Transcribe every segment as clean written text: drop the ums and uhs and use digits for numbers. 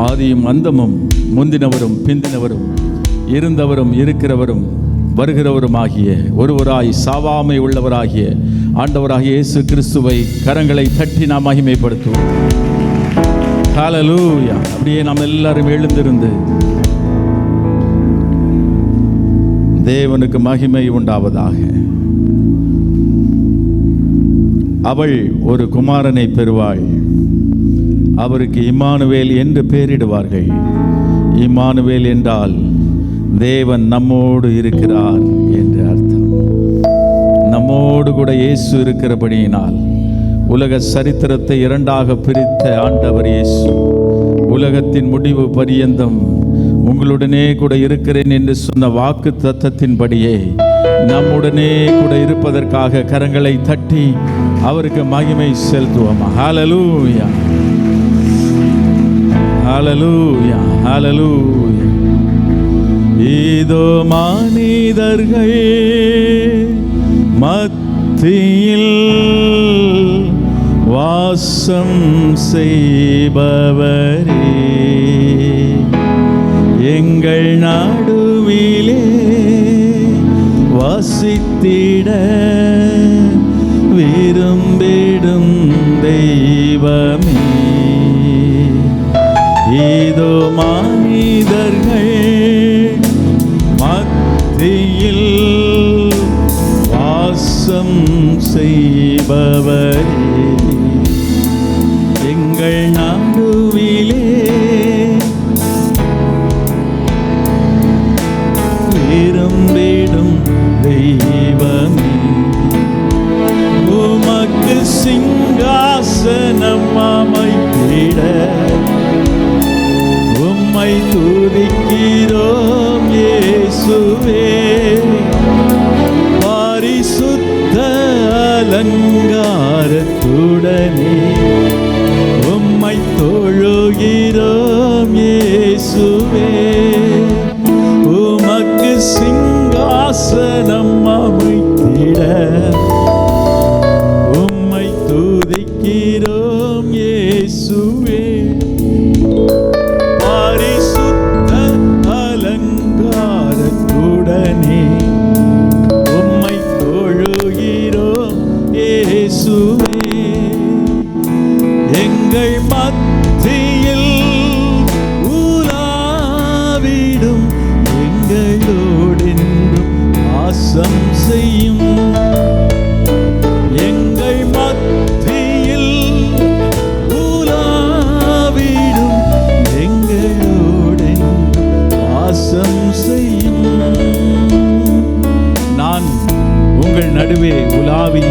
ஆதியும் அந்தமும், முந்தினவரும் பிந்தினவரும், இருந்தவரும் இருக்கிறவரும் வருகிறவரும் ஆகிய ஒருவராய் சாவாமை உள்ளவராகிய ஆண்டவராகிய இயேசு கிறிஸ்துவை கரங்களை தட்டி நாம் மகிமைப்படுத்துவோம். ஹல்லேலூயா. அப்படியே நாம் எல்லாரும் எழுந்திருந்து தேவனுக்கு மகிமை உண்டாவதாக. அவள் ஒரு குமாரனை பெறுவாள், அவருக்கு இம்மானுவேல் என்று பெயரிடுவார்கள். இம்மானுவேல் என்றால் தேவன் நம்மோடு இருக்கிறார் என்று அர்த்தம். நம்மோடு கூட இயேசு இருக்கிறபடியினால் உலக சரித்திரத்தை இரண்டாக பிரித்த ஆண்டவர் இயேசு உலகத்தின் முடிவு பரியந்தம் உங்களுடனே கூட இருக்கிறேன் என்று சொன்ன வாக்கு தத்தத்தின்படியே நம்முடனே கூட இருப்பதற்காக கரங்களை தட்டி அவருக்கு மகிமை செலுத்துவோம். ஹல்லேலூயா, ஹல்லேலூயா, ஹல்லேலூயா. இதோ மனிதர்கள் மத்தியில் வாசம் செய்பவரே, எங்கள் நடுவிலே வசித்திட விரும்பிடும் தெய்வமே. இதோ மனிதர்கள் மத்தியில் வாசம் செய்பவரே, எங்கள் நடுவிலே விரும்பிடும் தெய்வமே. உமக்கு சிங்காசனம் அமைத்திட உம்மை துதிக்கிறோம் இயேசுவே. பரிசுத்த அலங்காரத்துடனே உம்மை தொழுகிறோம் இயேசுவே. உமக்கு சிங்காசனம் அமைத்திட உம்மை துதிக்கிறோம் இயேசுவே. பரிசுத்த அலங்காரத்துடனே உம்மை தொழுகிறோம் இயேசுவே. எங்கள் மத்தியில் உலாவிடும் எங்களோடென்றும் வாசம் செய்யும். எங்கள் மத்தியில் உலாவிடும் எங்களோடென்றும் வாசம் செய்யும். நான் உங்கள் நடுவே உலாவி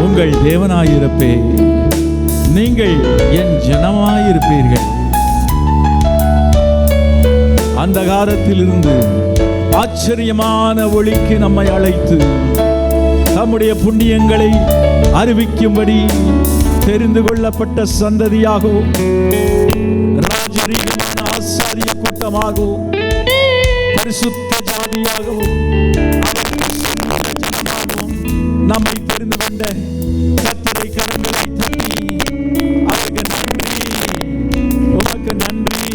உங்கள் தேவனாயிருப்பேன், நீங்கள் என் ஜனமாயிருப்பீர்கள். அந்தகாரத்திலிருந்து ஆச்சரியமான ஒளிக்கு நம்மை அழைத்து நம்முடைய புண்ணியங்களை அறிவிக்கும்படி தெரிந்து கொள்ளப்பட்ட சந்ததியாகவும் ராஜரீகமான ஆசாரிய கூட்டமாகவும் பரிசுத்த ஜாதியாகவும் நம்மை தெரிந்து கொண்ட கர்த்தரை கரங்களை தட்டி அவருக்கு நன்றி, உமக்கு நன்றி,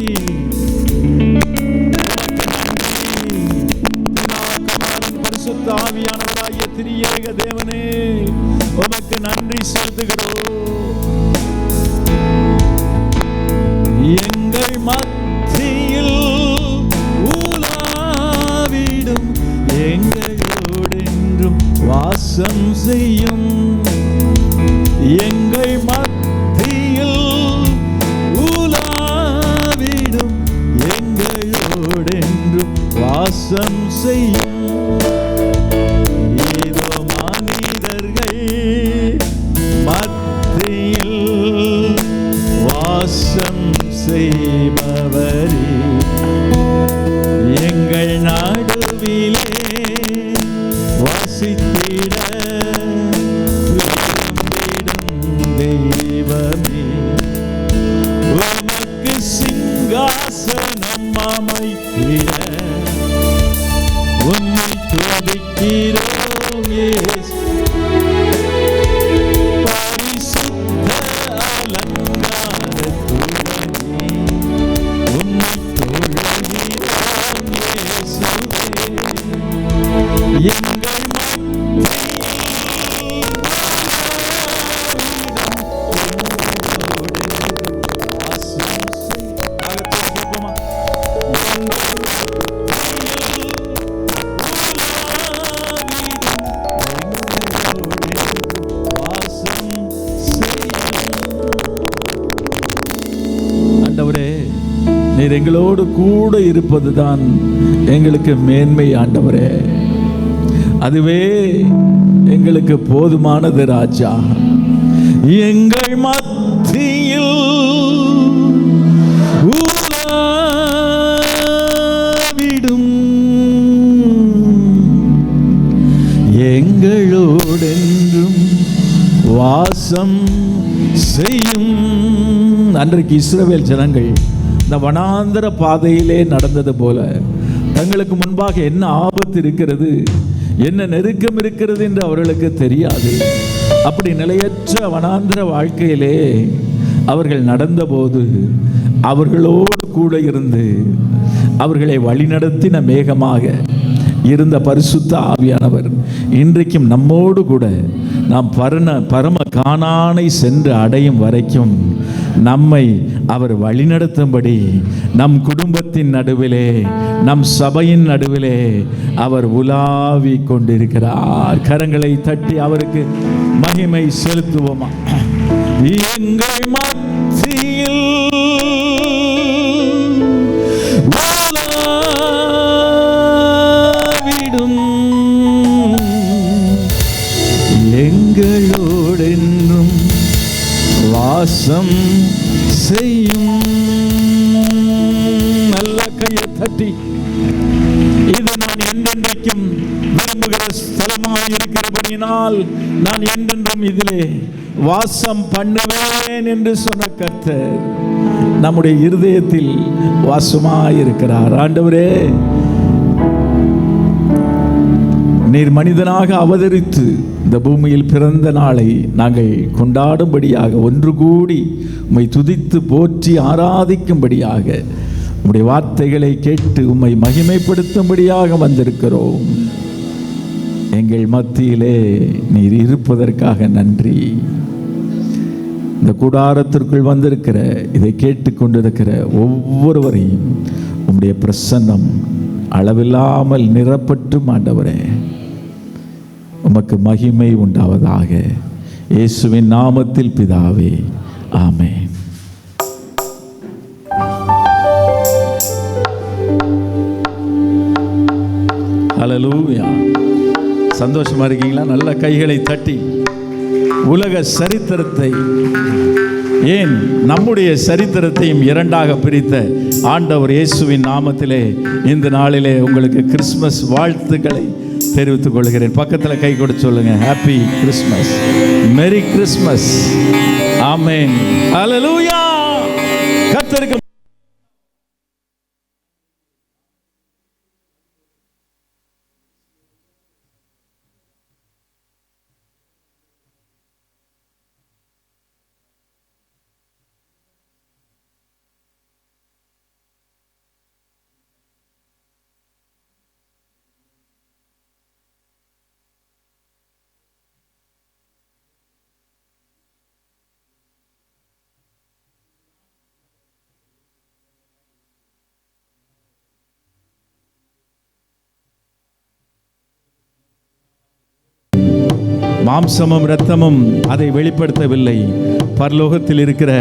பரிசுத்த ஆவியானவராகிய திரியேக தேவனே உமக்கு நன்றி செலுத்துகிறோம். எங்கள் மத்தியில் உலாவிடும் எங்களோடென்றும் வாசம் செய்யும். எங்கள் மத்தியில் உலாவிடும் எங்களோடென்றும் வாசம் செய்யும். ஏதோ மனிதர்கள் மத்தியில் வாசம் செய்பவரே, எங்கள் நடுவிலே வசித்திட விரும்பிடும் தெய்வமே. உமக்கு சிங்காசனம் அமைத்திட உம்மை துதிக்கிறோம் இயேசு. பரிசுத்த அலங்காரத்துடனே நீர் எங்களோடு கூட இருப்பதுதான் எங்களுக்கு மேன்மை ஆண்டவரே. அதுவே எங்களுக்கு போதுமானது ராஜா. எங்கள் மத்தியில் உலாவிடும், எங்களோடென்றும் வாசம் செய்யும். அன்றைக்கு இஸ்ரவேல் ஜனங்கள் இந்த வனாந்தர பாதையிலே நடந்தது போல தங்களுக்கு முன்பாக என்ன ஆபத்து இருக்கிறது, என்ன நெருக்கம் இருக்கிறது என்று அவர்களுக்கு தெரியாது. அப்படி நிலையற்ற வனாந்தர வாழ்க்கையிலே அவர்கள் நடந்தபோது அவர்களோடு கூட இருந்து அவர்களை வழிநடத்தின மேகமாக இருந்த பரிசுத்த ஆவியானவர் இன்றைக்கும் நம்மோடு கூட நாம் பரம கானானை சென்று அடையும் வரைக்கும் நம்மை அவர் வழிநடத்தும்படி நம் குடும்பத்தின் நடுவிலே, நம் சபையின் நடுவிலே அவர் உலாவி கொண்டிருக்கிறார். கரங்களை தட்டி அவருக்கு மகிமை செலுத்துவோமா? எங்கள் மத்தியில் உலாவிடும், எங்களோடென்றும் வாசம் செய்யும். நல்ல கையை தட்டி, இது நான் என்றென்றைக்கும் விரும்புகிற ஸ்தலமாக இருக்கிறபடியினால் நான் என்றென்றும் இதிலே வாசம் பண்ணுவேன் என்று சொன்ன கர்த்தர் நம்முடைய இருதயத்தில் வாசமாயிருக்கிறார். ஆண்டவரே, நீர் மனிதனாக அவதரித்து இந்த பூமியில் பிறந்த நாளை நாங்கள் கொண்டாடும்படியாக ஒன்று கூடி உம்மை துதித்து போற்றி ஆராதிக்கும்படியாக உம்முடைய வார்த்தைகளை கேட்டு உம்மை மகிமைப்படுத்தும்படியாக வந்திருக்கிறோம். எங்கள் மத்தியிலே நீர் இருப்பதற்காக நன்றி. இந்த கூடாரத்திற்குள் வந்திருக்கிற, இதை கேட்டுக்கொண்டிருக்கிற ஒவ்வொருவரையும் உம்முடைய பிரசன்னம் அளவில்லாமல் நிரப்பட்டும் ஆண்டவரே. உமக்கு மகிமை உண்டாவதாக. இயேசுவின் நாமத்தில் பிதாவே, ஆமென். ஹல்லேலூயா. சந்தோஷமா இருக்கீங்களா? நல்ல கைகளை தட்டி உலக சரித்திரத்தை, ஏன் நம்முடைய சரித்திரத்தையும் இரண்டாக பிரித்த ஆண்டவர் இயேசுவின் நாமத்திலே இந்த நாளிலே உங்களுக்கு கிறிஸ்மஸ் வாழ்த்துக்களை தெரிவித்துக் கொள்கிறேன். பக்கத்தில் கை கொடுத்து சொல்லுங்க, ஹாப்பி கிறிஸ்மஸ், மெரி கிறிஸ்மஸ். ஆமென். ஹல்லேலூயா. கர்த்தருக்கு மாம்சமும் இரத்தமும் அதை வெளிப்படுத்தவில்லை, பரலோகத்தில் இருக்கிற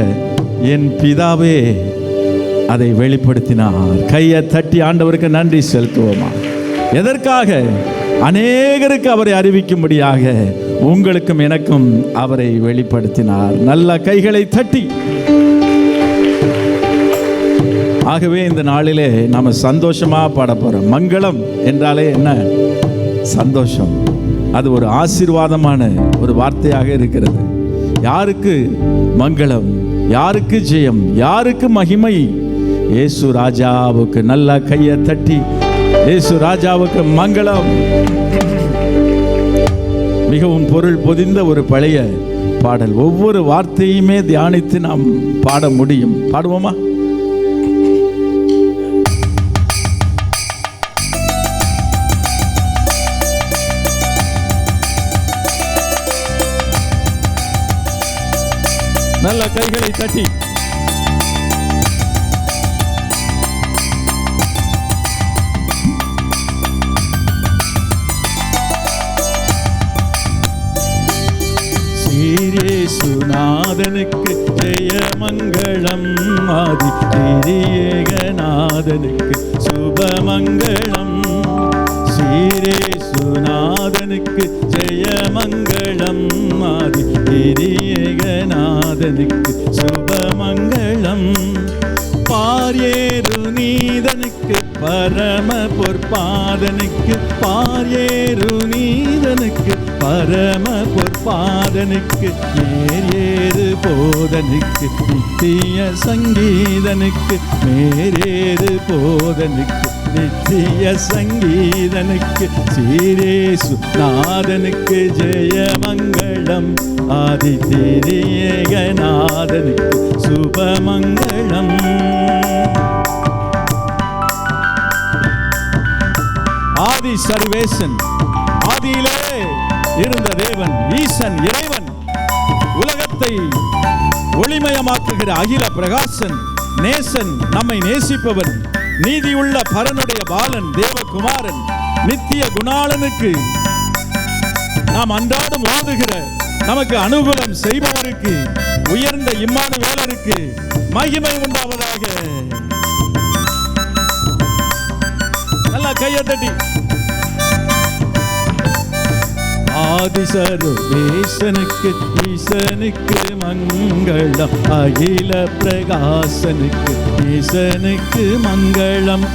என் பிதாவே அதை வெளிப்படுத்தினார். கையை தட்டி ஆண்டவருக்கு நன்றி செலுத்துவோமா? எதற்காக? அநேகருக்கு அவரை அறிவிக்கும்படியாக உங்களுக்கும் எனக்கும் அவரை வெளிப்படுத்தினார். நல்ல கைகளை தட்டி. ஆகவே இந்த நாளிலே நாம சந்தோஷமா பாட போறோம். மங்களம் என்றாலே என்ன? சந்தோஷம். அது ஒரு ஆசீர்வாதமான ஒரு வார்த்தையாக இருக்கிறது. யாருக்கு மங்களம், யாருக்கு ஜெயம், யாருக்கு மகிமை? இயேசு ராஜாவுக்கு. நல்ல கையை தட்டி இயேசு ராஜாவுக்கு மங்களம். மிகவும் பொருள் பொதிந்த ஒரு பழைய பாடல். ஒவ்வொரு வார்த்தையுமே தியானித்து நாம் பாட முடியும். பாடுவோமா? நல்ல கைகளை தட்டி. சீரேசுநாதனுக்கு ஜெயமங்களம், ஆதி திரியேகநாதனுக்கு சுபமங்களம். சீரேசுநாதனுக்கு ஜெயமங்களம், ஆதி திரியேகநாதனுக்கு சுபமங்களம். பாரியேறு நீதனுக்கு பரம பொற்பாதனுக்கு, பாரியேறு நீதனுக்கு பரம பொற்பாதனுக்கு, நேரேறு போதனுக்கு நித்திய சங்கீதனுக்கு, நேரேறு போதனுக்கு நித்திய சங்கீதனுக்கு. சீரேசுநாதனுக்கு ஜெயமங்களம், ஆதி திரியேகநாதனுக்கு சுபமங்களம். ஆதி சர்வேசன், ஆதியிலே இருந்த தேவன், ஈசன், இறைவன், உலகத்தை ஒளிமயமாக்குகிற அகில பிரகாசன், நேசன், நம்மை நேசிப்பவன், நீதியுள்ள பரனுடைய பாலன், தேவகுமாரன், நித்திய குணாளனுக்கு, நாம் அன்றாடம் ஓதுகிற நமக்கு அனுகூலம் செய்பவருக்கு, உயர்ந்த இம்மானுவேலருக்கு மகிமை உண்டாவதாக. நல்லா கையை தட்டி. ஆதி சர்வேசனுக்கு ஈசனுக்கு மங்களம், அகில பிரகாசனுக்கு ஈசனுக்கு மங்களம்.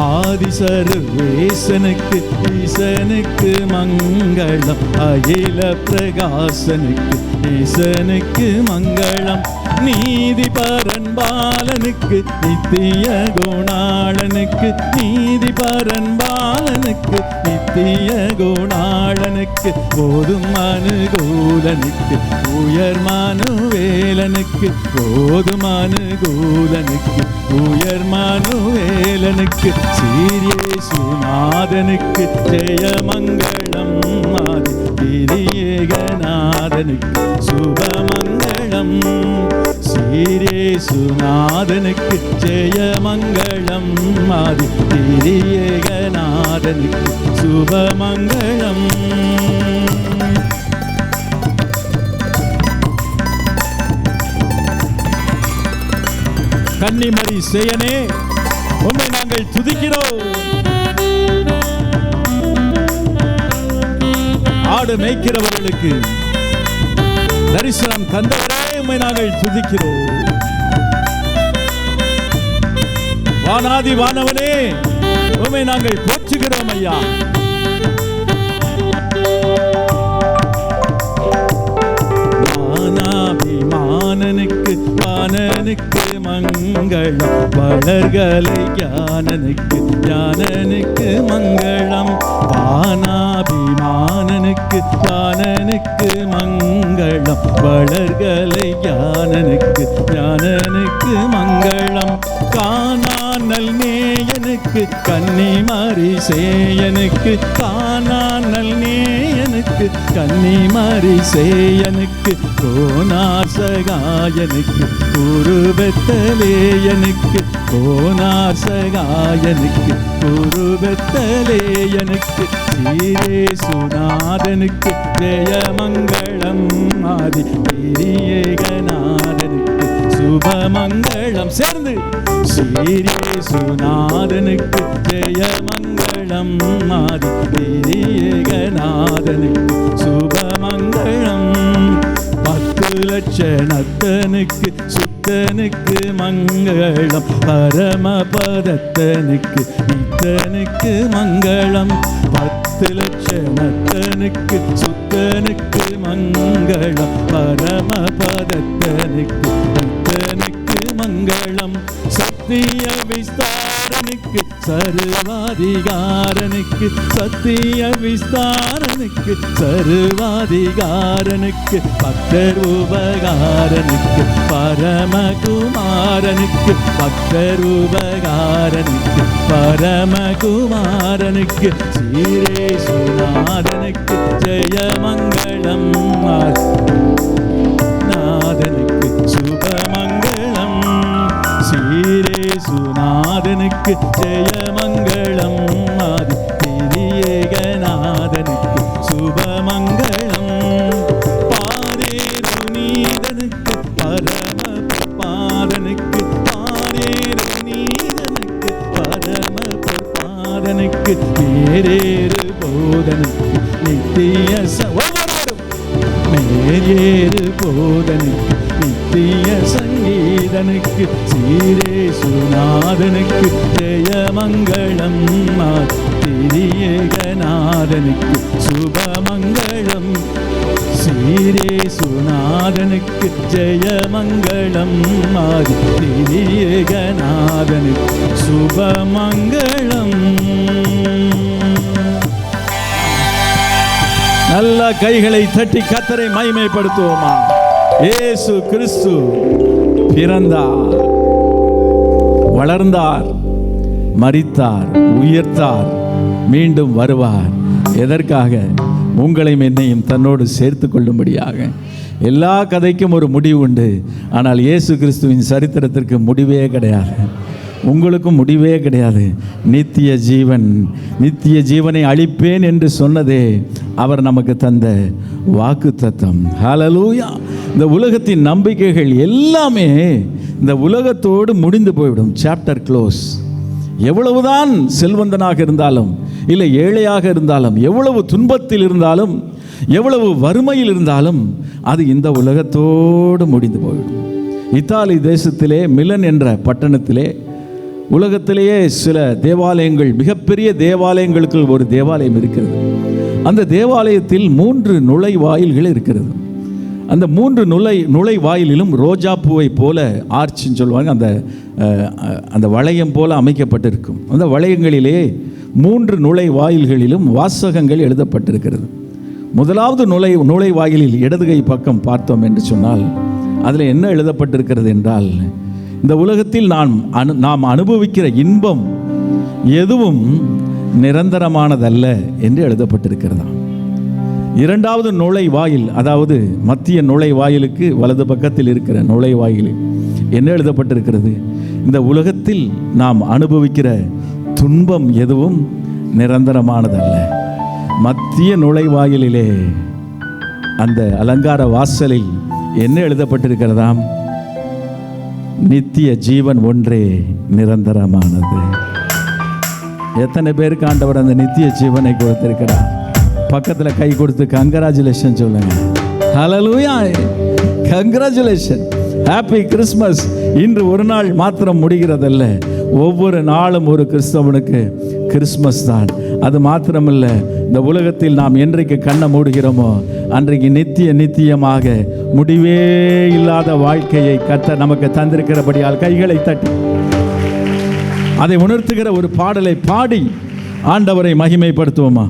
ஆதி சர்வேசனுக்கு ஈசனுக்கு மங்களம், அகில பிரகாசனுக்கு ஈசனுக்கு மங்களம். நீதி பரன்பாலனுக்கு நித்திய குணாளனுக்கு, நீதி பரன்பாலனுக்கு நித்திய குணாளனுக்கு, போதும் அனுகூலனுக்கு உயர் மனுவேலனுக்கு, போதும் அனுகூலனுக்கு உயர் மனுவேலனுக்கு. சீரேசுநாதனுக்கு ஜெயமங்களம், ஆதி திரியேகநாதனுக்கு சுபமங்களம். சீரேசுநாதனுக்கு ஜெயமங்களம், ஆதி திரியேகநாதனுக்கு சுபமங்களம். கன்னிமரி சேயனே, உம்மை நாங்கள் துதிக்கிறோம். ஆடு மேய்க்கிறவர்களுக்கு தரிசனம் தந்தவரே, உம்மை நாங்கள் துதிக்கிறோம். வானாதி வானவனே, உம்மை நாங்கள் போற்றுகிறோம் ஐயா. வானாபிமானனுக்கு வானனுக்கு மங்களம், வளர்கலை ஞானனுக்கு ஞானனுக்கு மங்களம். வானாபிமானனுக்கு வானனுக்கு மங்களம், வளர்கலை ஞானனுக்கு ஞானனுக்கு மங்களம். காணானல் நேயனுக்கு கன்னிமரி சேயனுக்கு, காணானல் நேயனுக்கு கன்னிமரி சேயனுக்கு, கோனார் சகாயனுக்கு குருபெத்தலேயனுக்கு, கோனார் சகாயனுக்கு குருபெத்தலேயனுக்கு. சீரேசுநாதனுக்கு ஜெயமங்களம், ஆதி திரியேகநாதனுக்கு சுபமங்களம். சேர்ந்து சீரேசுநாதனுக்கு ஜெயமங்களம், ஆதி திரியேகநாதனுக்கு சுபமங்களம். 10 லட்சணத்தனுக்கு சுத்தனுக்கு மங்களம், பரமபதத்தனுக்கு நித்தனுக்கு மங்களம். 10 லட்சணத்தனுக்கு சுத்தனுக்கு மங்களம், பரமபதத்தனுக்கு நித்தனுக்கு மங்களம். சத்திய விஸ்தாரனுக்கு சர்வாதிகாரனுக்கு, சத்திய விஸ்தாரனுக்கு சர்வாதிகாரனுக்கு, பக்தர் உபகாரனுக்கு பரமகுமாரனுக்கு, பக்தர் உபகாரனுக்கு பரமகுமாரனுக்கு. சீரேசுநாதனுக்கு ஜெயமங்களம், நாதனுக்கு சுபமங்களம். சீரேசுநாதனுக்கு ஜெயமங்களம், ஆதி திரியேகநாதனுக்கு சுபமங்களம். பாரேரு சங்கீதனுக்கு மேரேறு போதனுக்கு நித்திய மேரேறு போதனுக்கு நித்திய சங்கீதனுக்கு சீரேசுநாதனுக்கு ஜெயமங்களம் திரியேகநாதனுக்கு சுபமங்களம் சீரேசுநாதனுக்கு ஜெயமங்களம் திரியேகநாதனுக்கு சுபமங்களம். நல்ல கைகளை தட்டி கர்த்தரை மகிமைப்படுத்துவோமா? இயேசு கிறிஸ்து பிறந்தார், வளர்ந்தார், மரித்தார், உயிர்த்தார், மீண்டும் வருவார். எதற்காக? உங்களையும் என்னையும் தன்னோடு சேர்த்து கொள்ளும்படியாக. எல்லா கதைக்கும் ஒரு முடிவு உண்டு, ஆனால் இயேசு கிறிஸ்துவின் சரித்திரத்திற்கு முடிவே கிடையாது. உங்களுக்கும் முடிவே கிடையாது. நித்திய ஜீவன், நித்திய ஜீவனை அளிப்பேன் என்று சொன்னதே அவர் நமக்கு தந்த வாக்குத்தத்தம். ஹல்லேலூயா. இந்த உலகத்தின் நம்பிக்கைகள் எல்லாமே இந்த உலகத்தோடு முடிந்து போய்விடும். Chapter close. எவ்வளவுதான் செல்வந்தனாக இருந்தாலும், இல்லை ஏழையாக இருந்தாலும், எவ்வளவு துன்பத்தில் இருந்தாலும், எவ்வளவு வறுமையில் இருந்தாலும், அது இந்த உலகத்தோடு முடிந்து போய்விடும். இத்தாலி தேசத்திலே மிலன் என்ற பட்டணத்திலே உலகத்திலேயே சில தேவாலயங்கள், மிகப்பெரிய தேவாலயங்களுக்கு ஒரு தேவாலயம் இருக்கிறது. அந்த தேவாலயத்தில் 3 நுழைவாயில்கள் இருக்கிறது. அந்த 3 நுழைவாயிலிலும் ரோஜா பூவை போல ஆர்ச்சின்னு சொல்லுவாங்க, அந்த வளையம் போல அமைக்கப்பட்டிருக்கும். அந்த வளையங்களிலே 3 நுழைவாயில்களிலும் வாசகங்கள் எழுதப்பட்டிருக்கிறது. முதலாவது நுழைவாயிலில் இடதுகை பக்கம் பார்த்தோம் என்று சொன்னால் அதில் என்ன எழுதப்பட்டிருக்கிறது என்றால், இந்த உலகத்தில் நாம் அனுபவிக்கிற இன்பம் எதுவும் நிரந்தரமானதல்ல என்று எழுதப்பட்டிருக்கிறதா. இரண்டாவது நுழைவாயில், அதாவது மத்திய நுழைவாயிலுக்கு வலது பக்கத்தில் இருக்கிற நுழைவாயிலில் என்ன எழுதப்பட்டிருக்கிறது? இந்த உலகத்தில் நாம் அனுபவிக்கிற துன்பம் எதுவும் நிரந்தரமானதல்ல. மத்திய நுழைவாயிலிலே அந்த அலங்கார வாசலில் என்ன எழுதப்பட்டிருக்கிறதாம்? நித்திய ஜீவன் ஒன்றே நிரந்தரமானது. எத்தனை பேருக்கு ஆண்டவர் அந்த நித்திய ஜீவனை கொடுத்திருக்கிறார்? பக்கத்தில் கை கொடுத்து கங்க்ராச்சுலேஷன் சொல்லுங்க. ஹல்லேலூயா, கங்க்ராச்சுலேஷன், ஹாப்பி கிறிஸ்மஸ். இன்று ஒரு நாள் மாத்திரம் முடிகிறதல்ல, ஒவ்வொரு நாளும் ஒரு கிறிஸ்தவனுக்கு கிறிஸ்மஸ் தான். அது மாத்திரமல்ல, இந்த உலகத்தில் நாம் என்றைக்கு கண்ணை மூடுகிறோமோ அன்றைக்கு நித்தியமாக முடிவே இல்லாத வாழ்க்கையை கர்த்தர் நமக்கு தந்திருக்கிறபடியால் கைகளை தட்டி அதை உணர்த்துகிற ஒரு பாடலை பாடி ஆண்டவரை மகிமைப்படுத்துவோமா?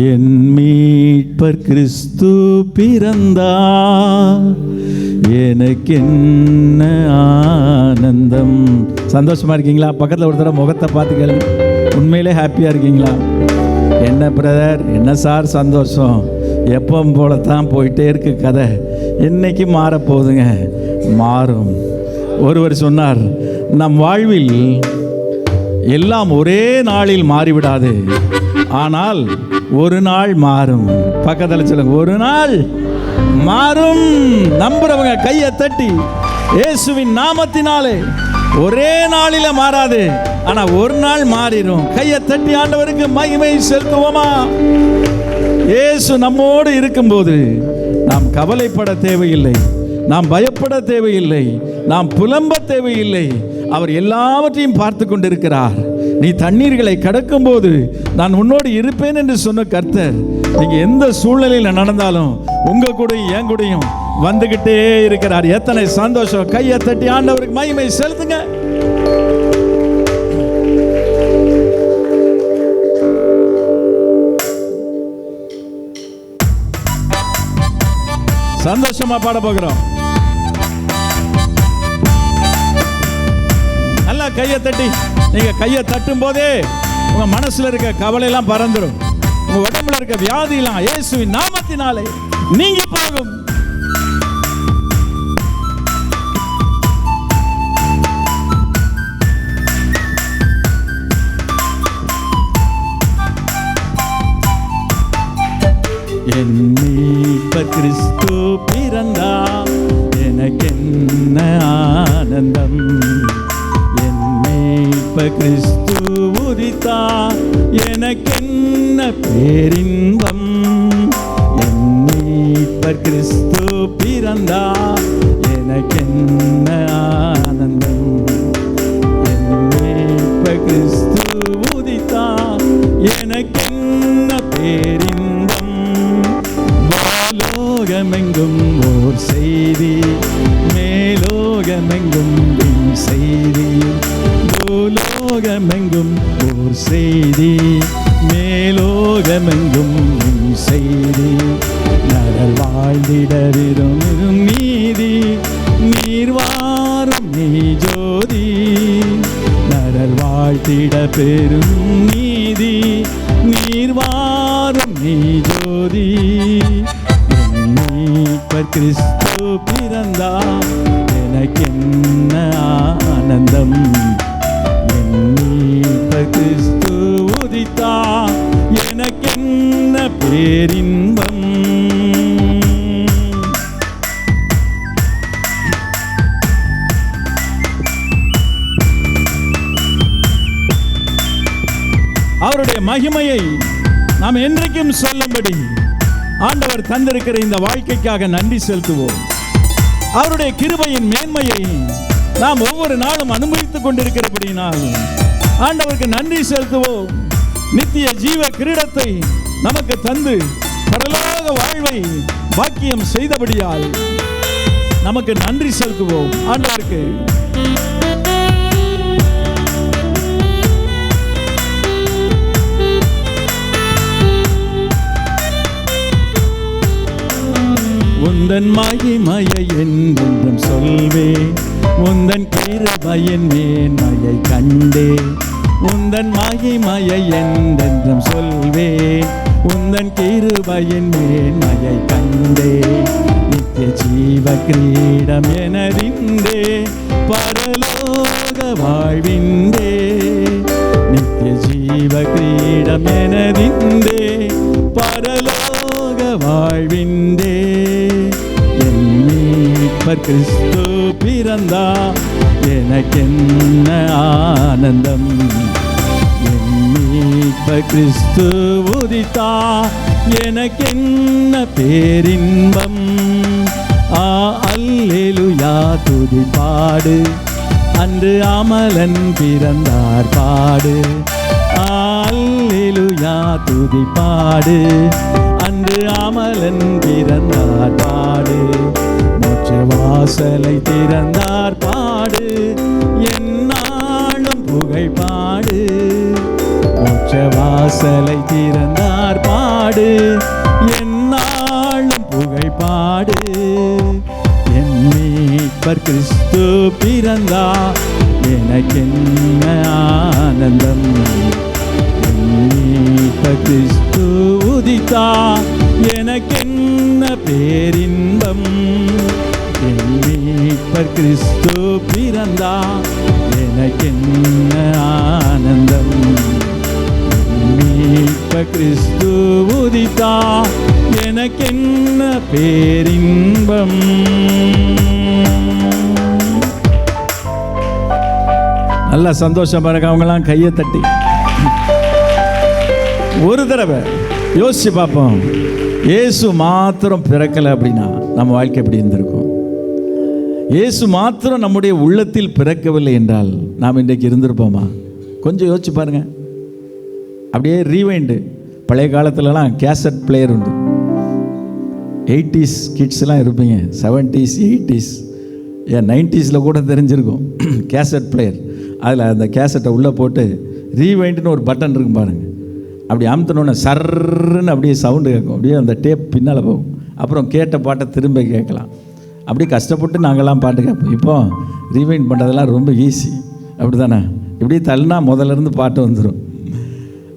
என் மீட்பர் கிறிஸ்து பிறந்தார், எனக்கு என்ன ஆனந்தம். சந்தோஷமா இருக்கீங்களா? பக்கத்தில் ஒரு தடவை முகத்தை பார்த்து கேளுங்க. உண்மையிலே ஹாப்பியாக இருக்கீங்களா? என்ன பிரதர், என்ன சார் சந்தோஷம்? எப்பவும் போலத்தான் போயிட்டே இருக்கு கதை. என்னைக்கு மாறப்போகுதுங்க? மாறும். ஒருவர் சொன்னார், நம் வாழ்வில் எல்லாம் ஒரே நாளில் மாறிவிடாது, ஆனால் ஒரு நாள் மாறும். பக்கத்தில் சொல்லுங்க, ஒரு நாள் மாறும். நம்புறவங்க கையை தட்டி இயேசுவின் நாமத்தினாலே ஒரே நாளில மாறாது, ஆனா ஒரு நாள் மாறிடும். கையை தட்டி ஆண்டவருக்கு மகிமை செலுத்துவோமா? இயேசு நம்மோடு இருக்கும்போது நாம் கவலைப்பட தேவையில்லை, நாம் பயப்பட தேவையில்லை, நாம் புலம்ப தேவையில்லை. அவர் எல்லாவற்றையும் பார்த்து கொண்டிருக்கிறார். நீ தண்ணீர்களை கடக்கும் போது நான் உன்னோடு இருப்பேன் என்று சொன்ன கர்த்தர், நீங்க எந்த சூழ்நிலையில் நடந்தாலும் உங்க கூட என் கூடயும் வந்துகிட்டே இருக்கிறார். எத்தனை சந்தோஷம்! கையை தட்டி ஆண்டவருக்கு மகிமை செலுத்துங்க. சந்தோஷமா பாட போகிறோம். நல்லா கையை தட்டி, நீங்க கையை தட்டும் போதே உங்க மனசுல இருக்க கவலை எல்லாம் பறந்துடும். உங்க உடம்புல இருக்க வியாதி எல்லாம் இயேசுவின் நாமத்தினாலே நீங்கி போகும். என் மீட்பர் கிறிஸ்து பிறந்தார், எனக்கென்ன ஆனந்தம். என் மீட்பர் மீட்பர் கிறிஸ்து உதித்தார், எனக்கென்ன பேரின்பம். என் மீட்பர் கிறிஸ்து பிறந்தார், எனக்கென்ன ஆனந்தம். என் மீட்பர் கிறிஸ்து உதித்தார், எனக்கென்ன பேரின்பம். பூலோகமெங்கும் ஓர் செய்தி, மேலோகமெங்கும் செய்தி. பூலோகமெங்கும் ஓர் செய்தி, மேலோகமெங்கும் செய்தி. நரர் வாழ்ந்திட விரும்பும் நீதி, நீர் வாரும் நீ ஜோதி. நரர் வாழ்த்திட பெரும் நீதி, நீர் வாரும் நீ ஜோதி. என் மீட்பர் கிறிஸ்து பிறந்தார், எனக்கென்ன ஆனந்தம். என் மீட்பர் கிறிஸ்து உதித்தார், எனக்கென்ன பேரின்பம். அவருடைய மகிமையை நாம் என்றைக்கும் சொல்லும்படி ஆண்டவர் தந்திருக்கிற இந்த வாழ்க்கைக்காக நன்றி செலுத்துவோம். அவருடைய கிருபையின் மேன்மையை நாம் ஒவ்வொரு நாளும் அனுபவித்துக் கொண்டிருக்கிறபடியினால் ஆண்டவருக்கு நன்றி செலுத்துவோம். நித்திய ஜீவ கிரீடத்தை நமக்கு தந்து பரலோக வாழ்வை பாக்கியம் செய்தபடியால் நமக்கு நன்றி செலுத்துவோம் ஆண்டவருக்கு. உந்தன் மகிமையை என்றென்றும் சொல்வேன், உந்தன் கிருபையின் மேன்மையை கண்டே. உந்தன் மகிமையை என்றென்றும் சொல்வேன், உந்தன் கிருபையின் மேன்மையை கண்டே. நித்திய ஜீவ கிரீடம் எனதின்றே, பரலோக வாழ்வின்றே. நித்திய ஜீவ கிரீடம் எனதின்றே, பரலோக வாழ்வின்றே. என் மீட்பர் கிறிஸ்து பிறந்தார், எனக்கென்ன ஆனந்தம். என் மீட்பர் கிறிஸ்து உதித்தார், எனக்கென்ன பேரின்பம். அல்லேலூயா துதி பாடு, அன்று அமலன் பிறந்தார் பாடு. அல்லேலூயா துதி பாடு, அன்று அமலன் பிறந்தார் பாடு. மோட்ச வாசலை திறந்தார் பாடு, எந்நாளும் புகழ் பாடு. மோட்ச வாசலை திறந்தார் பாடு, எந்நாளும் புகழ் பாடு. என் மீட்பர் கிறிஸ்து பிறந்தார், எனக்கென்ன ஆனந்தம். என் மீட்பர் கிறிஸ்து உதித்தார், எனக்கென்ன பேரின்பம். என் மீட்பர் கிறிஸ்து பிறந்தார், எனக்கென்ன ஆனந்தம். என் மீட்பர் கிறிஸ்து உதித்தார், எனக்கென்ன பேரின்பம். நல்லா சந்தோஷமா இருக்க அவங்களாம் கையை தட்டி ஒரு தடவை யோசிச்சு பார்ப்போம். இயேசு மாத்திரம் பிறக்கலை அப்படின்னா நம்ம வாழ்க்கை எப்படி இருந்திருக்கும்? இயேசு மாத்திரம் நம்முடைய உள்ளத்தில் பிறக்கவில்லை என்றால் நாம் இன்றைக்கு இருந்திருப்போமா? கொஞ்சம் யோசிச்சு பாருங்க. அப்படியே ரீவைண்டு. பழைய காலத்துலலாம் கேசட் பிளேயர் உண்டு. 80s கிட்ஸ்லாம் இருப்பீங்க, 70s 80s ஏன் 90s கூட தெரிஞ்சிருக்கும். கேசட் பிளேயர், அதில் அந்த கேசட்டை உள்ளே போட்டு ரீவைண்டுன்னு ஒரு பட்டன் இருக்கும் பாருங்கள். அப்படி அமுத்தினோன்னே சர்ன்னு அப்படியே சவுண்டு கேட்கும். அப்படியே அந்த டேப் பின்னால் போகும். அப்புறம் கேட்ட பாட்டை திரும்ப கேட்கலாம். அப்படியே கஷ்டப்பட்டு நாங்கள்லாம் பாட்டு கேட்போம். இப்போ ரீவைண்ட் பண்ணுறதெல்லாம் ரொம்ப ஈஸி, அப்படி தானே? இப்படி தள்ளினா முதல்லேருந்து பாட்டு வந்துடும்.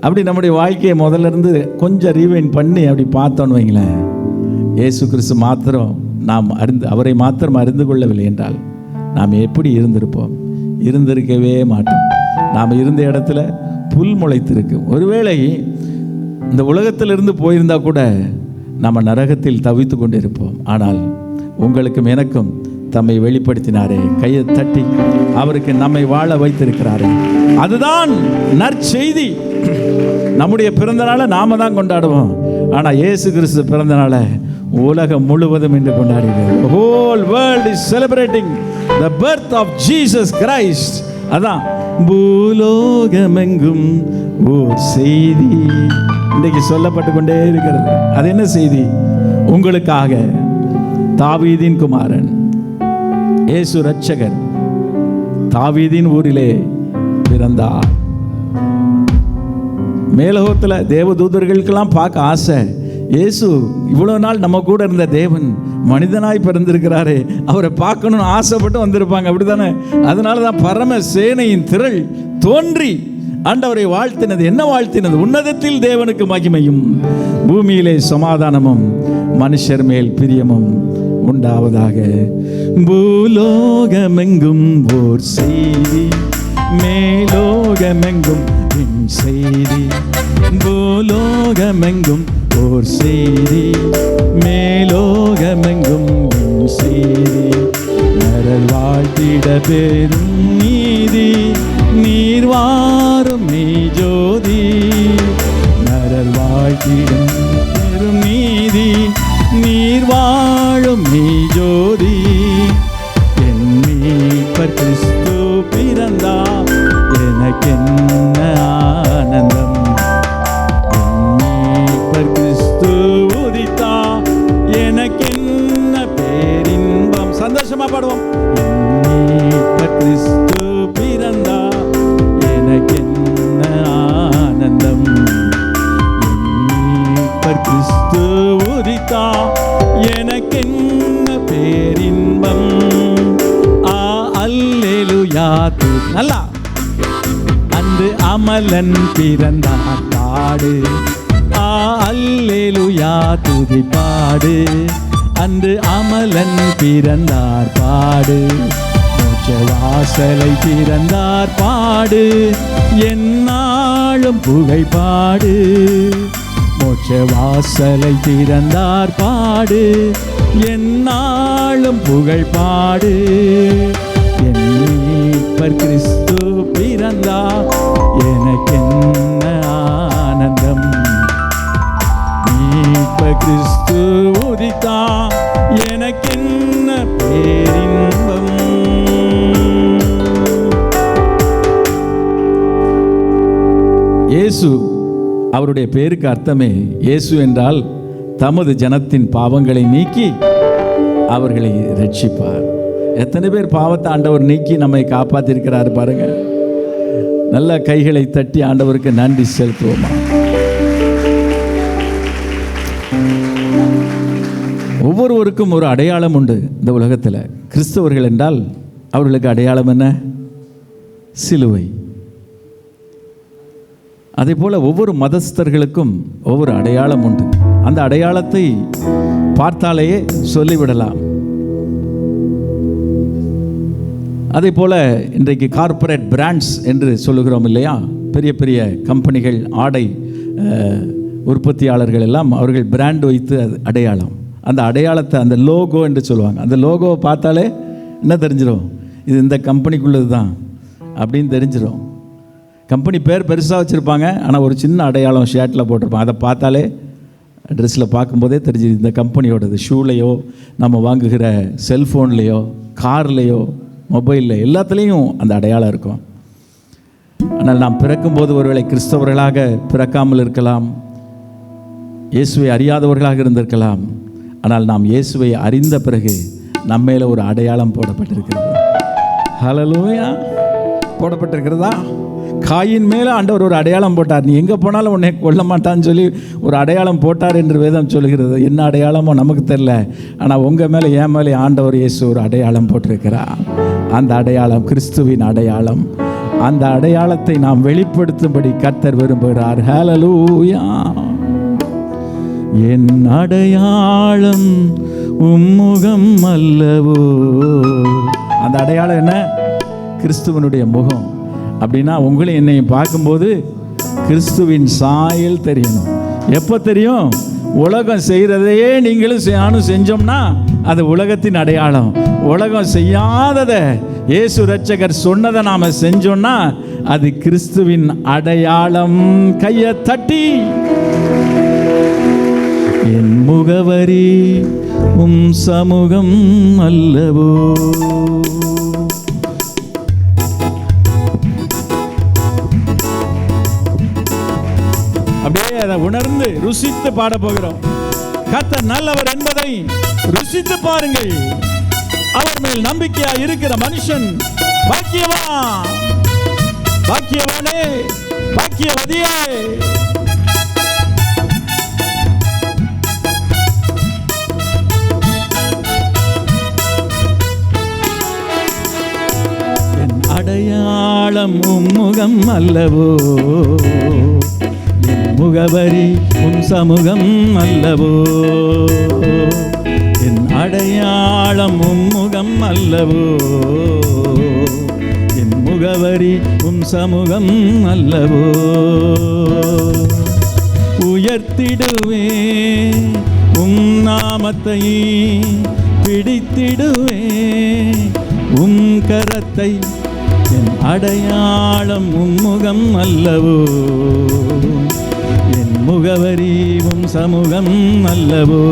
அப்படி நம்முடைய வாழ்க்கையை முதல்லேருந்து கொஞ்சம் ரீவைண்ட் பண்ணி அப்படி பார்த்தோன்னு வைங்களேன். இயேசு கிறிஸ்து மாத்திரம் நாம் அவரை மாத்திரம் அறிந்து கொள்ளவில்லை என்றால் நாம் எப்படி இருந்திருப்போம்? இருந்திருக்கவே மாட்டோம். நாம் இருந்த இடத்துல புல் முளைத்திருக்கு. ஒருவேளை இந்த உலகத்திலிருந்து போயிருந்தால் கூட நம்ம நரகத்தில் தவித்து கொண்டு இருப்போம். ஆனால் உங்களுக்கும் எனக்கும் தம்மை வெளிப்படுத்தினாரே, கையை தட்டி அவருக்கு நம்மை வாழ வைத்திருக்கிறாரே. அதுதான் நற்செய்தி. நம்முடைய பிறந்த நாளை நாம தான் கொண்டாடுவோம், ஆனால் இயேசு கிறிஸ்து பிறந்த நாளை உலகம் முழுவதும் இன்று கொண்டாடுகிறது. The whole world is celebrating the birth of Jesus Christ. அதான் பூலோகமெங்கும் ஓர் செய்தி இன்றைக்கு சொல்லப்பட்டு கொண்டே இருக்கிறது. அது என்ன செய்தி? உங்களுக்காக தாவீதின் குமாரன் இயேசு இரட்சகர் தாவீதின் ஊரிலே பிறந்தார். மேலோகத்தில் தேவதூதர்களுக்கெல்லாம் பார்க்க ஆசை. இயேசு இவ்வளோ நாள் நம்ம கூட இருந்த தேவன் மனிதனாய் பிறந்திருக்கிறாரே, அவரை பார்க்கணும்னு ஆசைப்பட்டு வந்திருப்பாங்க, அப்படித்தானே? அதனால தான் பரம சேனையின் திரள் தோன்றி ஆண்டவரை வாழ்த்தினது. என்ன வாழ்த்தினது? உன்னதத்தில் தேவனுக்கு மகிமையும், பூமியிலே சமாதானமும், மனுஷர் மேல் பிரியமும் உண்டாவதாக. பூலோகமெங்கும் ஓர் செய்தி, மேலோகமெங்கும் என் செய்தி. பூலோகமெங்கும் ஓர் செய்தி, மேலோகமெங்கும் என் செய்தி. நரல் வாழ்த்திட பெரும் நீதி, நீர் வாரும் மெய் ஜோதி. நரல் வாழ்த்திடும் பெரும் நீதி, நீர் வாழும் மெய் ஜோதி. என் மீட்பர் கிறிஸ்து பிறந்தார், எனக்கென்ன ஆனந்தம். என் மீட்பர் கிறிஸ்து உதித்தார், எனக்கென்ன பேரின்பம். சந்தோஷமா பாடுவோம். என் மீட்பர் கிறிஸ்து பிறந்தார், எனக்கென்ன ஆனந்தம். என் மீட்பர் கிறிஸ்து உதித்தார், எனக்கென்ன பேரின்பம். அல்லேலூயா. நல்லா அன்று அமலன் பிறந்தார் பாடு. அல்லேலூயா துதி பாடு. அன்று அமலன் பிறந்தார் பாடு. மோட்ச வாசலை திறந்தார் பாடு. எந்நாளும் புகழ் பாடு. மோட்ச வாசலை திறந்தார் பாடு. எந்நாளும் புகழ் பாடு. என் மீட்பர் கிறிஸ்து பிறந்தார், எனக்கென்ன ஆனந்தம். மீட்பர் கிறிஸ்து உதித்தார், எனக்கென்ன பேரின்பம். இயேசு, அவருடைய பேருக்கு அர்த்தமே இயேசு என்றால் தமது ஜனத்தின் பாவங்களை நீக்கி அவர்களை ரட்சிப்பார். எத்தனை பேர் பாவத்தை ஆண்டவர் நீக்கி நம்மை காப்பாற்றிருக்கிறார் பாருங்க. நல்ல கைகளை தட்டி ஆண்டவருக்கு நன்றி செலுத்துவோமா? ஒவ்வொருவருக்கும் ஒரு அடையாளம் உண்டு இந்த உலகத்தில். கிறிஸ்தவர்கள் என்றால் அவர்களுக்கு அடையாளம் என்ன? சிலுவை. அதே போல ஒவ்வொரு மதஸ்தர்களுக்கும் ஒவ்வொரு அடையாளம் உண்டு. அந்த அடையாளத்தை பார்த்தாலேயே சொல்லிவிடலாம். அதே போல இன்றைக்கு கார்ப்பரேட் பிராண்ட்ஸ் என்று சொல்லுகிறோம் இல்லையா? பெரிய பெரிய கம்பெனிகள், ஆடை உற்பத்தியாளர்கள் எல்லாம் அவர்கள் பிராண்ட் வைத்து அடையாளம். அந்த அடையாளத்தை, அந்த லோகோ என்று சொல்லுவாங்க. அந்த லோகோவை பார்த்தாலே என்ன தெரிஞ்சிடும்? இது இந்த கம்பெனிக்குள்ளது தான் அப்படின்னு தெரிஞ்சிடும். கம்பெனி பேர் பெருசாக வச்சுருப்பாங்க, ஆனால் ஒரு சின்ன அடையாளம் ஷர்ட்டில் போட்டிருப்பாங்க. அதை பார்த்தாலே, ட்ரெஸ்ஸில் பார்க்கும்போதே தெரிஞ்சு இந்த கம்பெனியோடது. ஷூலையோ, நம்ம வாங்குகிற செல்ஃபோன்லேயோ, கார்லேயோ, மொபைலில், எல்லாத்துலேயும் அந்த அடையாளம் இருக்கும். ஆனால் நாம் பிறக்கும்போது ஒருவேளை கிறிஸ்தவர்களாக பிறக்காமல் இருக்கலாம், இயேசுவை அறியாதவர்களாக இருந்திருக்கலாம். ஆனால் நாம் இயேசுவை அறிந்த பிறகு நம்ம மேலே ஒரு அடையாளம் போடப்பட்டிருக்கிறது. ஹல்லேலூயா. போடப்பட்டிருக்கிறதா? காயின் மேலே ஆண்டவர் ஒரு அடையாளம் போட்டார். நீ எங்கே போனாலும் உன்னை கொல்ல மாட்டான்னு சொல்லி ஒரு அடையாளம் போட்டார் என்று வேதம் சொல்கிறது. என்ன அடையாளமோ நமக்கு தெரியல, ஆனால் உங்கள் மேலே, என் மேலே ஆண்டவர் இயேசு ஒரு அடையாளம் போட்டிருக்கிறார். அந்த அடையாளம் கிறிஸ்துவின் அடையாளம். அந்த அடையாளத்தை நாம் வெளிப்படுத்தும்படி கர்த்தர் விரும்புகிறார். ஹல்லேலூயா. என் அடையாளம் உம்முகம் அல்லவோ. அந்த அடையாளம் என்ன? கிறிஸ்துவனுடைய முகம். அப்படின்னா உங்களையும் என்னையும் பார்க்கும்போது கிறிஸ்துவின் சாயல் தெரியணும். எப்போ தெரியும்? உலகம் செய்கிறதையே நீங்களும் நானும் செஞ்சோம்னா அது உலகத்தின் அடையாளம். உலகம் செய்யாதத இயேசு ரட்சகர் சொன்னதை நாம செஞ்சோம்னா அது கிறிஸ்துவின் அடையாளம். கையை தட்டி, என் முகவரி உம் சமூகம் அல்லவோ. அப்படியே அதை உணர்ந்து ருசித்து பாட போகிறோம். கர்த்தர் நல்லவர் என்பதை ருசித்து பாருங்கள். அவர் மேல் நம்பிக்கையா இருக்கிற மனுஷன் பாக்கியவான். பாக்கியவானே, பாக்கியவதியே. என் அடையாளம் உம்முகம் அல்லவோ, என் முகவரி உம் சமூகம் அல்லவோ. என் அடையாளம் உம்முகம் அல்லவோ, என் முகவரி உம் சமூகம் அல்லவோ. உயர்த்திடுவே உம் நாமத்தை, பிடித்திடுவே உம் கரத்தை. என் அடையாளம் உம்முகம் அல்லவோ, என் முகவரி உம் சமூகம் அல்லவோ.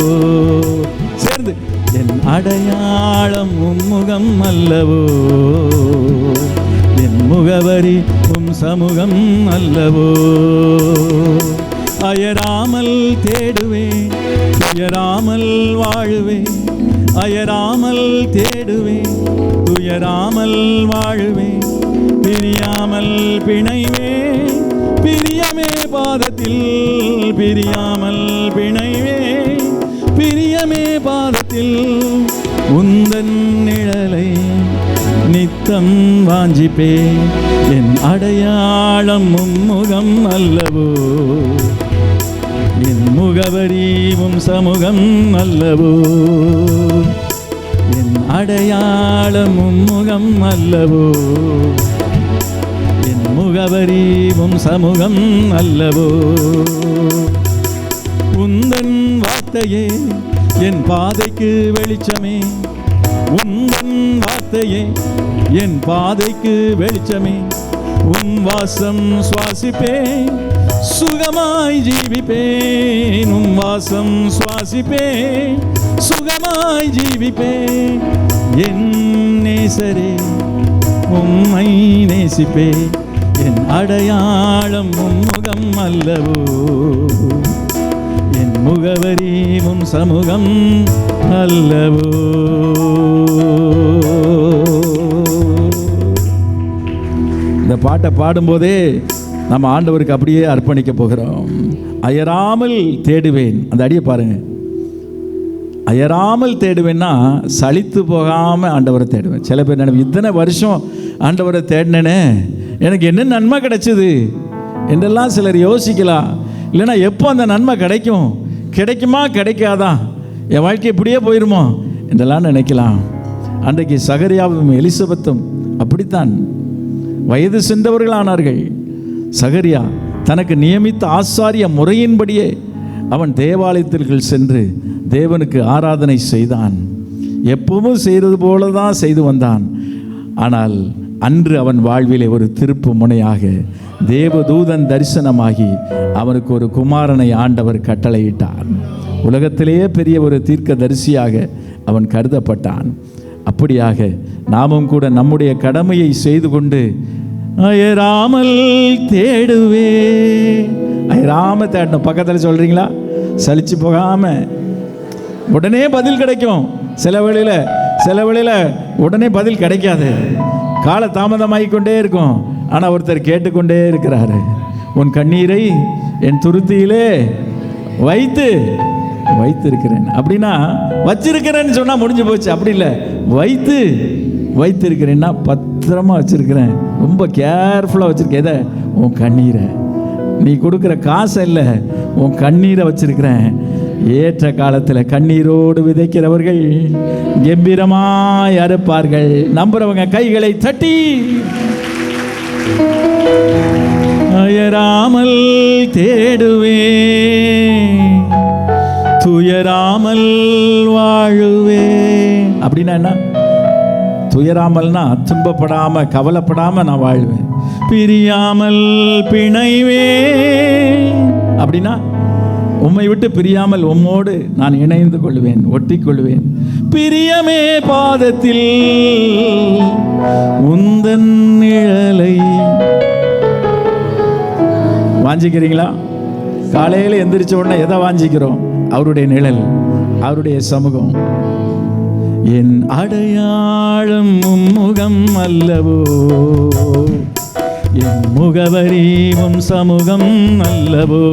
சேர்ந்து, என் அடையாளம் உம்முகம் அல்லவோ, என் முகவரி உம் சமூகம் அல்லவோ. அயராமல் தேடுவேன், துயராமல் வாழுவேன். அயராமல் தேடுவேன், துயராமல் வாழுவேன். பிரியாமல் பிணைவேன், பிரியமே பாதத்தில். பிரியாமல் பிணைவேன், பிரியமே பாதத்தில். உந்தன் நிழலை நித்தம் வாஞ்சிப்பேன். என் அடையாளம் உம்முகம் அல்லவோ, என் முகவரி உம் சமூகம் அல்லவோ. என் அடையாளம் உம்முகம் அல்லவோ, என் முகவரி உம் சமூகம் அல்லவோ. உந்தன் வார்த்தையே என் பாதைக்கு வெளிச்சமே. உந்தன் வார்த்தையே என் பாதைக்கு வெளிச்சமே. உம் வாசம் சுவாசிப்பேன், சுகமாய் ஜீவிப்பேன். உம் வாசம் சுவாசிப்பேன், சுகமாய் ஜீவிப்பேன். என் நேசரே உம்மை நேசிப்பேன். என் அடையாளம் உம்முகம் அல்லவோ, என் முகவரி உம் சமூகம் அல்லவோ. இந்த பாட்டை பாடும்போதே நம்ம ஆண்டவருக்கு அப்படியே அர்ப்பணிக்க போகிறோம். அயராமல் தேடுவேன், அந்த அடியை பாருங்க. அயராமல் தேடுவேன்னா சலித்து போகாமல் ஆண்டவரை தேடுவேன். சில பேர் நினைவு, இத்தனை வருஷம் ஆண்டவரை தேடினேனே, எனக்கு என்ன நன்மை கிடைச்சிது என்றெல்லாம் சிலர் யோசிக்கலாம். இல்லைன்னா எப்போ அந்த நன்மை கிடைக்கும், கிடைக்குமா கிடைக்காதா, என் வாழ்க்கை இப்படியே போயிருமோ என்றெல்லாம் நினைக்கலாம். அன்றைக்கு சகரியாவும் எலிசபெத்தும் அப்படித்தான் வயது சென்றவர்களானார்கள். சகரியா தனக்கு நியமித்த ஆசாரிய முறையின்படியே அவன் தேவாலயத்திற்குள் சென்று தேவனுக்கு ஆராதனை செய்தான். எப்பவும் செய்கிறது போல தான் செய்து வந்தான். ஆனால் அன்று அவன் வாழ்விலே ஒரு திருப்பு முனையாக தேவதூதன் தரிசனமாகி அவனுக்கு ஒரு குமாரனை ஆண்டவர் கட்டளையிட்டான். உலகத்திலேயே பெரிய ஒரு தீர்க்க தரிசியாக அவன் கருதப்பட்டான். அப்படியாக நாமும் கூட நம்முடைய கடமையை செய்து கொண்டு அயராமல் தேடுவே. அயராமல் தேடணும். பக்கத்தில் சொல்கிறீங்களா? சலிச்சு போகாமல் உடனே பதில் கிடைக்கும். சில வேளையில் உடனே பதில் கிடைக்காது, கால தாமதமாகிக்கொண்டே இருக்கும். ஆனால் ஒருத்தர் கேட்டுக்கொண்டே இருக்கிறாரு. உன் கண்ணீரை என் துருத்தியிலே வைத்திருக்கிறேன். அப்படின்னா வச்சிருக்கிறேன்னு சொன்னால் முடிஞ்சு போச்சு. அப்படி இல்லை, வைத்திருக்கிறேன்னா பத்திரமா வச்சிருக்கிறேன், ரொம்ப கேர்ஃபுல்லாக வச்சிருக்கேன். எதை? உன் கண்ணீரை. நீ கொடுக்குற காசை இல்லை, உன் கண்ணீரை வச்சிருக்கிறேன். ஏற்ற காலத்தில் கண்ணீரோடு விதைக்கிறவர்கள் கம்பீரமாய் அறுப்பார்கள். நம்புறவங்க கைகளை தட்டி அயராமல் தேடுவே, துயராமல் வாழுவே. அப்படின்னா என்ன? துயராமல்னா துன்பப்படாம கவலைப்படாம நான் வாழ்வேன். பிரியாமல் பிணைவே அப்படின்னா உம்மை விட்டு பிரியாமல் உம்மோடு நான் இணைந்து கொள்வேன், ஒட்டி கொள்வேன். பிரியமே பாதத்தில் உந்தன் நிழலை வாஞ்சிக்கிறீங்களா? காலையில் எந்திரிச்ச உடனே எதை வாஞ்சிக்கிறோம்? அவருடைய நிழல், அவருடைய சமூகம். என் அடையாளம் உம்முகம் அல்லவோ, என் முகவரி உம் சமூகம் அல்லவோ.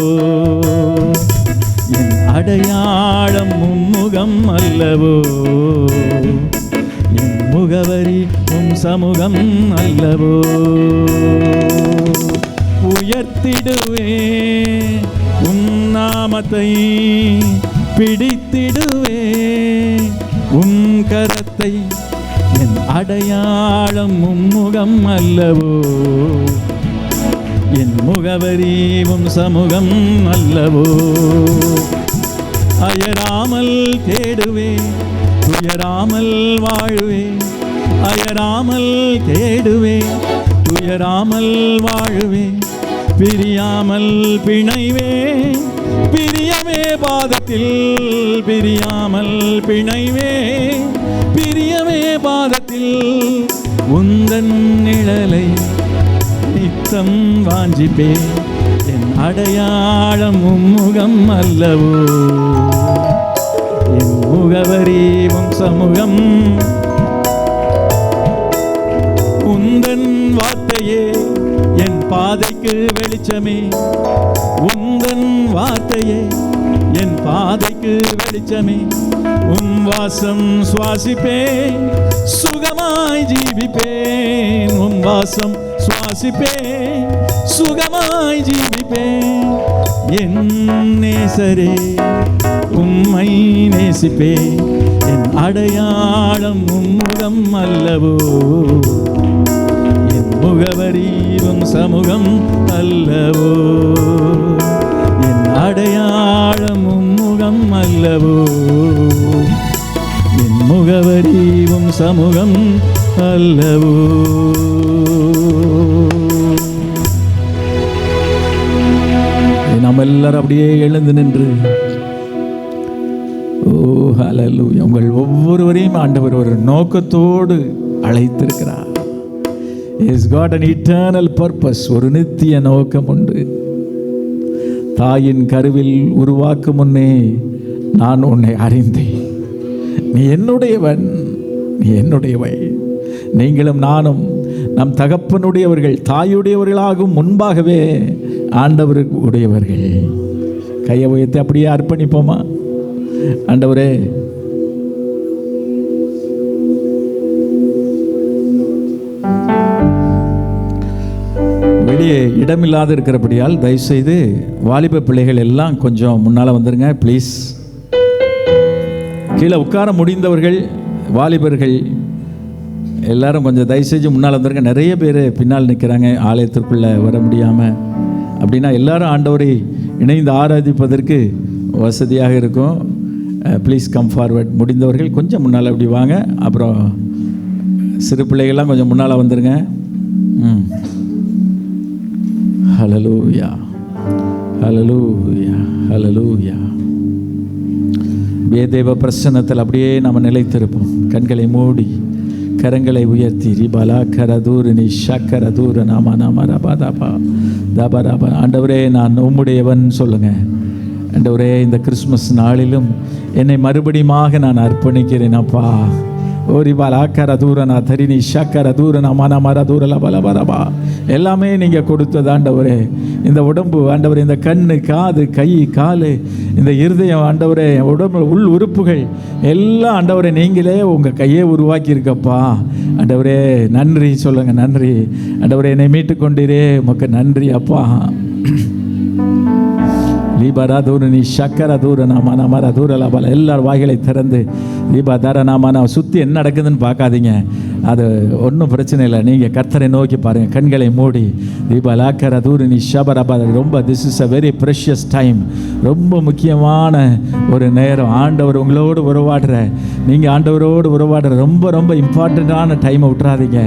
என் அடையாளம் உம்முகம் அல்லவோ, என் முகவரி உம் சமூகம் அல்லவோ. உயர்த்திடுவே உம் நாமத்தை, பிடித்திடுவே உம் கரத்தை. என் அடையாளம் உம்முகம் அல்லவோ, என் முகவரி உம் சமூகம் அல்லவோ. அயராமல் தேடுவே, துயராமல் வாழுவே. அயராமல் தேடுவே, துயராமல் வாழுவே. பிரியாமல் பிணைவே, பிரியமே பாதத்தில். பிரியாமல் பிணைவே, பிரியமே பாதத்தில். உந்தன் நிழலை நித்தம் வாஞ்சிப்பே. என் அடையாளம் உம்முகம் அல்லவோ, என் முகவரி உம் சமூகம். உந்தன் வார்த்தையே என் பாதைக்கு வெளிச்சமே. உந்தன் வார்த்தையே என் பாதைக்கு வெளிச்சமே. உம் வாசம் சுவாசிப்பேன், சுகமாய் ஜீவிப்பேன். உம் வாசம் சுவாசிப்பேன், சுகமாய் ஜீவிப்பேன். என் நேசரே உம்மை நேசிப்பேன். என் அடையாளம் உம்முகம் அல்லவோ, என் முகவரி உம் சமூகம் அல்லவோ. என் அடையாளம் உம்முகம் அல்லவோ, என் முகவரி உம் சமூகம் அல்லவோ. நாம் எல்லாரும் அப்படியே எழுந்து நின்று ஓ ஹல்லேலூயா. உங்கள் ஒவ்வொருவரையும் ஆண்டவர் ஒரு நோக்கத்தோடு அழைத்திருக்கிறார். He's got an eternal purpose. ஒரு நித்திய நோக்கம் உண்டு. தாயின் கருவில் உருவாக்கும் முன்னே நான் உன்னை அறிந்தேன். நீ என்னுடையவன், நீ என்னுடையவை. நீங்களும் நானும் நம் தகப்பனுடையவர்கள், தாயுடையவர்களாகும் முன்பாகவே ஆண்டவருக்கு உடையவர்கள். கையை உயர்த்தி அப்படியே அர்ப்பணிப்போமா? ஆண்டவரே, வெளியே இடமில்லாது இருக்கிறபடியால் தயவுசெய்து வாலிப பிள்ளைகள் எல்லாம் கொஞ்சம் முன்னால் வந்துருங்க ப்ளீஸ். கீழே உட்கார முடிந்தவர்கள் வாலிபர்கள் எல்லாரும் கொஞ்சம் தயவுசெய்து முன்னால் வந்துருங்க. நிறைய பேர் பின்னால் நிற்கிறாங்க, ஆலயத்திற்குள்ளே வர முடியாமல். அப்படின்னா எல்லாரும் ஆண்டவரை இணைந்து ஆராதிப்பதற்கு வசதியாக இருக்கும். Please come forward. முடிந்தவர்கள் கொஞ்சம் முன்னால் அப்படி வாங்க. அப்புறம் சிறு பிள்ளைகள்லாம் கொஞ்சம் முன்னால் வந்துருங்க. ஹல்லேலூயா, ஹல்லேலூயா, ஹல்லேலூயா. தேவ பிரசன்னத்தில் அப்படியே நாம் நிலைத்திருப்போம். கண்களை மூடி கரங்களை உயர்த்தி ரிபாலா கரதூரினி ஷக்கரதூர நாம நாம ரபாதாபா தபராபா. ஆண்டவரே, நான் உம்முடையவன் சொல்லுங்க. ஆண்டவரே, இந்த கிறிஸ்மஸ் நாளிலும் என்னை மறுபடியுமாக நான் அர்ப்பணிக்கிறேன் அப்பா. ஓரிபால் ஆக்கர தூரனா தரினி ஷக்கர தூரனா மன மர தூரல பலபரபா. எல்லாமே நீங்கள் கொடுத்தது ஆண்டவரே. இந்த உடம்பு ஆண்டவரே, இந்த கண்ணு, காது, கை, காலு, இந்த இருதயம் ஆண்டவரே, உடம்பு உள் உறுப்புகள் எல்லாம் ஆண்டவரே நீங்களே உங்கள் கையே உருவாக்கியிருக்கப்பா. ஆண்டவரே நன்றி சொல்லுங்க. நன்றி ஆண்டவரே, என்னை மீட்டு கொண்டீரே, உமக்கு நன்றி அப்பா. லீபரா தூரணி சக்கர தூரனா மன மர தூரலா பல. எல்லார் வாய்களை திறந்து லீபா தரனா மன சுற்றி என்ன நடக்குதுன்னு பார்க்காதீங்க. அது ஒன்றும் பிரச்சனை இல்லை. நீங்கள் கர்த்தரை நோக்கி பாருங்கள், கண்களை மூடி. தீபாலாக்கர தூரினி ஷபரபா. ரொம்ப this is a very precious time. ரொம்ப முக்கியமான ஒரு நேரம். ஆண்டவர் உங்களோடு உறவாடுற, நீங்கள் ஆண்டவரோடு உறவாடுற ரொம்ப ரொம்ப இம்பார்ட்டண்ட்டான டைமை விட்டுறாதீங்க.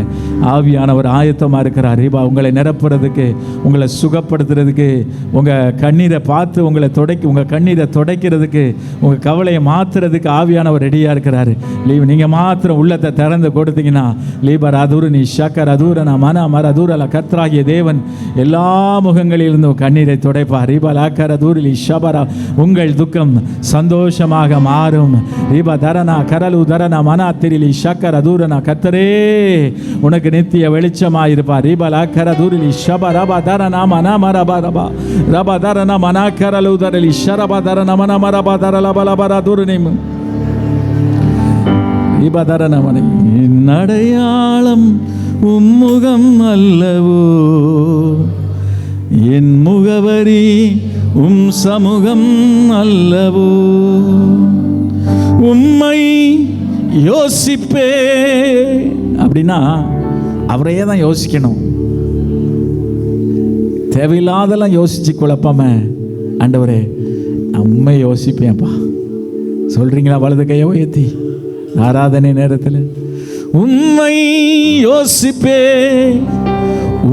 ஆவியானவர் ஆயத்தமாக இருக்கிறார். ரீபா உங்களை நிரப்புறதுக்கு, உங்களை சுகப்படுத்துறதுக்கு, உங்கள் கண்ணீரை பார்த்து உங்கள் கண்ணீரை துடைக்கிறதுக்கு, உங்கள் கவலையை மாற்றுறதுக்கு ஆவியானவர் ரெடியாக இருக்கிறாரு. நீங்கள் மாத்திரம் உள்ளத்தை திறந்து கொடுத்தீங்கன்னா லீபர் அதூர் நீ ஷக்கர் அதூரனா மன மர அதூரல கர்த்தராகிய தேவன் எல்லா முகங்களிலிருந்தும் கண்ணீரை துடைப்பார். ரீபா லாக்கர் அதூரில் ஷபரா. உங்கள் துக்கம் சந்தோஷமாக மாறும். ரீபா தரனா கரலு தரனா மனாத்திரிலி ஷக்கர் அதூரனா. கர்த்தரே உனக்கு நித்திய வெளிச்சமாக இருப்பார். ரீபா லாக்கர் அதூரில் ஷபா ரபா தரனா மனா மரபா ரபா ரபா தரனா மனா கரலு தரலி ஷரபா தரனா மன மரபா தரல பலபரா தூரனிம் இபதரனமனை. அடையாளம் உம்முகம் அல்லவோ, என் முகவரி உம் சமூகம் அல்லவோ. உம்மை யோசிப்பே அப்படின்னா அவரையே தான் யோசிக்கணும். தேவையில்லாதெல்லாம் யோசிச்சு குழப்பாம, ஆண்டவரே உம்மை யோசிப்பேன்ப்பா சொல்றீங்களா? வலது கையை உயர்த்தி ஆராதனை நேரத்தில் உம்மை யோசிப்பேன்,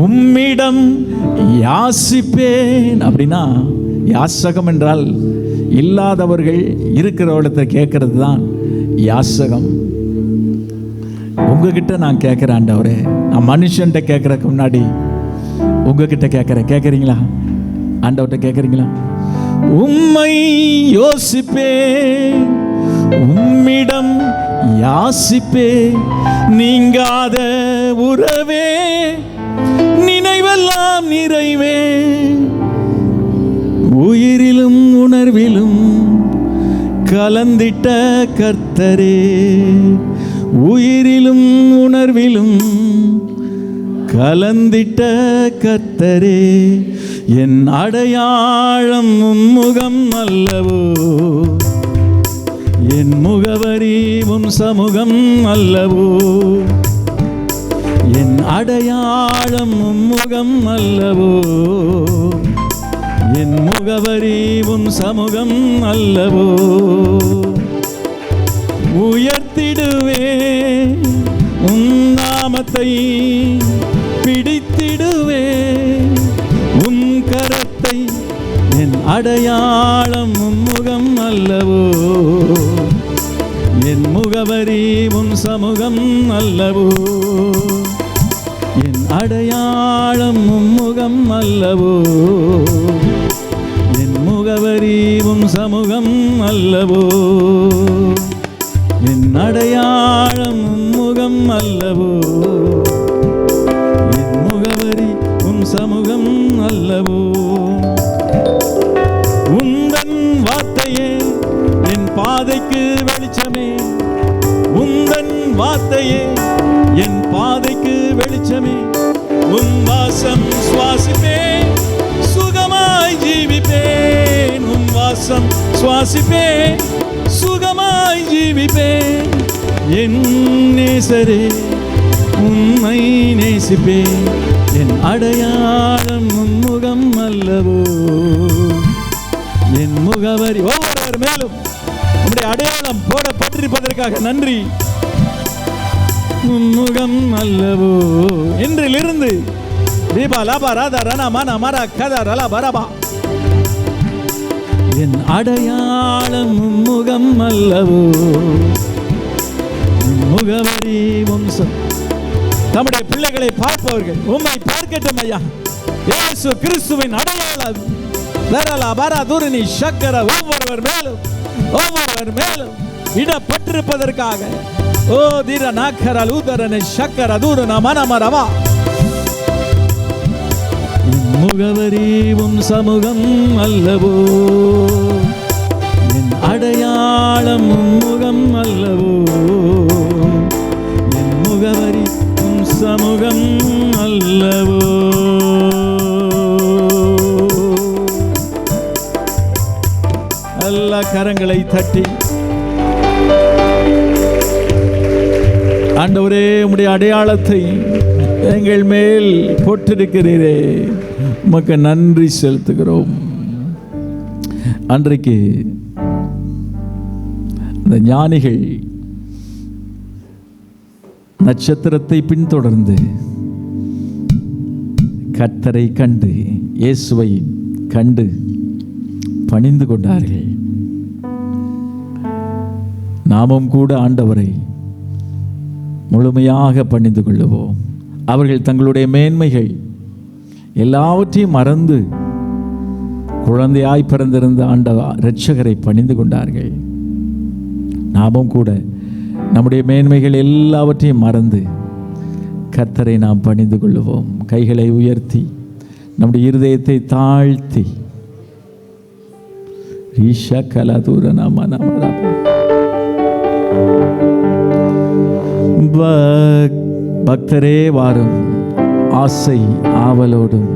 உம்மிடம் யாசிப்பேன். அப்படின்னா யாசகம் என்றால் இல்லாதவர்கள் இருக்கிற இடத்தை கேட்கறது தான் யாசகம். உங்ககிட்ட நான் கேட்குறேன் ஆண்டவரே. நான் மனுஷன்கிட்ட கேட்குறதுக்கு முன்னாடி உங்ககிட்ட கேட்குறேன். கேட்குறீங்களா? ஆண்டவர்கிட்ட கேட்குறீங்களா? உம்மை யோசிப்பேன், உம்மிடம் யாசிப்பே. நீங்காத உறவே, நினைவெல்லாம் நிறைவே. உயிரிலும் உணர்விலும் கலந்திட்ட கர்த்தரே, உயிரிலும் உணர்விலும் கலந்திட்ட கர்த்தரே. என் அடையாளம் உம்முகம் அல்லவோ, என் முகவரி உம் சமூகம் அல்லவோ. என் அடையாளம் உம்முகம் அல்லவோ, என் முகவரி உம் சமூகம் அல்லவோ. உயர்த்திடுவே உம் நாமத்தை, பிடித்திடுவே உம் கரத்தை. என் அடையாளம் உம்முகம் அல்லவோ, என் முகவரி உம் சமூகம் அல்லவோ. என் அடையாளம் உம்முகம் அல்லவோ, என் முகவரி உம் சமூகம் அல்லவோ. என் அடையாளம் உம்முகம் அல்லவோ, என் முகவரி உம் சமூகம் அல்லவோ. உந்தன் வார்த்தையே என் பாதைக்கு வெளிச்சமே, உந்தன் வார்த்தையே என் பாதைக்கு வெளிச்சமே. உம் வாசம் சுவாசிப்பேன், சுகமாய் ஜீவிப்பேன். உம் வாசம் சுவாசிப்பேன், சுகமாய் ஜீவிப்பேன். என் நேசரே உம்மை நேசிப்பேன். என் அடையாளம் உம்முகம் அல்லவோ, என் முகவரி. ஒவ்வொருவர் மேலும் உம்முடைய அடையாளம் போடப்பட்டிருப்பதற்காக நன்றி. உம்முகம் அல்லவோ. இன்றிலிருந்து தீபா லாபா ராதா ரணா மன மர கதா ரலா பரபா. என் அடையாளம் உம்முகம் அல்லவோ, முகவரி வம்சம். நம்முடைய பிள்ளைகளை பார்ப்பவர்கள் உம்மை பார்க்கட்டும் ஐயா. இயேசு கிறிஸ்துவின் அடையாளம் தரலா பரா தூரினி சக்கர ஒவ்வொருவர் மேலும் இடப்பட்டிருப்பதற்காக. ஓ தீர நாக்கரல் உதரனை சக்கர தூரன மனமரவா. முகவரி உம் சமூகம் அல்லவோ, என் அடையாளம் உம்முகம் அல்லவோ. என் முகவரி உம் சமூகம் அல்லவோ. எல்லா கரங்களை தட்டி ஆண்டவரே, உம்முடைய அடையாளத்தை எங்கள் மேல் போட்டிருக்கிறீரே, உமக்கு நன்றி செலுத்துகிறோம். அன்றைக்கு அந்த ஞானிகள் நட்சத்திரத்தை பின்தொடர்ந்து கர்த்தரை கண்டு, இயேசுவை கண்டு பணிந்து கொண்டார்கள். நாமும் கூட ஆண்டவரை முழுமையாக பணிந்து கொள்ளுவோம். அவர்கள் தங்களுடைய மேன்மைகள் எல்லாவற்றையும் மறந்து குழந்தையாய் பிறந்திருந்த இரட்சகரை பணிந்து கொண்டார்கள். நாமும் கூட நம்முடைய மேன்மைகள் எல்லாவற்றையும் மறந்து கர்த்தரை நாம் பணிந்து கொள்ளுவோம். கைகளை உயர்த்தி நம்முடைய இருதயத்தை தாழ்த்தி பக்தரே வாரும், ஆசை ஆவலோடும்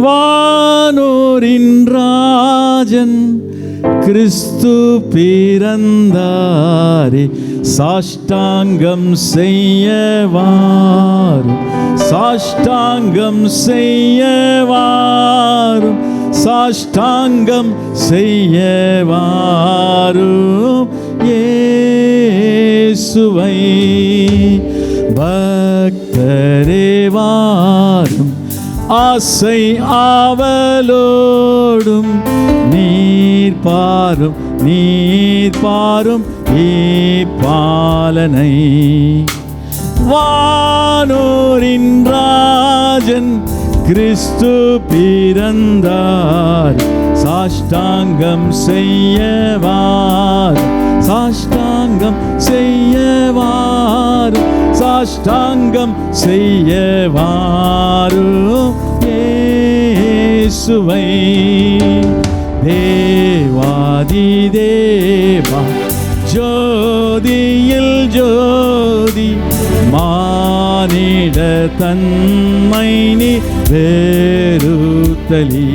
வானோரின் ராஜன் கிறிஸ்து பிறந்தாரே, சாஷ்டாங்கம் செய்யவாரும், சாஷ்டாங்கம் செய்யவாரும், சாஷ்டாங்கம் செய்யவாரும் இயேசுவை. பக்தரே வாரும், ஆசை ஆவலோடும் நீர் பாரும், நீர் பாரும் பாலனை. வானோரின் ராஜன் கிறிஸ்து பிறந்தார், சாஷ்டாங்கம் செய்யவார், சாஷ்டாங்கம் செய்யவார், சாஷ்டாங்கம் செய்யவாரும் இயேசுவை. தேவாதி தேவா ஜோதியில் ஜோதி, மானிட தன்மை நீ வேறுத்தலி.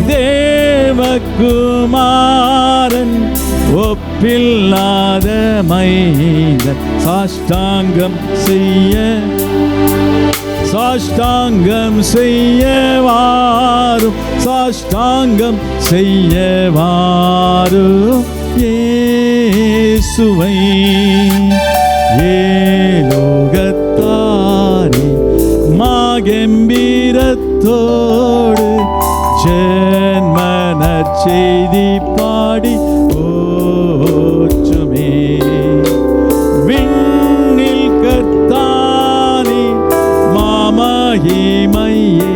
தேவகுமாரன் ஒப்பில்லாத மைந்த, சாஷ்டாங்கம் செய்ய, சாஷ்டாங்கம் செய்யவாரும், சாஷ்டாங்கம் செய்யவாரும் இயேசுவை. ஏலோகத்தாரே மாகம்பீரத்தோடு ஜென்மன செய்தி பாடி போற்றுமே. விண்ணில் கர்த்தானே மாமகிமையே,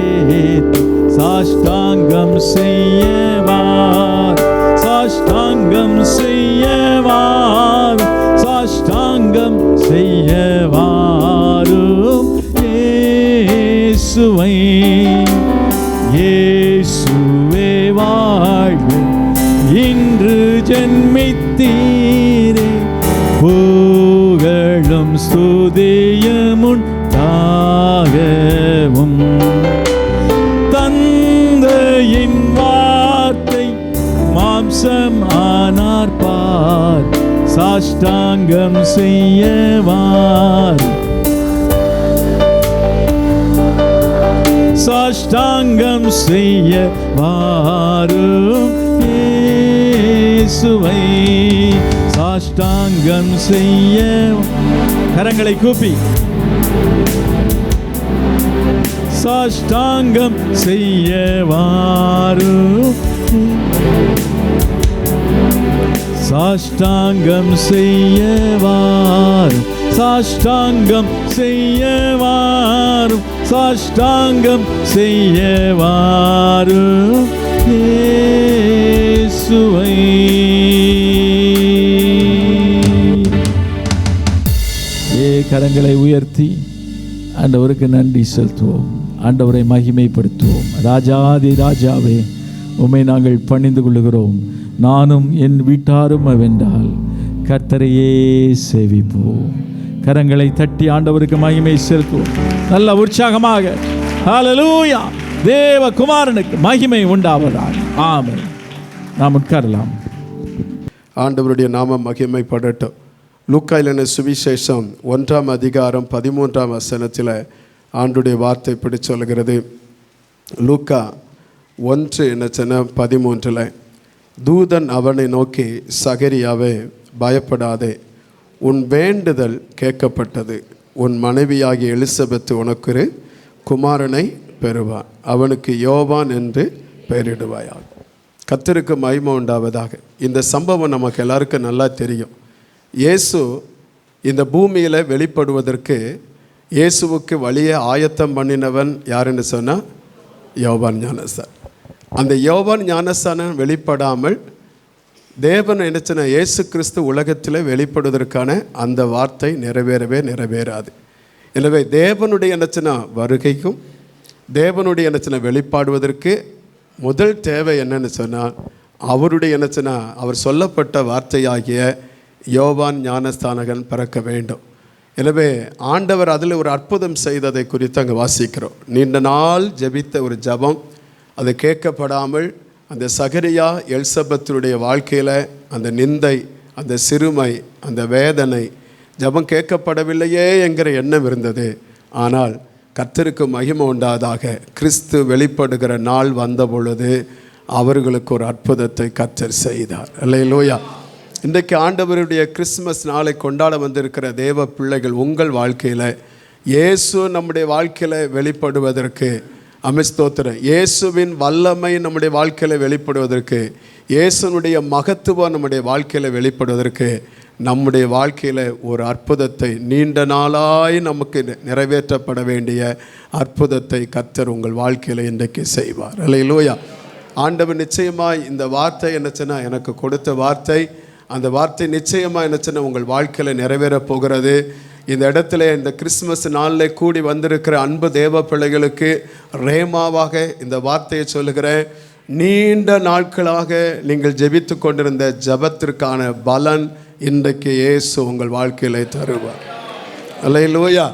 சாஷ்டாங்கம் செய்யவார், சாஷ்டாங்கம் செய்யவார், சாஷ்டாங்கம் செய்யவாரும் இயேசுவை. இயேசுவே வாழ்க, இன்று ஜென்மித்தீரே, புகழும் ஸ்துதியும் உண்டாகவும். தந்தையின் வார்த்தை மாம்சம் ஆனார் பார், சாஷ்டாங்கம் செய்யவார், சாஷ்டாங்கம் செய்யவாரும் இயேசுவை. சாஷ்டாங்கம் செய்ய, கரங்களை கூப்பி சாஷ்டாங்கம் செய்யவாரும், சாஷ்டாங்கம் செய்யவாரும், சாஷ்டாங்கம் செய்யவாரும், சாஷ்டாங்கம் செய்யவாரும் இயேசுவை. கரங்களை உயர்த்தி ஆண்டவருக்கு நன்றி செலுத்துவோம், ஆண்டவரை மகிமைப்படுத்துவோம். ராஜாதி ராஜாவே, உம்மை நாங்கள் பணிந்து கொள்ளுகிறோம். நானும் என் வீட்டாரும் வென்றால் கர்த்தரையே சேவிப்போம். கரங்களை தட்டி ஆண்டவருக்கு மகிமை செலுத்துவோம். நல்ல உற்சாகமாக ஹல்லேலூயா, தேவகுமாரனுக்கு மகிமை உண்டாவதாக. ஆமென். நாம் உட்காரலாம். ஆண்டவருடைய நாமம் மகிமைப்படட்டும். லூக்கா எழுதின சுவிசேஷம் 1ஆம் அதிகாரம் 13ஆம் வசனத்தில் ஆண்டுடைய வார்த்தை இப்படி சொல்கிறது. லூக்கா 1:13 தூதன் அவனை நோக்கி, சகரியாவே பயப்படாதே, உன் வேண்டுதல் கேட்கப்பட்டது. உன் மனைவியாகிய எலிசபெத் உனக்கு ஒரு குமாரனை பெறுவான். அவனுக்கு யோவான் என்று பெயரிடுவாயாக. கர்த்தருக்கு மகிமை உண்டாவதாக. இந்த சம்பவம் நமக்கு எல்லாருக்கும் நல்லா தெரியும். இயேசு இந்த பூமியில் வெளிப்படுவதற்கு இயேசுவுக்கு வழியை ஆயத்தம் பண்ணினவன் யாருன்னு சொன்னால் யோவான் ஞானஸ்தான். அந்த யோவான் ஞானஸ்தானம் வெளிப்படாமல் தேவன் நினைச்சன இயேசு கிறிஸ்து உலகத்தில் வெளிப்படுவதற்கான அந்த வார்த்தை நிறைவேறாது. எனவே தேவனுடைய நினைச்சன வருகைக்கும் தேவனுடைய நினைச்சன வெளிப்பாடுவதற்கு முதல் தேவை என்னன்னு சொன்னால் அவருடைய நினைச்சனா அவர் சொல்லப்பட்ட வார்த்தையாகிய யோவான் ஞானஸ்தானகன் பிறக்க வேண்டும். எனவே ஆண்டவர் அதில் ஒரு அற்புதம் செய்ததை குறித்து அங்கே வாசிக்கிறோம். நீண்ட நாள் ஜெபித்த ஒரு ஜபம் அது கேட்கப்படாமல் அந்த சகரியா எலிசபெத்துடைய வாழ்க்கையில் அந்த நிந்தை, அந்த சிறுமை, அந்த வேதனை, ஜபம் கேட்கப்படவில்லையே என்கிற எண்ணம் இருந்தது. ஆனால் கர்த்தருக்கு மகிமை உண்டாதாக. கிறிஸ்து வெளிப்படுகிற நாள் வந்த பொழுது அவர்களுக்கு ஒரு அற்புதத்தை கர்த்தர் செய்தார். அல்லேலூயா. இன்றைக்கு ஆண்டவருடைய கிறிஸ்மஸ் நாளை கொண்டாட வந்திருக்கிற தேவ பிள்ளைகள், உங்கள் வாழ்க்கையில் இயேசு நம்முடைய வாழ்க்கையில் வெளிப்படுவதற்கு ஸ்தோத்திரம், இயேசுவின் வல்லமை நம்முடைய வாழ்க்கையில் வெளிப்படுவதற்கு, இயேசுனுடைய மகத்துவம் நம்முடைய வாழ்க்கையில் வெளிப்படுவதற்கு, நம்முடைய வாழ்க்கையில் ஒரு அற்புதத்தை, நீண்ட நாளாய் நமக்கு நிறைவேற்றப்பட வேண்டிய அற்புதத்தை கர்த்தர் உங்கள் வாழ்க்கையில் இன்றைக்கு செய்வார். அல்லேலூயா. ஆண்டவர் நிச்சயமாக இந்த வார்த்தை என்னச்சுன்னா எனக்கு கொடுத்த வார்த்தை, அந்த வார்த்தை நிச்சயமாக என்னச்சுன்னா உங்கள் வாழ்க்கையில் நிறைவேறப் போகிறது. இந்த இடத்துல இந்த கிறிஸ்மஸ் நாளில் கூடி வந்திருக்கிற அன்பு தேவ பிள்ளைகளுக்கு ரேமாவாக இந்த வார்த்தையை சொல்லுகிறேன். நீண்ட நாட்களாக நீங்கள் ஜெபித்து கொண்டிருந்த ஜபத்திற்கான பலன் இன்றைக்கு இயேசு உங்கள் வாழ்க்கையில் தருவார். அல்லேலூயா.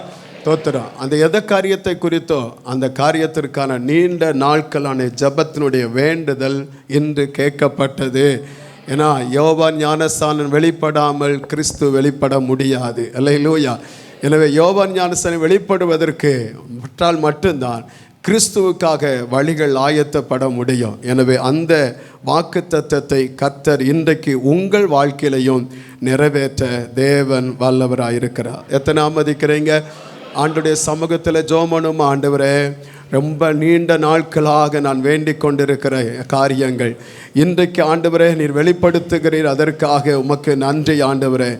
தோத்திரம். அந்த எந்த காரியத்தை குறித்தோ அந்த காரியத்திற்கான நீண்ட நாட்களான ஜபத்தினுடைய வேண்டுதல் இன்று கேட்கப்பட்டது. ஏன்னா யோவான் ஞானஸ்தானம் வெளிப்படாமல் கிறிஸ்து வெளிப்பட முடியாது. அல்லேலூயா. எனவே யோவான் ஞானஸ்தானம் வெளிப்படுவதற்கு மட்டும்தான் கிறிஸ்துவுக்காக வழிகள் ஆயத்தப்பட முடியும். எனவே அந்த வாக்குத்தத்தத்தை கர்த்தர் இன்றைக்கு உங்கள் வாழ்க்கையிலையும் நிறைவேற்ற தேவன் வல்லவராயிருக்கிறார். எத்தனை ஆமதிக்கிறீங்க? ஆண்டுடைய சமூகத்தில் ஜோமனும், ஆண்டவரே ரொம்ப நீண்ட நாட்களாக நான் வேண்டிக் கொண்டிருக்கிற காரியங்கள் இன்றைக்கு ஆண்டவரே நீர் வெளிப்படுத்துகிறீர், அதற்காக உமக்கு நன்றி ஆண்டவரே.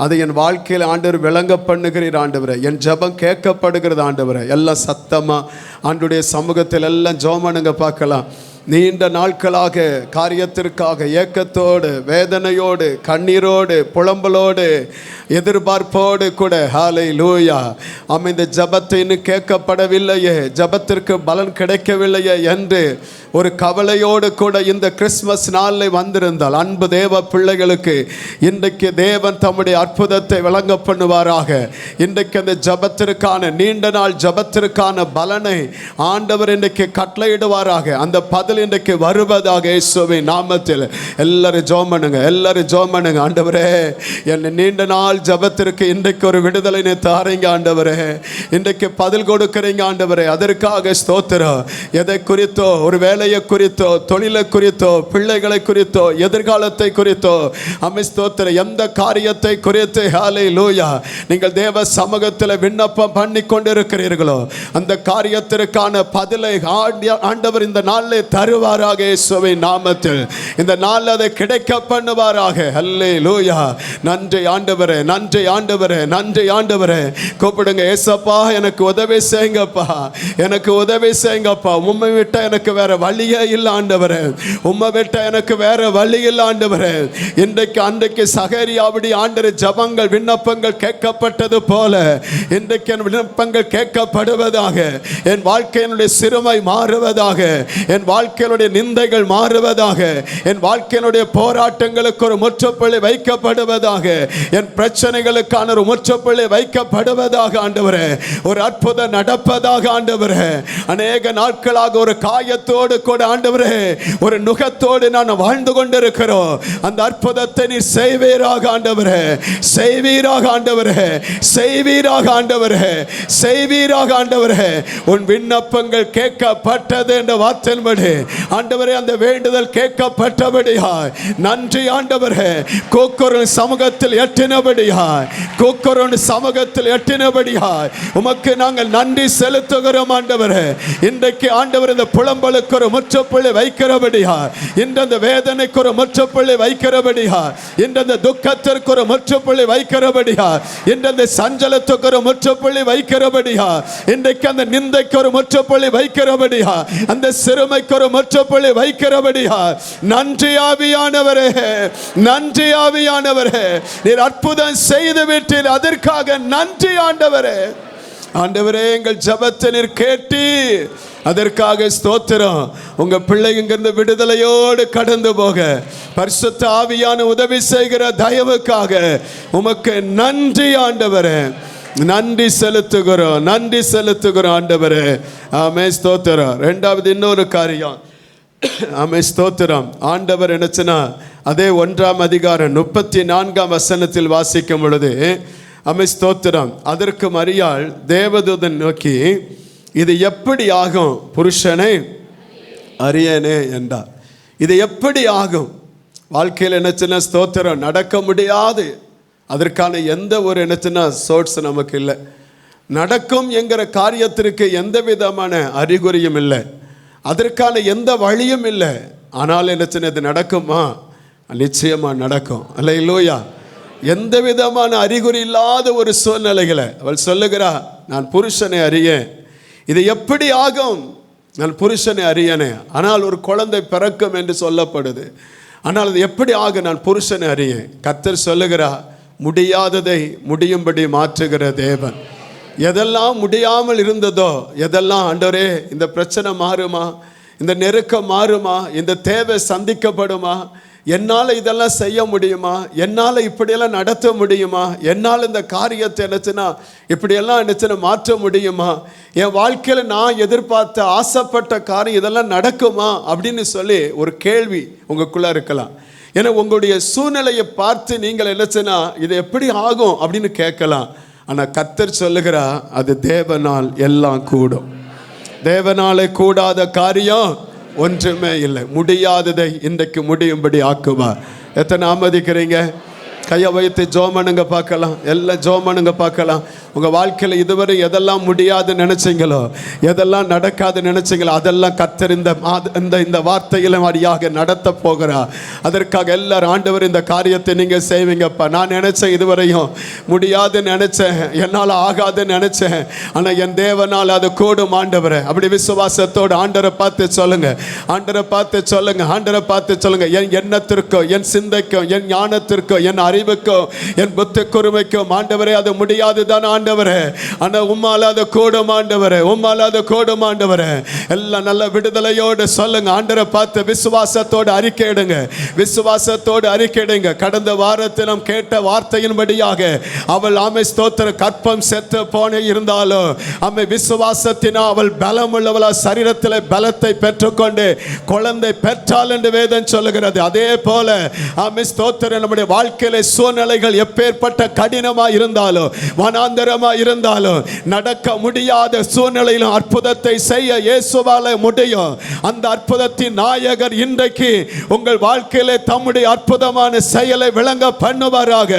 அதை என் வாழ்க்கையில் ஆண்டவர் விளங்க பண்ணுகிறீர் ஆண்டவரே. என் ஜெபம் கேட்கப்படுகிறது ஆண்டவரே. எல்லாம் சத்தமாக ஆண்டுடைய சமூகத்தில் எல்லாம் ஜோமனுங்க பார்க்கலாம். நீண்ட நாட்களாக காரியத்திற்காக ஏக்கத்தோடு, வேதனையோடு, கண்ணீரோடு, புலம்பலோடு, எதிர்பார்ப்போடு கூட ஹல்லேலூயா இந்த ஜபத்தை இன்னும் கேட்கப்படவில்லையே, ஜபத்திற்கு பலன் கிடைக்கவில்லையே என்று ஒரு கவலையோடு கூட இந்த கிறிஸ்மஸ் நாளில் வந்திருந்தால் அன்பு தேவ பிள்ளைகளுக்கு இன்றைக்கு தேவன் தம்முடைய அற்புதத்தை விளங்க பண்ணுவாராக. இன்றைக்கு அந்த ஜபத்திற்கான நீண்ட நாள் ஜபத்திற்கான பலனை ஆண்டவர் இன்றைக்கு கட்டளையிடுவாராக. அந்த பதில் இன்றைக்கு வருவதாக இயேசுவின் நாமத்தில். எல்லாரும் ஜெபம் பண்ணுங்க, எல்லாரும் ஜெபம் பண்ணுங்க. ஆண்டவரே என்னை நீண்ட நாள் ஜபத்திற்கு இன்றைக்கு ஒரு விடுதலை தாரீங்க ஆண்டவரே. இன்றைக்கு பதில் கொடுக்கிறீங்க ஆண்டவரே. அதற்காக ஸ்தோத்திரம். எதை குறித்தோ, ஒரு வேலையை குறித்தோ, தொழிலை குறித்தோ, பிள்ளைகளை குறித்தோ, எதிர்காலத்தை குறித்தோ ஸ்தோத்திரம், எந்த காரியத்தை குறித்து ஹல்லேலூயா நீங்கள் தேவ சமூகத்தில் விண்ணப்பம் பண்ணி கொண்டிருக்கிறீர்களோ அந்த காரியத்திற்கான பதிலை ஆண்டவர் இந்த நாளில் தருவாராக இயேசுவின் நாமத்தில். இந்த நாளில் அதை கிடைக்க பண்ணுவாராக. ஹல்லேலூயா. நன்றி ஆண்டவரே, நன்றி ஆண்டவரே, நன்றி ஆண்டவரே. கூப்பிடுங்க, ஏசப்பா எனக்கு உதவி செய்யுங்கப்பா, எனக்கு உதவி செய்யுங்கப்பா. உம்மை விட்ட எனக்கு வேற வழியே இல்லை ஆண்டவரே, உம்மை விட்ட எனக்கு வேற வழி இல்லை ஆண்டவரே. இன்றைக்கு அன்றைக்கு சகரியாவுடைய ஆண்டவர் ஜபங்கள் விண்ணப்பங்கள் கேட்கப்பட்டது போல இன்றைக்கு என் விண்ணப்பங்கள் கேட்கப்படுவதாக, என் வாழ்க்கையினுடைய சிறுமை மாறுவதாக, என் வாழ்க்கை வாழ்க்கையினுடைய நிந்தைகள் மாறுவதாக, என் வாழ்க்கையினுடைய போராட்டங்களுக்கு ஒரு முற்றுப்புள்ளி வைக்கப்படுவதாக, என் பிரச்சனைகளுக்கான ஒரு முற்றுப்புள்ளி வைக்கப்படுவதாக ஆண்டவரே. ஒரு அற்புதம் நடப்பதாக ஆண்டவரே. அநேக நாட்களாக ஒரு காயத்தோடு கூட ஆண்டவரே, ஒரு நுகத்தோடு நான் வாழ்ந்து கொண்டிருக்கிறோம். அந்த அற்புதத்தை நீ செய்வீராக ஆண்டவரே, செய்வீராக ஆண்டவரே, செய்வீராக ஆண்டவரே, செய்வீராக ஆண்டவரே. உன் விண்ணப்பங்கள் கேட்கப்பட்டது என்ற வார்த்தையின்படி ஆண்டவரே, அந்த வேண்டுதல் கேட்கப்பட்டபடியாய் நன்றி ஆண்டவரே. கோக்கோரன் சமூகத்தில் எட்டினபடியாய், கோக்கோரன் சமூகத்தில் எட்டினபடியாய் உமக்கு நாங்கள் நன்றி செலுத்துகிறோம் ஆண்டவரே. இன்றைக்கு ஆண்டவர் இந்த புலம்பலுக்கு ஒரு முற்றுப்புள்ளி வைக்கிறபடியாய், இன்று அந்த வேதனைக்கு ஒரு முற்றுப்புள்ளி வைக்கிறபடியாய், இன்று அந்த துக்கத்திற்கு ஒரு முற்றுப்புள்ளி வைக்கிறபடியாய், இன்று அந்த சஞ்சலத்துக்கு ஒரு முற்றுப்புள்ளி வைக்கிறபடியாய், இன்றைக்கு அந்த நிந்தைக்கு ஒரு முற்றுப்புள்ளி வைக்கிறபடியாய், அந்த சிறுமைக்கு ஒரு முற்றுப்புள்ளி வைக்கிறபடியாய் நன்றி ஆவியானவரே, நன்றி ஆவியானவரே. நீர் அற்புதம் செய்து விட்டீர், அதற்காக நன்றி ஆண்டவரே. ஆண்டவரே, எங்கள் ஜெபத்தை நீர் கேட்டு அதற்காக ஸ்தோத்திரம். உங்க பிள்ளைங்க விடுதலையோடு கடந்து போக பரிசுத்த ஆவியான உதவி செய்கிற தயவுக்காக உமக்கு நன்றி ஆண்டவரே, நன்றி செலுத்துகிறோம், நன்றி செலுத்துகிறோம் ஆண்டவரே. ஆமே ஸ்தோத்திரம். ரெண்டாவது இன்னொரு காரியம், ஆமே ஸ்தோத்திரம். ஆண்டவர் என்னச்சுன்னா, அதே 1ஆம் அதிகாரம் 34ஆம் வசனத்தில் வாசிக்கும் பொழுது, ஆமே ஸ்தோத்திரம், அதற்கு மரியாள் தேவதூதன் நோக்கி, இது எப்படி ஆகும் புருஷனை அறியனே என்றார். இது எப்படி ஆகும்? வாழ்க்கையில் என்னச்சுன்னா ஸ்தோத்திரம், நடக்க முடியாது. அதற்கான எந்த ஒரு என்னச்சுன்னா சோர்ஸ் நமக்கு இல்லை. நடக்கும் என்கிற காரியத்திற்கு எந்த விதமான அறிகுறியும் இல்லை, அதற்கான எந்த வழியும் இல்லை. ஆனால் என்னச்சுன்னா இது நடக்குமா? நிச்சயமாக நடக்கும். அல்லேலூயா. எந்த விதமான அறிகுறி இல்லாத ஒரு சூழ்நிலைகளை அவள் சொல்லுகிறா, நான் புருஷனை அறியேன். இது எப்படி ஆகும்? நான் புருஷனை அறியனே, ஆனால் ஒரு குழந்தை பிறக்கும் என்று சொல்லப்படுது. ஆனால் அது எப்படி ஆகும்? நான் புருஷனை அறியேன். கர்த்தர் சொல்லுகிறா, முடியாததை முடியும்படி மாற்றுகிற தேவன். எதெல்லாம் முடியாமல் இருந்ததோ, எதெல்லாம் ஆண்டவரே இந்த பிரச்சனை மாறுமா, இந்த நெருக்கம் மாறுமா, இந்த தேவை சந்திக்கப்படுமா, என்னால் இதெல்லாம் செய்ய முடியுமா, என்னால் இப்படியெல்லாம் நடத்த முடியுமா, என்னால் இந்த காரியத்தை என்னச்சுன்னா இப்படியெல்லாம் என்னச்சுன்னா மாற்ற முடியுமா, என் வாழ்க்கையில் நான் எதிர்பார்த்த ஆசைப்பட்ட காரியம் இதெல்லாம் நடக்குமா அப்படின்னு சொல்லி ஒரு கேள்வி உங்களுக்குள்ளே இருக்கலாம். ஏன்னா உங்களுடைய சூழ்நிலையை பார்த்து நீங்கள் என்னச்சுன்னா இது எப்படி ஆகும் அப்படின்னு கேட்கலாம். ஆனால் கர்த்தர் சொல்லுகிறா, அது தேவனால் எல்லாம் கூடும். தேவனாலே கூடாத காரியம் ஒன்றுமே இல்லை. முடியாததை இன்றைக்கு முடியும்படி ஆக்குவார். எத்தனை ஆமதிக்கிறீங்க? கையை வைத்து ஜோமனுங்க பார்க்கலாம், எல்லாம் ஜோமனுங்க பார்க்கலாம். உங்கள் வாழ்க்கையில் இதுவரை எதெல்லாம் முடியாது நினச்சிங்களோ, எதெல்லாம் நடக்காது நினச்சிங்களோ, அதெல்லாம் கர்த்தர் இந்த வார்த்தையில வழியாக நடத்த போகிறார். அதற்காக எல்லாரும் ஆண்டவர் இந்த காரியத்தை நீங்கள் செய்வீங்கப்பா. நான் நினச்சேன், இதுவரையும் முடியாதுன்னு நினச்சேன், என்னால் ஆகாதுன்னு நினச்சேன், ஆனால் என் தேவனால் அது கூடும் ஆண்டவரை. அப்படி விசுவாசத்தோடு ஆண்டரை பார்த்து சொல்லுங்க, ஆண்டரை பார்த்து சொல்லுங்க, ஆண்டரை பார்த்து சொல்லுங்க. என் எண்ணத்திற்கோ, என் சிந்தைக்கோ, என் ஞானத்திற்கோ, என் அறிவுக்கோ, என் புத்தி கூர்மைக்கும் ஆண்டவரே அது முடியாது தான் ஆண்டவரே. ஆனா உம்மால அது கூடும் ஆண்டவரே, உம்மால அது கூடும் ஆண்டவரே. எல்லாம் நல்ல விடுதலையோடு சொல்லுங்க, ஆண்டவரை பார்த்து விசுவாசத்தோடு அறிக்கையிடுங்க, விசுவாசத்தோடு அறிக்கையிடுங்க. கடந்த வாரத்தில் நாம் கேட்ட வார்த்தையின்படியாக அவள் ஆமை ஸ்தோத்திர கற்பம் செத்து போன இருந்தாலும் ஆமை விசுவாசத்தினால் அவள் பலம் உள்ளவளா சரீரத்தில் பலத்தை பெற்றுக்கொண்டு குழந்தை பெற்றாள் என்று வேதம் சொல்லுகிறது. அதே போல ஆமை ஸ்தோத்திர நம்முடைய வாழ்க்கையில சூழ்நிலைகள் எப்பேற்பட்ட கடினமா இருந்தாலும், வனாந்தரமா இருந்தாலும், நடக்க முடியாத சூழ்நிலையிலும் அற்புதத்தை செய்ய இயேசுவால முடியும். அந்த அற்புதத்தின் நாயகர் இன்றைக்கு உங்கள் வாழ்க்கையிலே தம்முடைய அற்புதமான செயலை விளங்க பண்ணுவாராக.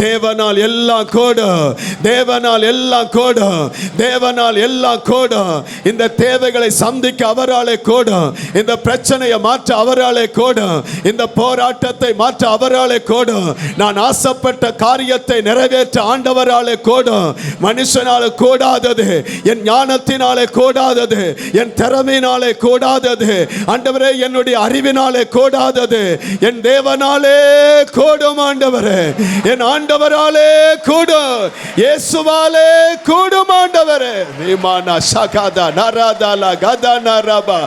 தேவனால் எல்லாம் கூடும், தேவனால் எல்லாம் கூடும், தேவனால் எல்லாம் கூடும். இந்த தேவைகளை சந்திக்க அவராலே கூடும், இந்த பிரச்சனையை மாற்ற அவராலே கூடும், இந்த போராட்டத்தை மாற்ற அவராலே கூடும். நான் ஆசைப்பட்ட காரியத்தை நிறைவேற்ற ஆண்டவராலே கூடும். மனுஷனாலே கூடாதது, என் ஞானத்தினாலே கூடாதது, என் திறமையினாலே கூடாதது, ஆண்டவரே என்னுடைய அறிவினாலே கூடாதது, என் தேவனாலே கூடும் ஆண்டவரே, என் ஆண்டவராலே கூடும், இயேசுவாலே கூடும் ஆண்டவரே. நீமானா சகாதா நராதாலா கதானா ரபா.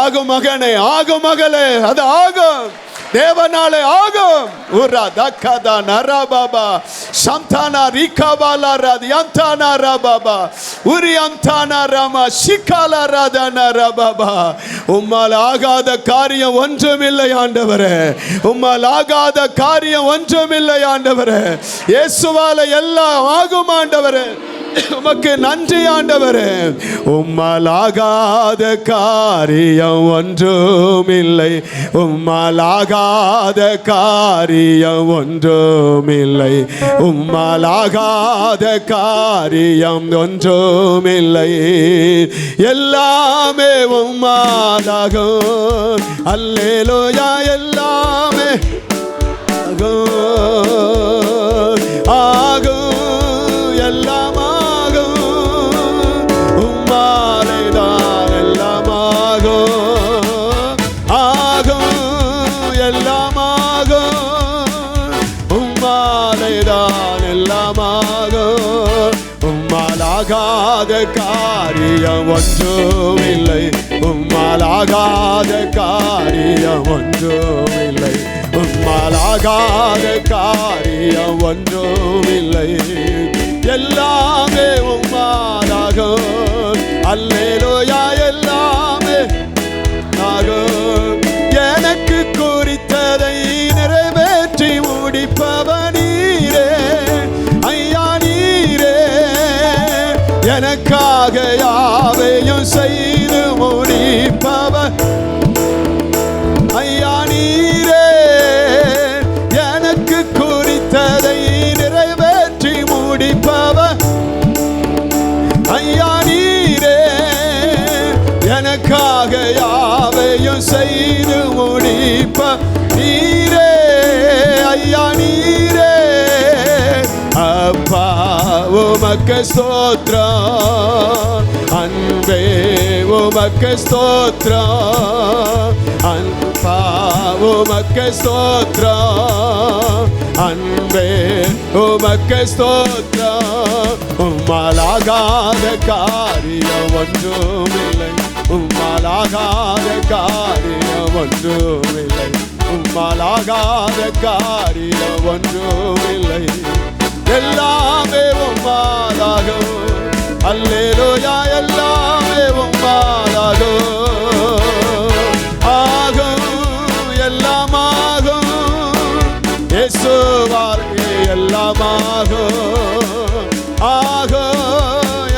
ஆகும் மகனே, ஆகும் மகளே, அது ஆகும், தேவனாலே ஆகும். உரா தக்கதா நராபாபா சந்தானா ரிகாபாலா ராதி அந்தானா ரபாபா உரி அந்தானா ரமா சிகாலா ராதானா ரபாபா. உம்மால் ஆகாத காரியம் ஒன்றுமில்லை ஆண்டவரே, உம்மால் ஆகாத காரியம் ஒன்றுமில்லை ஆண்டவரே. இயேசுவால எல்லாம் ஆகும் ஆண்டவரே. உமக்கு நன்றி ஆண்டவரே. உம்மால் ஆகாத காரியம் ஒன்றுமில்லை, உம்மால் ஆகாத காரியம் ஒன்றுமில்லை, உம்மால் ஆகாத காரியம் ஒன்றுமில்லை. எல்லாமே உம்மாலாகும். அல்லேலூயா. எல்லாமே ஆகும், எல்லாம் ஆகாத காரியம் ஒன்றுமில்லை, உம்மால் ஆகாத காரியம் ஒன்றுமில்லை, உம்மால் ஆகாத காரியம் ஒன்றுமில்லை. எல்லாமே உம்மாலாகும். அல்லேலூயா. எல்லாமே ஆகும். எனக்கு குறித்ததை நிறைவேற்றி முடிப்பவர் நீரே ஐயா, நீரே எனக்காக யாவையும் செய்து முடிப்பவர் ஐயா, நீரே எனக்கு குறித்ததை நிறைவேற்றி முடிப்பவர் ஐயா, நீரே எனக்காக யாவையும் செய்து முடிப்ப நீரே ஐயா, நீரே. அப்பா உமக்கு ஸ்தோத்திரம், அன்பே உமக்கு ஸ்தோத்திரம், அப்பா உமக்கு ஸ்தோத்திரம், அன்பே உமக்கு ஸ்தோத்திரம். உம்மால் ஆகாத காரியம் ஒன்றுமில்லை, உம்மால் ஆகாத காரியம் ஒன்றுமில்லை, உம்மால் ஆகாத காரியம் ஒன்றுமில்லை. எல்லாமே உம்மாலாகும். அல்லேலூயா. எல்லாமே உம்மாலாகும். ஆகும், எல்லாம் ஆகும். இயேசுவால் எல்லாம் ஆகும், ஆகும்,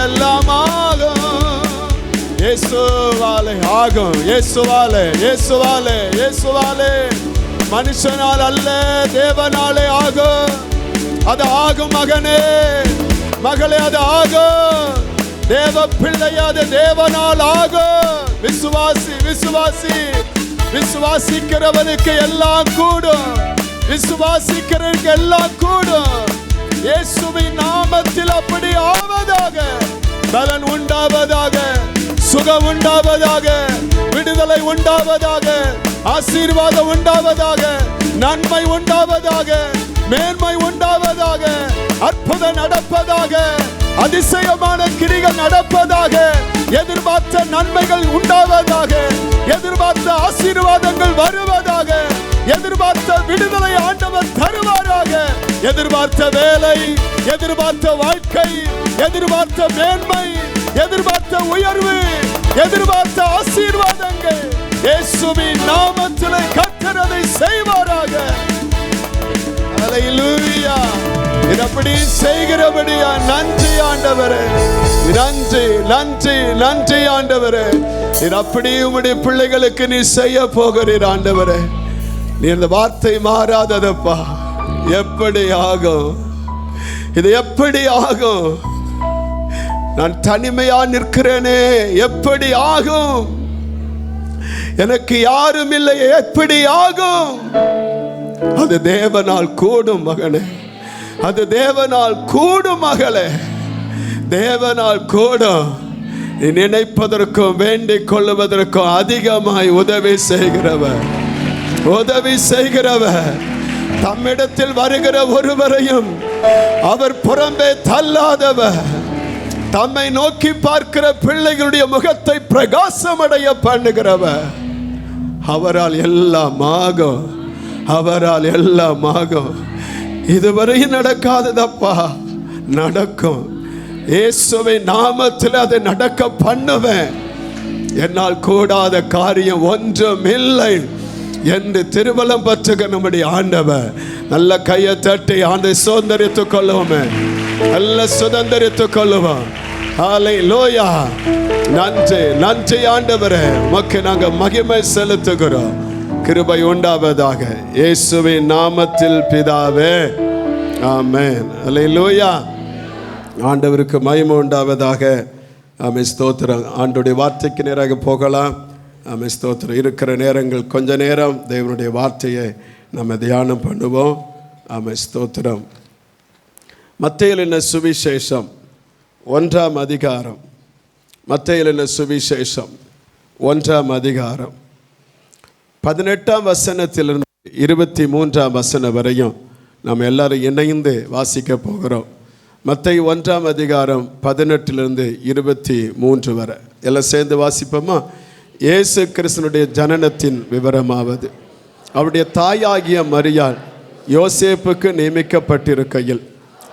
எல்லாம் ஆகும். இயேசுவாலே ஆகும், இயேசுவாலே, இயேசுவாலே, இயேசுவாலே. மனுஷனால் அல்ல, தேவனாலே ஆகும். அது ஆகும் மகனே, மகளே, அது ஆகும். தேவ பிள்ளை, அது தேவனால் ஆகும். விசுவாசி, விசுவாசி, விசுவாசிக்கிறவனுக்கு எல்லாம் கூடும், விசுவாசிக்கிறவனுக்கு எல்லாம் கூடும். இயேசுவின் நாமத்தில் அப்படி ஆவதாக. பலன் உண்டாவதாக, சுகம் உண்டாவதாக, விடுதலை உண்டாவதாக, ஆசீர்வாதம் உண்டாவதாக, நன்மை உண்டாவதாக, மேன்மை உண்டாவதாக, அற்புதம் நடப்பதாக, அதிசயமான கிரிகள் நடப்பதாக, எதிர்பார்த்த நன்மைகள் உண்டாவதாக, எதிர்பார்த்த ஆசீர்வாதங்கள் வருவதாக, எதிர்பார்த்த விடுதலை ஆண்டவர் தருவாராக. எதிர்பார்த்த வேலை, எதிர்பார்த்த வாழ்க்கை, எதிர்பார்த்த மேன்மை, எதிர்பார்த்த உயர்வு, எதிர்பார்த்த ஆசீர்வாதங்கள் இயேசுவின் நாமத்திலே கர்த்தர் அதை செய்வாராக. அல்லேலூயா. அப்படி செய்கிறபடியா நன்றி ஆண்டவரே, நன்றி, நன்றி, நன்றி ஆண்டவரே. அப்படி உம்முடைய பிள்ளைகளுக்கு நீ செய்ய போகிறீர் ஆண்டவரே. நீ இந்த வார்த்தை மாறாததப்பா. எப்படி ஆகும் இது? எப்படி ஆகும்? நான் தனிமையா நிற்கிறேனே, எப்படி ஆகும்? எனக்கு யாரும் இல்லை, எப்படி ஆகும்? அது தேவனால் கூடும் மகனே, அது தேவனால் கூடும் மகளே, தேவனால் கூடும். நீ நினைப்பதற்கும் வேண்டிக் கொள்ளுவதற்கும் அதிகமாய் உதவி செய்கிறவர், உதவி செய்கிறவர். தம்மிடத்தில் வருகிற ஒருவரையும் அவர் புறம்பே தள்ளாதவர். தம்மை நோக்கி பார்க்கிற பிள்ளைகளுடைய முகத்தை பிரகாசமடைய பண்ணுகிறவர். அவரால் எல்லாம் ஆகும், அவரால் எல்லாம் ஆகும். இதுவரை நடக்காததப்பா, நடக்கும். இயேசுவை நாமத்தில் அதை நடக்க பண்ணுவேன். என்னால் கூடாத காரியம் ஒன்றும் இல்லை என்று திருவலம் பற்றுக நம்முடைய ஆண்டவர். நல்ல கையை தட்டி ஆண்டை சுதந்திரித்துக் கொள்ளுவோமே, நல்ல சுதந்திரித்துக் கொள்ளுவோம். ஹல்லேலூயா. நன்றி, நன்றி ஆண்டவரே, உமக்கு நாங்கள் மகிமை செலுத்துகிறோம். கிருபை உண்டாவதாக இயேசுவின் நாமத்தில் பிதாவே, ஆமென். ஹல்லேலூயா. ஆண்டவருக்கு மகிமை உண்டாவதாக. ஆமென், ஸ்தோத்திரம். ஆண்டவருடைய வார்த்தைக்கு நேராக போகலாம். ஆமென், ஸ்தோத்திரம். இருக்கிற நேரங்கள் கொஞ்ச நேரம் தேவனுடைய வார்த்தையை நம்ம தியானம் பண்ணுவோம். ஆமென், ஸ்தோத்திரம். மத்தேயுவின் சுவிசேஷம் 1ஆம் அதிகாரம். மத்தேயுவின் சுவிசேஷம் 1ஆம் அதிகாரம் 18ஆம் வசனத்திலிருந்து 23ஆம் வசனம் வரையும் நாம் எல்லாரும் இணைந்து வாசிக்க போகிறோம். மத்தேயு 1ஆம் அதிகாரம் 18லிருந்து 23 வரை எல்லாம் சேர்ந்து வாசிப்போமா? இயேசு கிறிஸ்துனுடைய ஜனனத்தின் விவரமாவது, அவருடைய தாயாகிய மரியாள் யோசேப்புக்கு நியமிக்கப்பட்டிருக்கையில்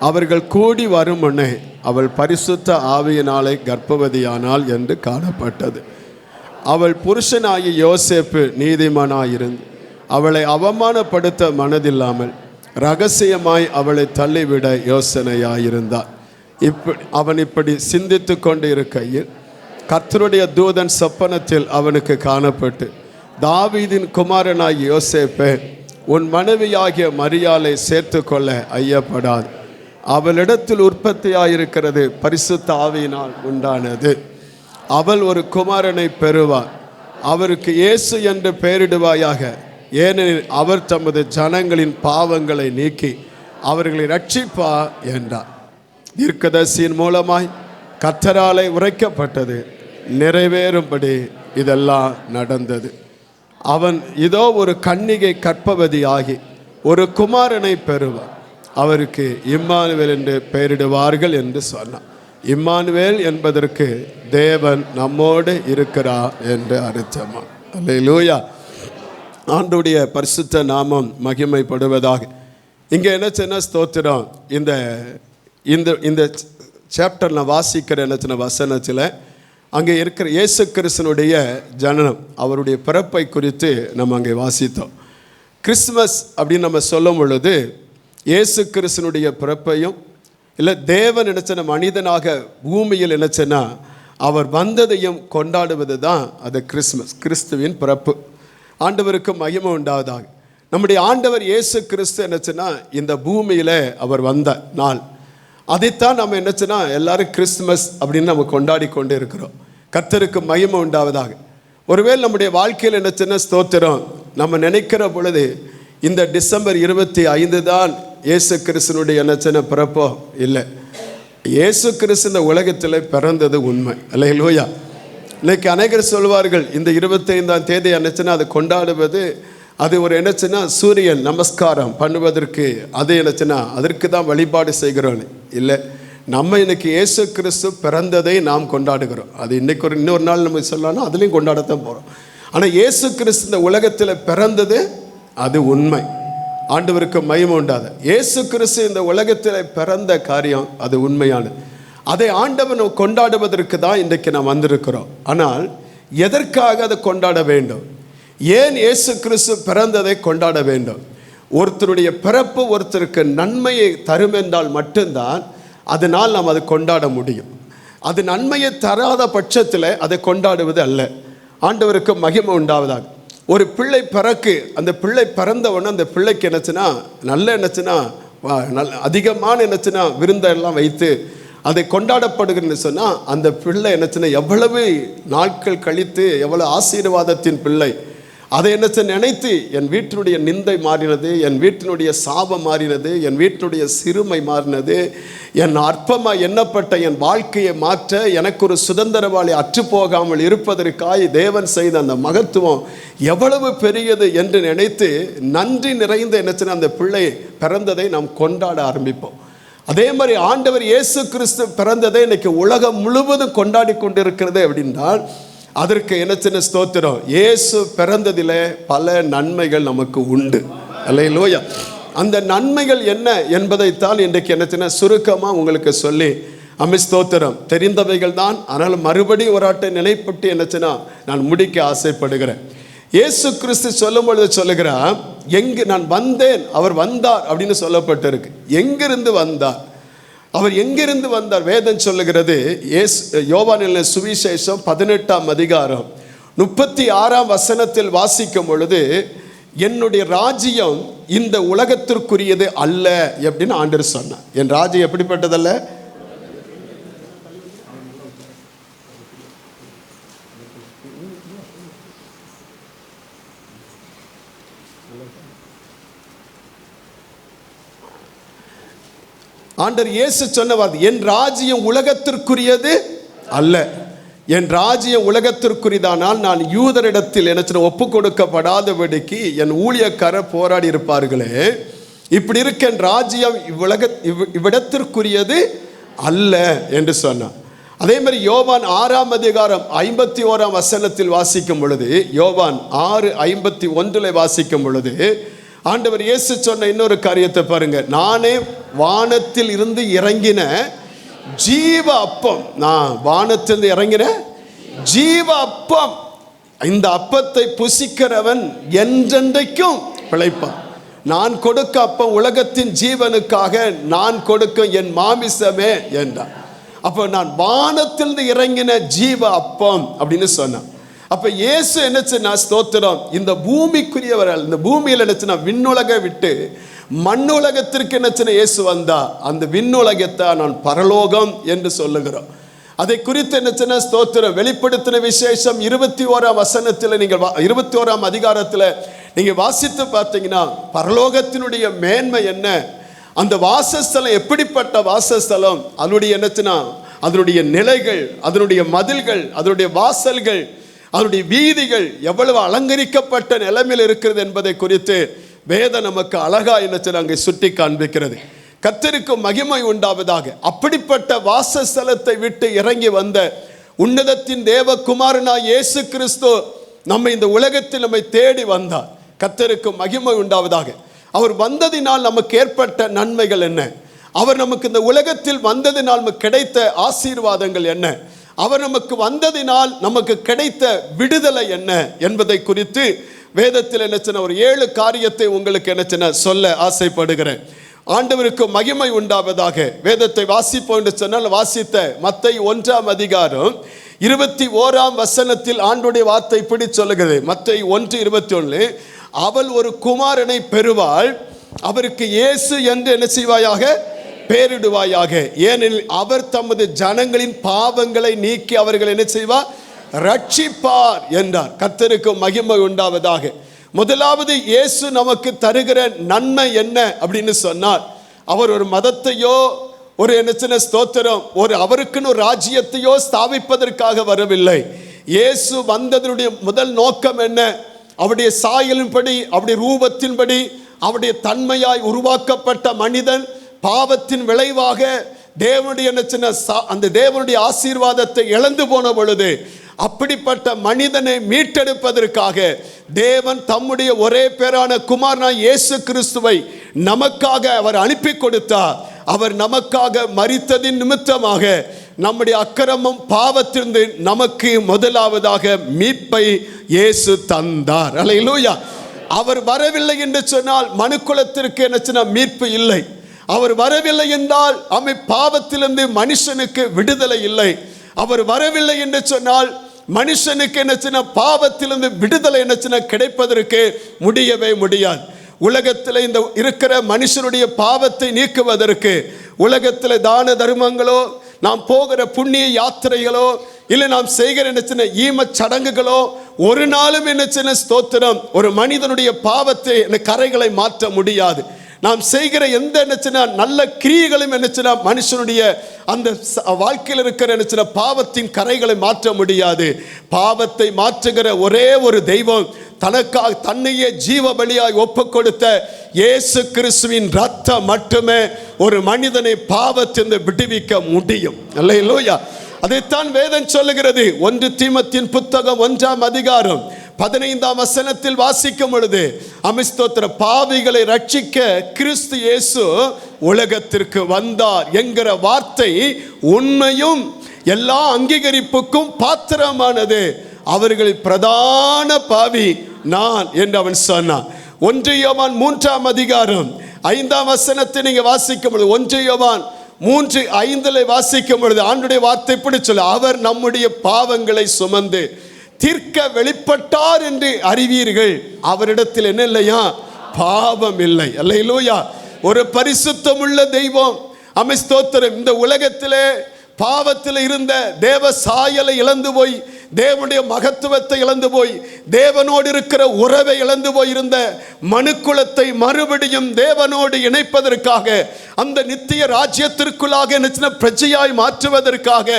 அவர்கள் கூடி வரும் முன்னே அவள் பரிசுத்த ஆவியினாலே கர்ப்பவதியானாள் என்று காணப்பட்டது. அவள் புருஷனாகிய யோசேப்பு நீதிமானாயிருந்து அவளை அவமானப்படுத்த மனதில்லாமல் இரகசியமாய் அவளை தள்ளிவிட யோசனையாயிருந்தார். அவன் இப்படி சிந்தித்து கொண்டு இருக்கையில் கர்த்தருடைய தூதன் சொப்பனத்தில் அவனுக்கு காணப்பட்டு, தாவீதின் குமாரனாகிய யோசேப்பே, உன் மனைவியாகிய மரியாளை சேர்த்து கொள்ள ஐயப்படாது. அவளிடத்தில் உற்பத்தியாயிருக்கிறது பரிசுத்த ஆவியினால் உண்டானது. அவள் ஒரு குமாரனை பெறுவார். அவருக்கு இயேசு என்று பெயரிடுவாயாக. ஏனெனில் அவர் தமது ஜனங்களின் பாவங்களை நீக்கி அவர்களை ரட்சிப்பார் என்றார். தீர்க்கதரிசியின் மூலமாய் கர்த்தராலே உரைக்கப்பட்டது நிறைவேறும்படி இதெல்லாம் நடந்தது. அவன் இதோ ஒரு கன்னிகை கர்ப்பவதியாகி ஒரு குமாரனை பெறுவார். அவருக்கு இம்மானுவேல் என்று பெயரிடுவார்கள் என்று சொன்னார். இம்மானுவேல் என்பதற்கு தேவன் நம்மோடு இருக்கிறார் என்று அர்த்தமா. அல்லேலூயா. ஆண்டவருடைய பரிசுத்த நாமம் மகிமைப்படுவதாக. இங்கே என்ன சின்ன ஸ்தோத்திரம். இந்த இந்த இந்த சாப்டர் நான் வாசிக்கிற என்ன சின்ன வசனத்தில் அங்கே இருக்கிற இயேசு கிறிஸ்துனுடைய ஜனனம், அவருடைய பிறப்பை குறித்து நம்ம அங்கே வாசித்தோம். கிறிஸ்மஸ் அப்படின்னு நம்ம சொல்லும் பொழுது இயேசு கிறிஸ்துனுடைய பிறப்பையும் இல்லை தேவன் நினைச்சன மனிதனாக பூமியில் நினைச்சனா அவர் வந்ததையும் கொண்டாடுவது தான் அது கிறிஸ்மஸ், கிறிஸ்துவின் பிறப்பு. ஆண்டவருக்கு மகிமை உண்டாவதாக. நம்முடைய ஆண்டவர் இயேசு கிறிஸ்து என்னச்சுன்னா இந்த பூமியில் அவர் வந்த நாள், அதைத்தான் நம்ம என்னச்சுன்னா எல்லாரும் கிறிஸ்துமஸ் அப்படின்னு நம்ம கொண்டாடி கொண்டு இருக்கிறோம். கர்த்தருக்கு மகிமை உண்டாவதாக. ஒருவேளை நம்முடைய வாழ்க்கையில் என்னச்சுன்னா ஸ்தோத்திரம், நம்ம நினைக்கிற பொழுது இந்த டிசம்பர் 25 தான் இயேசு கிறிஸ்துனுடைய என்னச்சுன்னா பிறப்போ இல்லை. இயேசு கிறிஸ்து இந்த உலகத்தில் பிறந்தது உண்மை. அல்லேலூயா. இன்னைக்கு அநேகர் சொல்வார்கள் இந்த 25ஆம் தேதி என்னச்சுன்னா அது கொண்டாடுவது அது ஒரு என்னச்சுன்னா சூரியன் நமஸ்காரம் பண்ணுவதற்கு, அது என்னச்சுன்னா அதற்கு தான் வழிபாடு செய்கிறோம். இல்லை, நம்ம இன்னைக்கு இயேசு கிறிஸ்து பிறந்ததை நாம் கொண்டாடுகிறோம். அது இன்னைக்கு இன்னொரு நாள் நம்ம சொல்லலாம், அதுலேயும் கொண்டாடத்தான் போகிறோம். ஆனால் இயேசு கிறிஸ்து இந்த உலகத்தில் பிறந்தது அது உண்மை. ஆண்டவருக்கு மகிமை உண்டாது. இயேசு கிறிஸ்து இந்த உலகத்தில் பிறந்த காரியம் அது உண்மையானது. அதை ஆண்டவன் கொண்டாடுவதற்கு தான் இன்றைக்கு நாம் வந்திருக்கிறோம். ஆனால் எதற்காக அதை கொண்டாட வேண்டும்? ஏன் இயேசு கிறிஸ்து பிறந்ததை கொண்டாட வேண்டும்? ஒருத்தருடைய பிறப்பு ஒருத்தருக்கு நன்மையை தரும் என்றால் மட்டும்தான் அதனால் நாம் அதை கொண்டாட முடியும். அது நன்மையை தராத பட்சத்தில் அதை கொண்டாடுவது அல்ல. ஆண்டவருக்கு மகிமை உண்டாவதாக. ஒரு பிள்ளை பிறக்கு, அந்த பிள்ளை பிறந்தவொன்னே அந்த பிள்ளைக்கு என்னச்சுன்னா நல்ல என்னச்சுன்னா அதிகமான என்னச்சுன்னா விருந்தெல்லாம் வைத்து அதை கொண்டாடப்படுகிறன்னு சொன்னால் அந்த பிள்ளை என்னச்சுன்னா எவ்வளவு நாட்கள் கழித்து எவ்வளவு ஆசீர்வாதத்தின் பிள்ளை. அதை என்னச்சு நினைத்து என் வீட்டினுடைய நிந்தை மாறினது, என் வீட்டினுடைய சாபம் மாறினது, என் வீட்டினுடைய சிறுமை மாறினது, என் அற்பமாக எண்ணப்பட்ட என் வாழ்க்கையை மாற்ற எனக்கு ஒரு சுதந்திரவாளி அற்றுப்போகாமல் இருப்பதற்காய் தேவன் செய்த அந்த மகத்துவம் எவ்வளவு பெரியது என்று நினைத்து நன்றி நிறைந்த என்னச்சுன்னா அந்த பிள்ளை பிறந்ததை நாம் கொண்டாட ஆரம்பிப்போம். அதே மாதிரி ஆண்டவர் இயேசு கிறிஸ்து பிறந்ததை இன்னைக்கு உலகம் முழுவதும் கொண்டாடி கொண்டிருக்கிறது அப்படின்னால் அதற்கு என்ன சின்ன ஸ்தோத்திரம், இயேசு பிறந்ததில் பல நன்மைகள் நமக்கு உண்டு. அல்லேலூயா. அந்த நன்மைகள் என்ன என்பதைத்தான் இன்றைக்கு என்ன சின்ன சுருக்கமாக உங்களுக்கு சொல்லி ஸ்தோத்திரம். தெரிந்தவைகள் தான், ஆனால் மறுபடியும் ஒரு ஆட்டை நிலைப்பட்டு என்னச்சுன்னா நான் முடிக்க ஆசைப்படுகிறேன். இயேசு கிறிஸ்து சொல்லும் பொழுது சொல்லுகிறார், எங்கு நான் வந்தேன் அவர் வந்தார் அப்படின்னு சொல்லப்பட்டிருக்கு. எங்கிருந்து வந்தார், அவர் எங்கிருந்து வந்தார்? வேதம் சொல்லுகிறது, யோவானின் சுவிசேஷம் 18ஆம் அதிகாரம் 36ஆம் வசனத்தில் வாசிக்கும் பொழுது, என்னுடைய ராஜ்யம் இந்த உலகத்திற்குரியது அல்ல அப்படின்னு ஆண்டவர் சொன்னார். என் ராஜ்யம் எப்படிப்பட்டதல்ல? ஆண்டவர் இயேசு சொன்ன வார்த்தை, என் ராஜ்யம் உலகத்திற்குரியது அல்ல. என் ராஜ்யம் உலகத்திற்குரியதானால் நான் யூதரிடத்தில் என்ன ஒப்பு கொடுக்கப்படாதபடிக்கு என் ஊழியக்காரர் போராடி இருப்பார்களே. இப்படி இருக்க என் ராஜ்யம் இவ்விடத்திற்குரியது அல்ல என்று சொன்னார். அதே மாதிரி யோவான் 6ஆம் அதிகாரம் 51ஆம் வசனத்தில் வாசிக்கும் பொழுது, யோவான் 6:51 வாசிக்கும் பொழுது ஆண்டவர் இயேசு சொன்ன இன்னொரு காரியத்தை பாருங்க, நானே வானத்தில் இருந்து இறங்கின ஜீவ அப்பம். நான் வானத்திலிருந்து இறங்கின ஜீவ அப்பம். இந்த அப்பத்தை புசிக்கிறவன் என்றென்றைக்கும் பிழைப்பான். நான் கொடுக்க அப்பம் உலகத்தின் ஜீவனுக்காக நான் கொடுக்கும் என் மாமிசமே என்றார். அப்போ நான் வானத்திலிருந்து இறங்கின ஜீவ அப்பம் அப்படின்னு சொன்னான். அப்ப இயேசு என்னச்சுன்னா ஸ்தோத்திரம், இந்த பூமிக்குரியவர்கள், இந்த பூமியில் என்னச்சுன்னா விண்ணுலக விட்டு மண்ணுலகத்திற்கு என்னச்சுன்னா இயேசு வந்தா, அந்த விண்ணுலகத்தை நான் பரலோகம் என்று சொல்லுகிறோம். அதை குறித்து என்னச்சுன்னா ஸ்தோத்திரம் வெளிப்படுத்தின விசேஷம் 21ஆம் வசனத்தில் நீங்கள் 21ஆம் அதிகாரத்தில் நீங்க வாசித்து பார்த்தீங்கன்னா பரலோகத்தினுடைய மேன்மை என்ன, அந்த வாசஸ்தலம் எப்படிப்பட்ட வாசஸ்தலம், அதனுடைய என்னச்சுன்னா அதனுடைய நிலைகள், அதனுடைய மதில்கள், அதனுடைய வாசல்கள், அதனுடைய வீதிகள் எவ்வளவு அலங்கரிக்கப்பட்ட நிலைமையில் இருக்கிறது என்பதை குறித்து வேதம் நமக்கு அழகா என்ன அங்கே சுட்டி காண்பிக்கிறது. கர்த்தருக்கு மகிமை உண்டாவதாக. அப்படிப்பட்ட வாசஸ்தலத்தை விட்டு இறங்கி வந்த உன்னதத்தின் தேவகுமாரனாய் இயேசு கிறிஸ்து நம்மை இந்த உலகத்தில் நம்மை தேடி வந்தார். கர்த்தருக்கு மகிமை உண்டாவதாக. அவர் வந்ததினால் நமக்கு ஏற்பட்ட நன்மைகள் என்ன, அவர் நமக்கு இந்த உலகத்தில் வந்ததினால் நமக்கு கிடைத்த ஆசீர்வாதங்கள் என்ன, அவர் நமக்கு வந்ததினால் நமக்கு கிடைத்த விடுதலை என்ன என்பதை குறித்து வேதத்தில் என்ன ஒரு 7 காரியத்தை உங்களுக்கு என்ன சொல்ல ஆசைப்படுகிறேன். ஆண்டவருக்கு மகிமை உண்டாவதாக. வேதத்தை வாசிப்போம் என்று சொன்னால் வாசித்த மத்தேயு 1ஆம் அதிகாரம் 21ஆம் வசனத்தில் ஆண்டுடைய வார்த்தை இப்படி சொல்லுகிறது. மத்தேயு 1:21, அவள் ஒரு குமாரனை பெறுவாள், அவருக்கு இயேசு என்று என்ன செய்வாயாக, பேரிடுவாயாக, ஏனெனில் அவர் தமது ஜனங்களின் பாவங்களை நீக்கி அவர்கள் என்ன செய்வார், ரட்சிப்பார் என்றார். கர்த்தருக்கு மகிமை உண்டாவதாக. முதலாவது இயேசு நமக்கு தருகிற நன்மை என்ன அப்படின்னு சொன்னார், அவர் ஒரு மதத்தையோ ஒரு என்ன ஸ்தோத்திரம் ஒரு அவருக்குன்னு ஒரு ராஜ்யத்தையோ ஸ்தாபிப்பதற்காக வரவில்லை. இயேசு வந்ததனுடைய முதல் நோக்கம் என்ன, அவருடைய சாயலின்படி, அவருடைய ரூபத்தின்படி, அவருடைய தன்மையாய் உருவாக்கப்பட்ட மனிதன் பாவத்தின் விளைவாக தேவனுடைய அந்த தேவனுடைய ஆசீர்வாதத்தை இழந்து போன பொழுது அப்படிப்பட்ட மனிதனை மீட்டெடுப்பதற்காக தேவன் தம்முடைய ஒரே பேரான குமாரனாய் இயேசு கிறிஸ்துவை நமக்காக அவர் அனுப்பி கொடுத்தார். அவர் நமக்காக மரித்ததின் நிமித்தமாக நம்முடைய அக்கிரமம் பாவத்திலிருந்து நமக்கு முதலாவதாக மீட்பை இயேசு தந்தார். அல்லேலூயா. அவர் வரவில்லை என்று சொன்னால் மனுக்குலத்திற்கு என்ன மீட்பு இல்லை. அவர் வரவில்லை என்றால் பாவத்திலிருந்து மனுஷனுக்கு விடுதலை இல்லை. அவர் வரவில்லை என்று சொன்னால் மனுஷனுக்கு என்ன பாவத்திலிருந்து விடுதலை என்ன கிடைப்பதற்கு முடியவே முடியாது. உலகத்தில் இந்த இருக்கிற மனுஷனுடைய பாவத்தை நீக்குவதற்கு உலகத்தில் தான தர்மங்களோ, நாம் போகிற புண்ணிய யாத்திரைகளோ, இல்லை நாம் செய்கிற என்ன ஈம சடங்குகளோ ஒரு நாளும் என்ன ஸ்தோத்திரம் ஒரு மனிதனுடைய பாவத்தை கரைகளை மாற்ற முடியாது. நாம் செய்கிற எந்த என்ன நல்ல கிரியைகளும் என்ன மனுஷனுடைய அந்த வாழ்க்கையில் இருக்கிற என்ன பாவத்தின் கரைகளை மாற்ற முடியாது. பாவத்தை மாற்றுகிற ஒரே ஒரு தெய்வம் தனக்காக தன்னையே ஜீவ பலியாய் ஒப்பு கொடுத்த இயேசு கிறிஸ்துவின் ரத்தம் மட்டுமே ஒரு மனிதனை பாவத்திலிருந்து விடுவிக்க முடியும். அல்லேலூயா. அதைத்தான் வேதம் சொல்லுகிறது. 1 தீமோத்தேயுவின் புத்தகம் 1ஆம் அதிகாரம் 15ஆம் வசனத்தில் வாசிக்கும் பொழுது, ஸ்தோத்திர, பாவிகளை ரட்சிக்க கிறிஸ்து இயேசு உலகத்திற்கு வந்தார் என்கிற வார்த்தை உண்மையும் எல்லா அங்கீகரிப்புக்கும் பாத்திரமானது. அவர்களில் பிரதான பாவி நான் என்று அவன் சொன்னான். 1 யோவான் 3ஆம் அதிகாரம் 5ஆம் வசனத்தை நீங்க வாசிக்கும் பொழுது, 1 யோவான் 3:5 வாசிக்கும் பொழுது ஆண்டுடைய வார்த்தை இப்படி சொல்ல, அவர் நம்முடைய பாவங்களை சுமந்து தீர்க்க வெளிப்பட்டார் என்று அறிவீர்கள். அவரிடத்தில் என்ன இல்லையா? பாவம் இல்லை. அல்லேலூயா. ஒரு பரிசுத்தமுள்ள தெய்வம். ஸ்தோத்திரம். இந்த உலகத்திலே பாவத்தில் இருந்த தேவ சாயலை இழந்து போய், தேவனுடைய மகத்துவத்தை இழந்து போய், தேவனோடு இருக்கிற உறவை இழந்து போய் இருந்த மனுக்குலத்தை மறுபடியும் தேவனோடு இணைப்பதற்காக, அந்த நித்திய ராஜ்யத்திற்குள்ளாக பிரஜையாய் மாற்றுவதற்காக,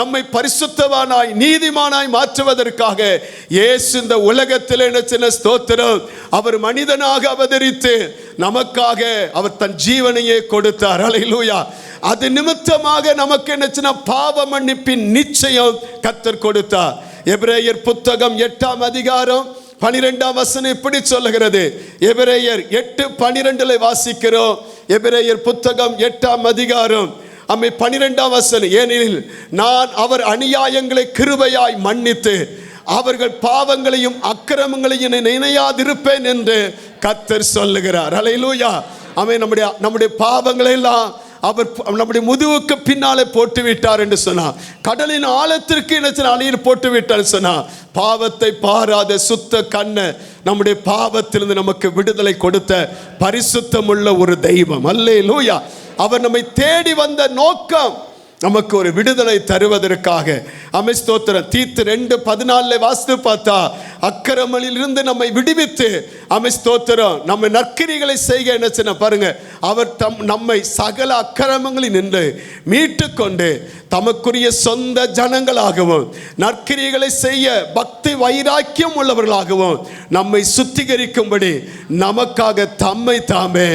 நம்மை பரிசுத்தவானாய் நீதிமானாய் மாற்றுவதற்காக இயேசு இந்த உலகத்தில் ஸ்தோத்திரம், அவர் மனிதனாக அவதரித்து நமக்காக அவர் தன் ஜீவனையே கொடுத்தார். அல்லேலூயா. அது நிமித்தமாக நமக்கு என்ன பாவ மன்னிப்பின் நிச்சயம் கர்த்தர் கொடுத்தார். எபிரேயர் புத்தகம் 8ஆம் அதிகாரம் 12ஆம் வசனம் இப்படி சொல்லுகிறது. எபிரேயர் 8:12 வாசிக்கிறோம். எபிரேயர் புத்தகம் 8ஆம் அதிகாரம் 12ஆம் வசனம், ஏனெனில் நான் அவர் அநியாயங்களை கிருபையாய் மன்னித்து அவர்கள் பாவங்களையும் அக்கிரமங்களையும் நினையாதிருப்பேன் என்று கர்த்தர் சொல்லுகிறார். அல்லேலூயா. நம்முடைய பாவங்களை எல்லாம் அவர் நம்முடைய முதுகுக்கு பின்னாலே போட்டு விட்டார் என்று சொன்னார். கடலின் ஆழத்திற்கு அணியில் போட்டு விட்டார் சொன்னார். பாவத்தை பாராத சுத்த கண்ணை, நம்முடைய பாவத்திலிருந்து நமக்கு விடுதலை கொடுத்த பரிசுத்தமுள்ள ஒரு தெய்வம். அல்லேலூயா. அவர் நம்மை தேடி வந்த நோக்கம் நமக்கு ஒரு விடுதலை தருவதற்காக. ஸ்தோத்திரம். தீத்து 2:14 வாசித்து பார்த்தா, அக்கிரமங்களில் இருந்து நம்மை விடுவித்து ஸ்தோத்திரம் நம்ம நற்கிரிகளை செய்க என்ன பாருங்க, அவர் நம்மை சகல அக்கிரமங்களில் நின்று மீட்டு கொண்டு தமக்குரிய சொந்த ஜனங்களாகவும் நற்கிரிகளை செய்ய பக்தி வைராக்கியம் உள்ளவர்களாகவும் நம்மை சுத்திகரிக்கும்படி நமக்காக தம்மை தாமே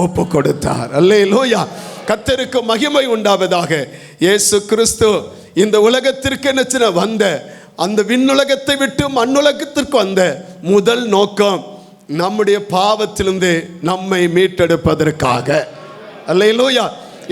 ஒப்பு கொடுத்தார். அல்லேலூயா. கர்த்தருக்கு மகிமை உண்டாவதாக. இயேசு கிறிஸ்து இந்த உலகத்திற்கு என்ன வந்த, அந்த விண்ணுலகத்தை விட்டு மண்ணுலகத்திற்கு வந்த முதல் நோக்கம் நம்முடைய பாவத்திலிருந்து நம்மை மீட்டெடுப்பதற்காக. அல்லேலூயா.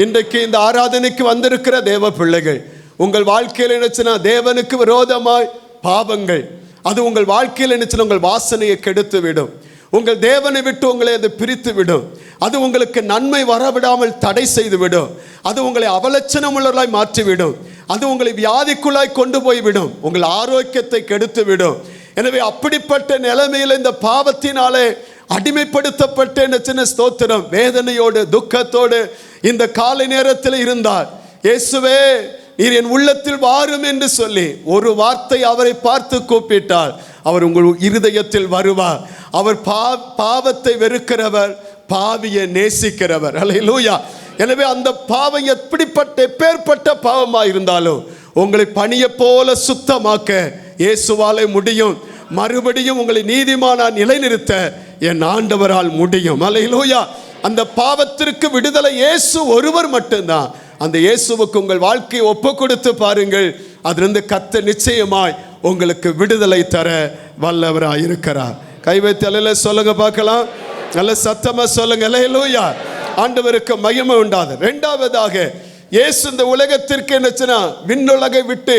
இன்றைக்கு இந்த ஆராதனைக்கு வந்திருக்கிற தேவ பிள்ளைகள், உங்கள் வாழ்க்கையில் என்ன தேவனுக்கு விரோதமாய் பாவங்கள், அது உங்கள் வாழ்க்கையில் என்ன உங்கள் வாசனையை கெடுத்து விடும். உங்கள் தேவனை விட்டு உங்களை அது பிரித்து விடும். அது உங்களுக்கு நன்மை வரவிடாமல் தடை செய்து விடும். அது உங்களை அவலட்சணம் உள்ளவர்களாய் மாற்றிவிடும். அது உங்களை வியாதிக்குள்ளாய் கொண்டு போய்விடும். உங்கள் ஆரோக்கியத்தை கெடுத்து விடும். எனவே அப்படிப்பட்ட நிலைமையில் இந்த பாவத்தினாலே அடிமைப்படுத்தப்பட்ட ஸ்தோத்திரம் வேதனையோடு துக்கத்தோடு இந்த காலை நேரத்தில் இருந்தார். இயேசுவே, நீர் என் உள்ளத்தில் வாரும் என்று சொல்லி ஒரு வார்த்தை அவரை பார்த்து கூப்பிட்டார். அவர் உங்கள் இருதயத்தில் வருவார். அவர் பாவத்தை வெறுக்கிறவர், பாவியை நேசிக்கிறவர். அல்லேலூயா. எனவே அந்த பாவம் எப்பேற்பட்ட பாவமாக இருந்தாலும் உங்களை பனியை போல சுத்தமாக்க இயேசுவாலே முடியும். மறுபடியும் உங்களை நீதிமானா நிலைநிறுத்த என் ஆண்டவரால் முடியும். அல்லேலூயா. அந்த பாவத்திற்கு விடுதலை இயேசு ஒருவர் மட்டும்தான். அந்த இயேசுவுக்கு உங்கள் வாழ்க்கையை ஒப்பு கொடுத்து பாருங்கள். அதிலிருந்து கர்த்தர் நிச்சயமாய் உங்களுக்கு விடுதலை தர வல்லவராய் இருக்கிறார். கை வைத்து அல்லேலூயா சொல்லுங்க பார்க்கலாம். நல்ல சத்தமா சொல்லுங்க. அல்லேலூயா. ஆண்டவருக்கு மகிமை உண்டாது. இரண்டாவதாக, இயேசு இந்த உலகத்திற்கு என்ன விண்ணுலகை விட்டு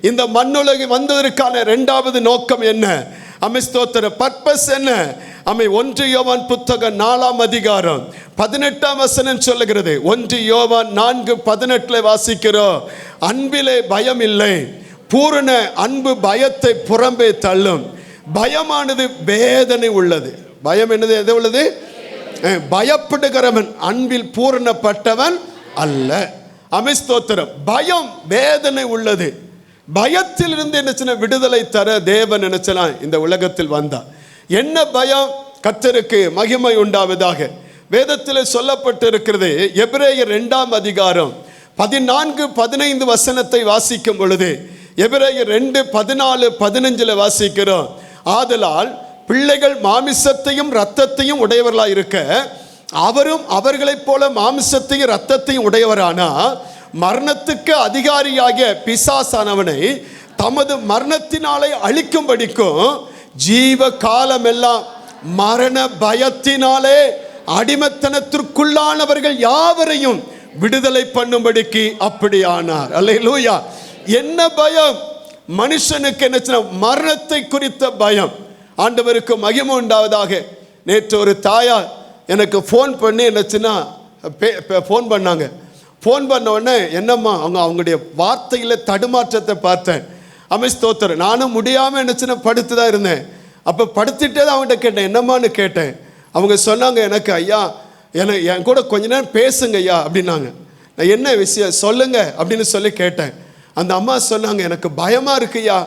இந்த மண்ணுலகை வந்ததற்கான இரண்டாவது நோக்கம் என்ன? ஸ்தோத்திர பர்பஸ் என்ன? 1 யோவான் புத்தகம் 4ஆம் அதிகாரம் 18ஆம் வசனம் சொல்லுகிறது. 1 யோவான் 4:18 வாசிக்கிறோம். அன்பிலே பயம் இல்லை, பூரண அன்பு பயத்தை புறம்பே தள்ளும். பயமானது வேதனை உள்ளது. பயம் என்னது? எது உள்ளது? பயப்படுகிறவன் அன்பில் பூரணப்பட்டவன் அல்ல. ஸ்தோத்திரம். பயம் வேதனை உள்ளது. பயத்தில் இருந்து என்ன விடுதலை தர தேவன் நினைச்சலாம் இந்த உலகத்தில் வந்தார். என்ன பயம்? கர்த்தருக்கு மகிமை உண்டாவதாக. வேதத்தில் சொல்லப்பட்டு இருக்கிறது. எபிரேயர் 2ஆம் அதிகாரம் 14-15 வசனத்தை வாசிக்கும் பொழுது, எபிரேயர் 2:14-15 வாசிக்கிறோம். ஆதலால் பிள்ளைகள் மாமிசத்தையும் இரத்தத்தையும் உடையவர்களாக இருக்க அவரும் அவர்களைப் போல மாமிசத்தையும் இரத்தத்தையும் உடையவரானா மரணத்துக்கு அதிகாரியாகிய பிசாசானவனை தமது மரணத்தினாலே அழிக்கும்படிக்கும் ஜீவ காலமெல்லாம் மரண பயத்தினாலே அடிமைத்தனத்திற்குள்ளானவர்கள் யாவரையும் விடுதலை பண்ணும்படிக்கு அப்படியானார். அல்லேலூயா. என்ன பயம்? மனுஷனுக்கு என்ன? மரணத்தை குறித்த பயம். ஆண்டவருக்கு மகிமை உண்டாவதாக. நேற்று ஒரு தாயார் எனக்கு ஃபோன் பண்ணி என்னச்சுன்னா ஃபோன் பண்ணாங்க. ஃபோன் பண்ண உடனே என்னம்மா அவங்களுடைய வார்த்தையில் தடுமாற்றத்தை பார்த்தேன். ஸ்தோத்திரம். நானும் முடியாமல் என்னச்சுன்னா படுத்து தான் இருந்தேன். அப்போ படுத்துட்டே தான் அவங்ககிட்ட கேட்டேன், என்னம்மான்னு கேட்டேன். அவங்க சொன்னாங்க, எனக்கு ஐயா என் கூட கொஞ்ச நேரம் பேசுங்க ஐயா அப்படின்னாங்க. நான் என்ன விஷயம் சொல்லுங்க அப்படின்னு சொல்லி கேட்டேன். அந்த அம்மா சொன்னாங்க, எனக்கு பயமாக இருக்குய்யா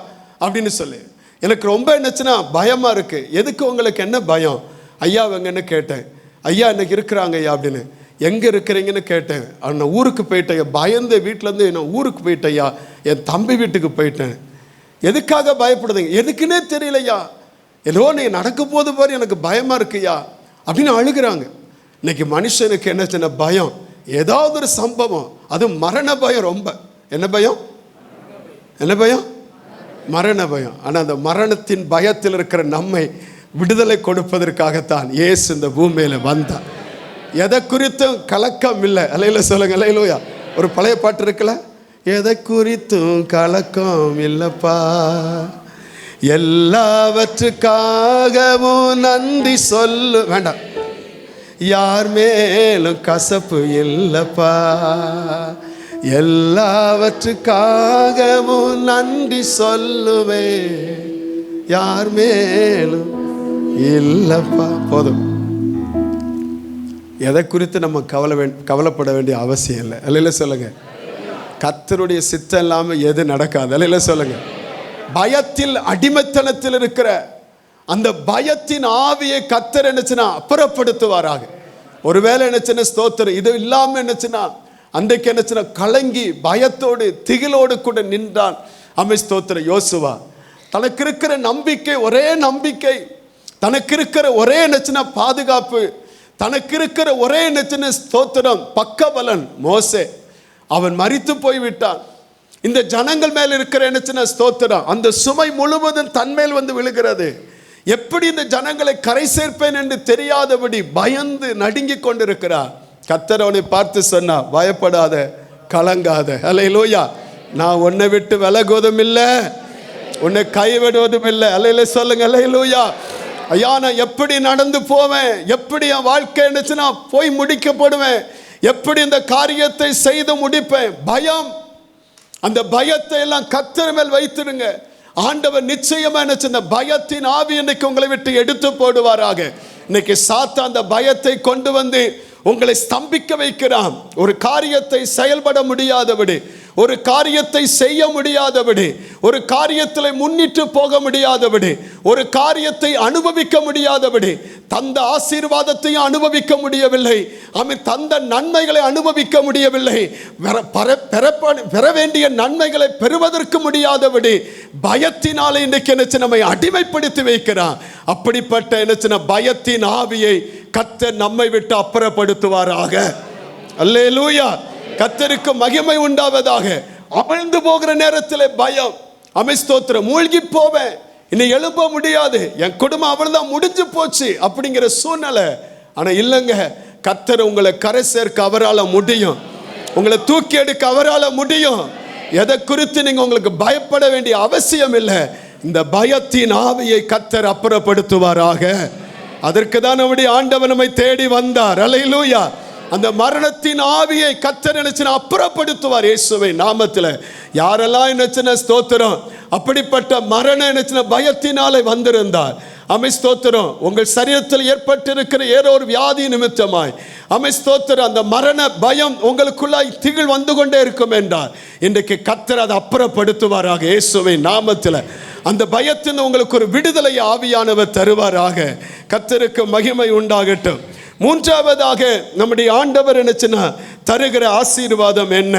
அப்படின்னு சொல்லி. எனக்கு ரொம்ப என்னச்சுன்னா பயமாக இருக்குது. எதுக்கு உங்களுக்கு என்ன பயம் ஐயா அவங்கன்னு கேட்டேன். ஐயா இன்னைக்கு இருக்கிறாங்க ஐயா அப்படின்னு. எங்கே இருக்கிறீங்கன்னு கேட்டேன். நான் ஊருக்கு போயிட்டேன், பயந்த வீட்டிலேருந்து நான் ஊருக்கு போயிட்டேயா, என் தம்பி வீட்டுக்கு போயிட்டேன். எதுக்காக பயப்படுதுங்க? எதுக்குன்னே தெரியலையா, ஏதோ நீ நடக்க போது பாரு எனக்கு பயமாக இருக்குயா அப்படின்னு அழுகிறாங்க. இன்னைக்கு மனுஷனுக்கு என்ன சின்ன பயம், ஏதாவது ஒரு சம்பவம், அது மரண பயம். ரொம்ப என்ன பயம்? என்ன பயம்? மரண பயம். ஆனால் அந்த மரணத்தின் பயத்தில் இருக்கிற நம்மை விடுதலை கொடுப்பதற்காகத்தான் இயேசு இந்த பூமியில் வந்தார். எதை குறித்தும் கலக்கம் இல்லை. அல்லையில சொல்லுங்க, அல்லையிலூயா. ஒரு பழைய பாட்டு இருக்குல்ல, எதை குறித்தும் கலக்கம் இல்லைப்பா, எல்லாவற்றுக்காகவும் நன்றி சொல்லு. வேண்டாம், யார் மேலும் கசப்பு இல்லைப்பா, எல்லாவற்றுக்காகவும் நன்றி சொல்லுவே, யார் மேலும் இல்லைப்பா. போதும். எதை குறித்து நம்ம கவலைப்பட வேண்டிய அவசியம் இல்லை. அல்லையில சொல்லுங்க. கர்த்தருடைய சித்தம் இல்லாமல் எது நடக்காது. அல்லையில சொல்லுங்க. பயத்தில் அடிமைத்தனத்தில் இருக்கிற அந்த பயத்தின் ஆவியை கர்த்தர் என்னச்சுன்னா அப்புறப்படுத்துவாராக. ஒருவேளை என்னச்சுன்னா ஸ்தோத்திரம் இது இல்லாமல் என்னச்சுன்னா அன்றைக்கு என்னச்சுன்னா கலங்கி பயத்தோடு திகிலோடு கூட நின்றான் ஸ்தோத்திரம் யோசுவா. தனக்கு இருக்கிற நம்பிக்கை, ஒரே நம்பிக்கை, தனக்கு இருக்கிற ஒரே என்னச்சுன்னா பாதுகாப்பு, தனக்கு இருக்கிற ஒரே என்னச்சுன்னா ஸ்தோத்திரம் பக்கபலன் மோசே. அவன் மரித்து போய்விட்டான். இந்த ஜனங்கள் மேல் இருக்கிற என்னச்சுன்னா ஸ்தோத்திரம் அந்த சுமை முழுவதும் தன்மேல் வந்து விழுகிறது. எப்படி இந்த ஜனங்களை கரை சேர்ப்பேன் என்று தெரியாதபடி பயந்து நடுங்கி கொண்டிருக்கிறார். கர்த்தர் அவனை பார்த்து சொன்னா, பயப்படாத, கலங்காத. அல்லேலூயா. நான் உன்னை விட்டு விலகுவதும் இல்லை, உன்னை கைவிடுவதும் இல்லை. அல்லேலூயா சொல்லுங்க. அல்லேலூயா. ஐயா, நான் எப்படி நடந்து போவேன், எப்படி என் வாழ்க்கை என்னச்சுன்னா போய் முடிக்கப்படுவேன், எப்படி இந்த காரியத்தை செய்து முடிப்பேன். பயம், அந்த பயத்தை எல்லாம் கர்த்தர் மேல் வைத்திருங்க. ஆண்டவர் நிச்சயமா என்னச்சு இந்த பயத்தின் ஆவி இன்னைக்கு உங்களை விட்டு எடுத்து போடுவாராக. இன்னைக்கு சாத்தான் அந்த பயத்தை கொண்டு வந்து உங்களை ஸ்தம்பிக்க வைக்கிறான். ஒரு காரியத்தை செயல்பட முடியாதபடி, ஒரு காரியத்தை செய்ய முடியாதபடி, ஒரு காரியத்தில் முன்னிட்டு போக முடியாதபடி, ஒரு காரியத்தை அனுபவிக்க முடியாதபடி, தந்த ஆசீர்வாதத்தையும் அனுபவிக்க முடியவில்லை, அவன் தந்த நன்மைகளை அனுபவிக்க முடியவில்லை, பெற வேண்டிய நன்மைகளை பெறுவதற்கு முடியாதபடி பயத்தினாலே இன்றைக்கு என்னச்சு நம்மை அடிமைப்படுத்தி வைக்கிறான். அப்படிப்பட்ட என்னச்சுன்னா பயத்தின் ஆவியை கர்த்தர் நம்மை விட்டு அப்புறப்படுத்துவாராக. அல்லேலூயா. கர்த்தருக்கு மகிமை உண்டாவதாக. அமிழ்ந்து போகிற நேரத்தில் பயம், ஸ்தோத்திரம், மூழ்கி போவேன், இன்னை எழுப்ப முடியாது, என் குடும்பம் அவ்வளவுதான் முடிஞ்சு போச்சு அப்படிங்கிற சூழ்நிலை. ஆனா இல்லைங்க, கர்த்தர் உங்களை கரை சேர்க்க அவரால் முடியும், உங்களை தூக்கி எடுக்க அவரால் முடியும். எதை குறித்து நீங்க உங்களுக்கு பயப்பட வேண்டிய அவசியம் இல்லை. இந்த பயத்தின் ஆவியை கர்த்தர் அப்புறப்படுத்துவாராக. அதற்கு தான் நம்முடைய ஆண்டவர் நம்மை தேடி வந்தார். அல்லேலூயா. அந்த மரணத்தின் ஆவியை கர்த்தர் நினைச்சுனா அப்புறப்படுத்துவார் இயேசுவின் நாமத்தில். யாரெல்லாம் நினைச்சுன ஸ்தோத்திரம் அப்படிப்பட்ட மரண நினைச்சுன பயத்தினாலே வந்திருந்தார், ஸ்தோத்திரம், உங்கள் சரீரத்தில் ஏற்பட்டிருக்கிற ஏதோ ஒரு வியாதி நிமித்தமாய் ஸ்தோத்திரம் அந்த மரண பயம் உங்களுக்குள்ளாய் திகில் வந்து கொண்டே இருக்கும் என்றார். இன்றைக்கு கர்த்தர் அதை அப்புறப்படுத்துவாராக இயேசுவின் நாமத்தில். அந்த பயத்தின் உங்களுக்கு ஒரு விடுதலை ஆவியானவர் தருவாராக. கர்த்தருக்கு மகிமை உண்டாகட்டும். மூன்றாவதாக நம்முடைய ஆண்டவர் என்னச்சுன்னா தருகிற ஆசீர்வாதம் என்ன?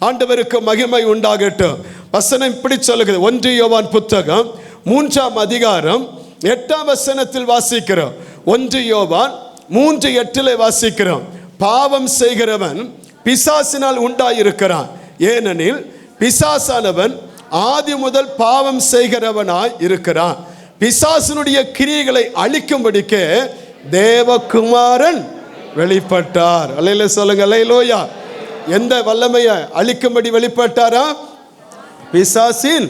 ஆண்டவருக்கு மகிமை உண்டாகட்டும். வசனம் இப்படி சொல்லுகிறது. 1 யோவான் புத்தகம் 3ஆம் அதிகாரம் 8ஆம் வசனத்தில் வாசிக்கிறோம். 1 யோவான் 3:8 வாசிக்கிறோம். பாவம் செய்கிறவன் பிசாசினால் உண்டாயிருக்கிறான், ஏனெனில் பிசாசானவன் ஆதி முதல் பாவம் செய்கிறவனாய் இருக்கிறான். பிசாசினுடைய கிரியைகளை அழிக்கும்படிக்கு தேவகுமாரன் வெளிப்பட்டார். அல்லேலூயா சொல்லுங்க. அல்லேலூயா. எந்த வல்லமையை அழிக்கும்படி வெளிப்பட்டாரா? பிசாசின்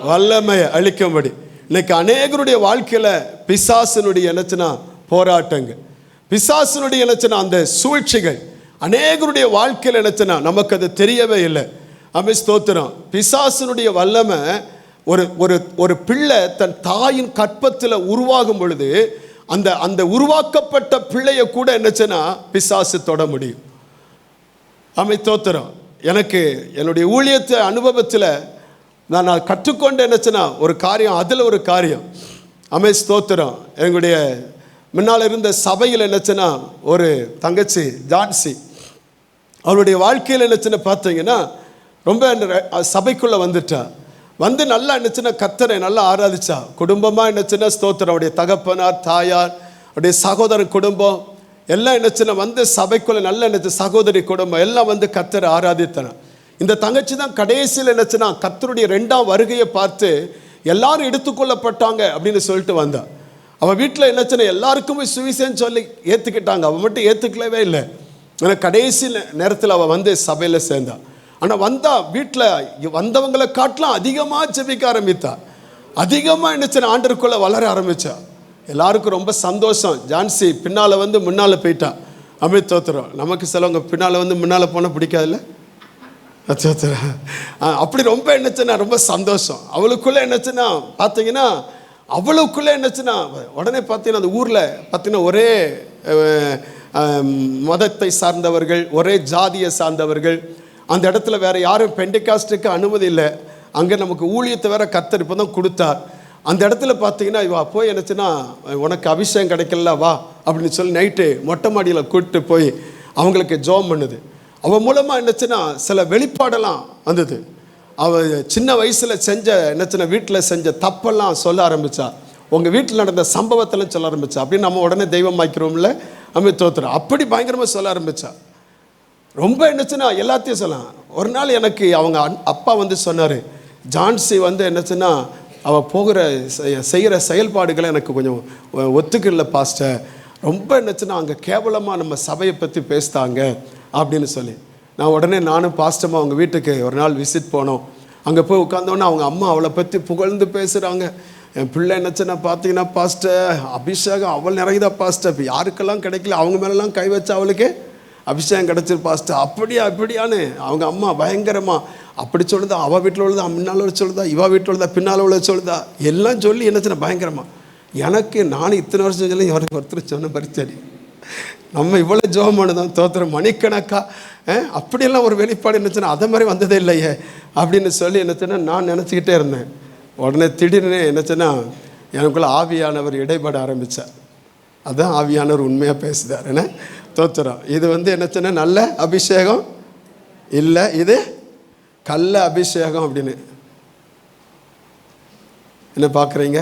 வல்லமையை அழிக்கும்படி. இன்னைக்கு அநேகருடைய வாழ்க்கையில பிசாசினுடைய என்னச்சுன்னா போராட்டங்கள், பிசாசினுடைய என்னச்சுன்னா அந்த சூழ்ச்சிகள் அநேகருடைய வாழ்க்கையில் என்னச்சுன்னா நமக்கு அது தெரியவே இல்லை. அமை ஸ்தோத்திரம். பிசாசினுடைய வல்லமை ஒரு ஒரு ஒரு பிள்ளை தன் தாயின் கற்பத்தில் உருவாகும் பொழுது அந்த அந்த உருவாக்கப்பட்ட பிள்ளையை கூட என்னச்சுன்னா பிசாசு தொட முடியும். அமை ஸ்தோத்திரம். எனக்கு என்னுடைய ஊழியத்தை அனுபவத்தில் நான் கற்றுக்கொண்டு என்னச்சுன்னா ஒரு காரியம், அதில் ஒரு காரியம். அமை ஸ்தோத்திரம். எங்களுடைய முன்னால் இருந்த சபையில் என்னச்சுன்னா ஒரு தங்கச்சி ஜான்சி, அவருடைய வாழ்க்கையில் என்னச்சுன்னு பார்த்தீங்கன்னா ரொம்ப சபைக்குள்ளே வந்துட்டா. வந்து நல்லா என்னச்சுன்னா கர்த்தரை நல்லா ஆராதிச்சா. குடும்பமாக என்னச்சுன்னா ஸ்தோத்திரம். அவருடைய தகப்பனார், தாயார், அவருடைய சகோதரன் குடும்பம் எல்லாம் என்னச்சுன்னா வந்து சபைக்குள்ளே நல்ல என்னச்சு சகோதரி குடும்பம் எல்லாம் வந்து கர்த்தரை ஆராதித்தன. இந்த தங்கச்சி தான் கடைசியில் என்னச்சுன்னா கர்த்தருடைய 2ஆம் வருகையை பார்த்து எல்லாரும் எடுத்துக்கொள்ளப்பட்டாங்க அப்படின்னு சொல்லிட்டு வந்தா. அவள் வீட்டில் என்னச்சுன்னா எல்லாருக்குமே சுவிசேஷம் சொல்லி ஏற்றுக்கிட்டாங்க. அவள் மட்டும் ஏற்றுக்கலவே இல்லை. ஏன்னா கடைசி நேரத்தில் அவள் வந்து சபையில் சேர்ந்தா. ஆனால் வந்தா வீட்டில் வந்தவங்களை காட்டலாம் அதிகமாக ஜெபிக்க ஆரம்பித்தா. அதிகமாக என்னச்சுன்னா ஆண்டருக்குள்ளே வளர ஆரம்பித்தா. எல்லாருக்கும் ரொம்ப சந்தோஷம். ஜான்சி பின்னால் வந்து முன்னால் போயிட்டா. அமித் தோத்திரம். நமக்கு சிலவங்க பின்னால் வந்து முன்னால் போனால் பிடிக்காதுல்ல. அப்படி ரொம்ப என்னச்சுன்னா ரொம்ப சந்தோஷம். அவளுக்குள்ளே என்னச்சுன்னா பார்த்தீங்கன்னா அவளுக்குள்ளே என்னச்சுன்னா உடனே பார்த்தீங்கன்னா அந்த ஊரில் பார்த்தீங்கன்னா ஒரே மதத்தை சார்ந்தவர்கள், ஒரே ஜாதியை சார்ந்தவர்கள். அந்த இடத்துல வேறு யாரும் பெண்டிகாஸ்டுக்கு அனுமதி இல்லை. அங்கே நமக்கு ஊழியத்தை வேற கர்த்தர் இப்போ தான் கொடுத்தார். அந்த இடத்துல பார்த்தீங்கன்னா இவா போய் என்னச்சுன்னா உனக்கு அபிஷேகம் கிடைக்கல வா அப்படின்னு சொல்லி நைட்டு மொட்டை மாடியில் கூப்பிட்டு போய் அவங்களுக்கு ஜோம் பண்ணுது. அவன் மூலமாக என்னச்சுன்னா சில வெளிப்பாடெல்லாம் வந்தது. அவள் சின்ன வயசில் செஞ்ச என்னச்சுன்னா வீட்டில் செஞ்ச தப்பெல்லாம் சொல்ல ஆரம்பித்தா. உங்கள் வீட்டில் நடந்த சம்பவத்தெல்லாம் சொல்ல ஆரம்பித்தா. அப்படின்னு நம்ம உடனே தெய்வம் ஆக்கிறோம்ல, நம்ம தோத்துறோம். அப்படி பயங்கரமாக சொல்ல ஆரம்பித்தா. ரொம்ப என்னச்சுன்னா எல்லாத்தையும் சொல்லலாம். ஒரு நாள் எனக்கு அவங்க அப்பா வந்து சொன்னார், ஜான்சி வந்து என்னச்சுன்னா அவள் போகிற செய்கிற செயல்பாடுகளை எனக்கு கொஞ்சம் ஒத்துக்கல பாஸ்டர். ரொம்ப என்னச்சுன்னா அங்கே கேவலமாக நம்ம சபையை பற்றி பேசிட்டாங்க அப்படின்னு சொல்லி. நான் உடனே நானும் பாஸ்டமாக அவங்க வீட்டுக்கு ஒரு நாள் விசிட் போனோம். அங்கே போய் உட்காந்தோன்னே அவங்க அம்மா அவளை பற்றி புகழ்ந்து பேசுகிறாங்க. என் பிள்ளை என்னச்சுன்னா பார்த்தீங்கன்னா பாஸ்டர் அபிஷேகம் அவள் நிறையதா பாஸ்டர், இப்போ யாருக்கெல்லாம் கிடைக்கல அவங்க மேலெல்லாம் கை வச்சா அவளுக்கு அபிஷேகம் கிடச்சிரு பாஸ்டர், அப்படியா இப்படியான்னு அவங்க அம்மா பயங்கரமாக அப்படி சொல்லுதா, அவள் வீட்டில் உள்ளதா முன்னால் உள்ள சொல்லுதா, இவா வீட்டில் உள்ளதா பின்னால் உள்ள சொல்லுதா எல்லாம் சொல்லி என்னச்சுன்னா பயங்கரமாக. எனக்கு நான் இத்தனை வருஷம் சொல்லி இவருக்கு ஒருத்தர் சொன்ன பரிச்சடி நம்ம இவ்வளோ ஜோமான தான் தோத்துற மணிக்கணக்கா அப்படியெல்லாம் ஒரு வெளிப்பாடு என்னச்சுன்னா அதை மாதிரி வந்ததே இல்லையே அப்படின்னு சொல்லி என்னச்சுன்னா நான் நினச்சிக்கிட்டே இருந்தேன். உடனே திடீர்னு என்னச்சுன்னா எனக்குள்ள ஆவியானவர் இடைப்பட ஆரம்பித்தார். அதுதான் ஆவியானவர் உண்மையாக பேசுதார். என்ன தோத்துறோம். இது வந்து என்னச்சுன்னா நல்ல அபிஷேகம் இல்லை, இது கள்ள அபிஷேகம் அப்படின்னு என்ன பார்க்குறீங்க?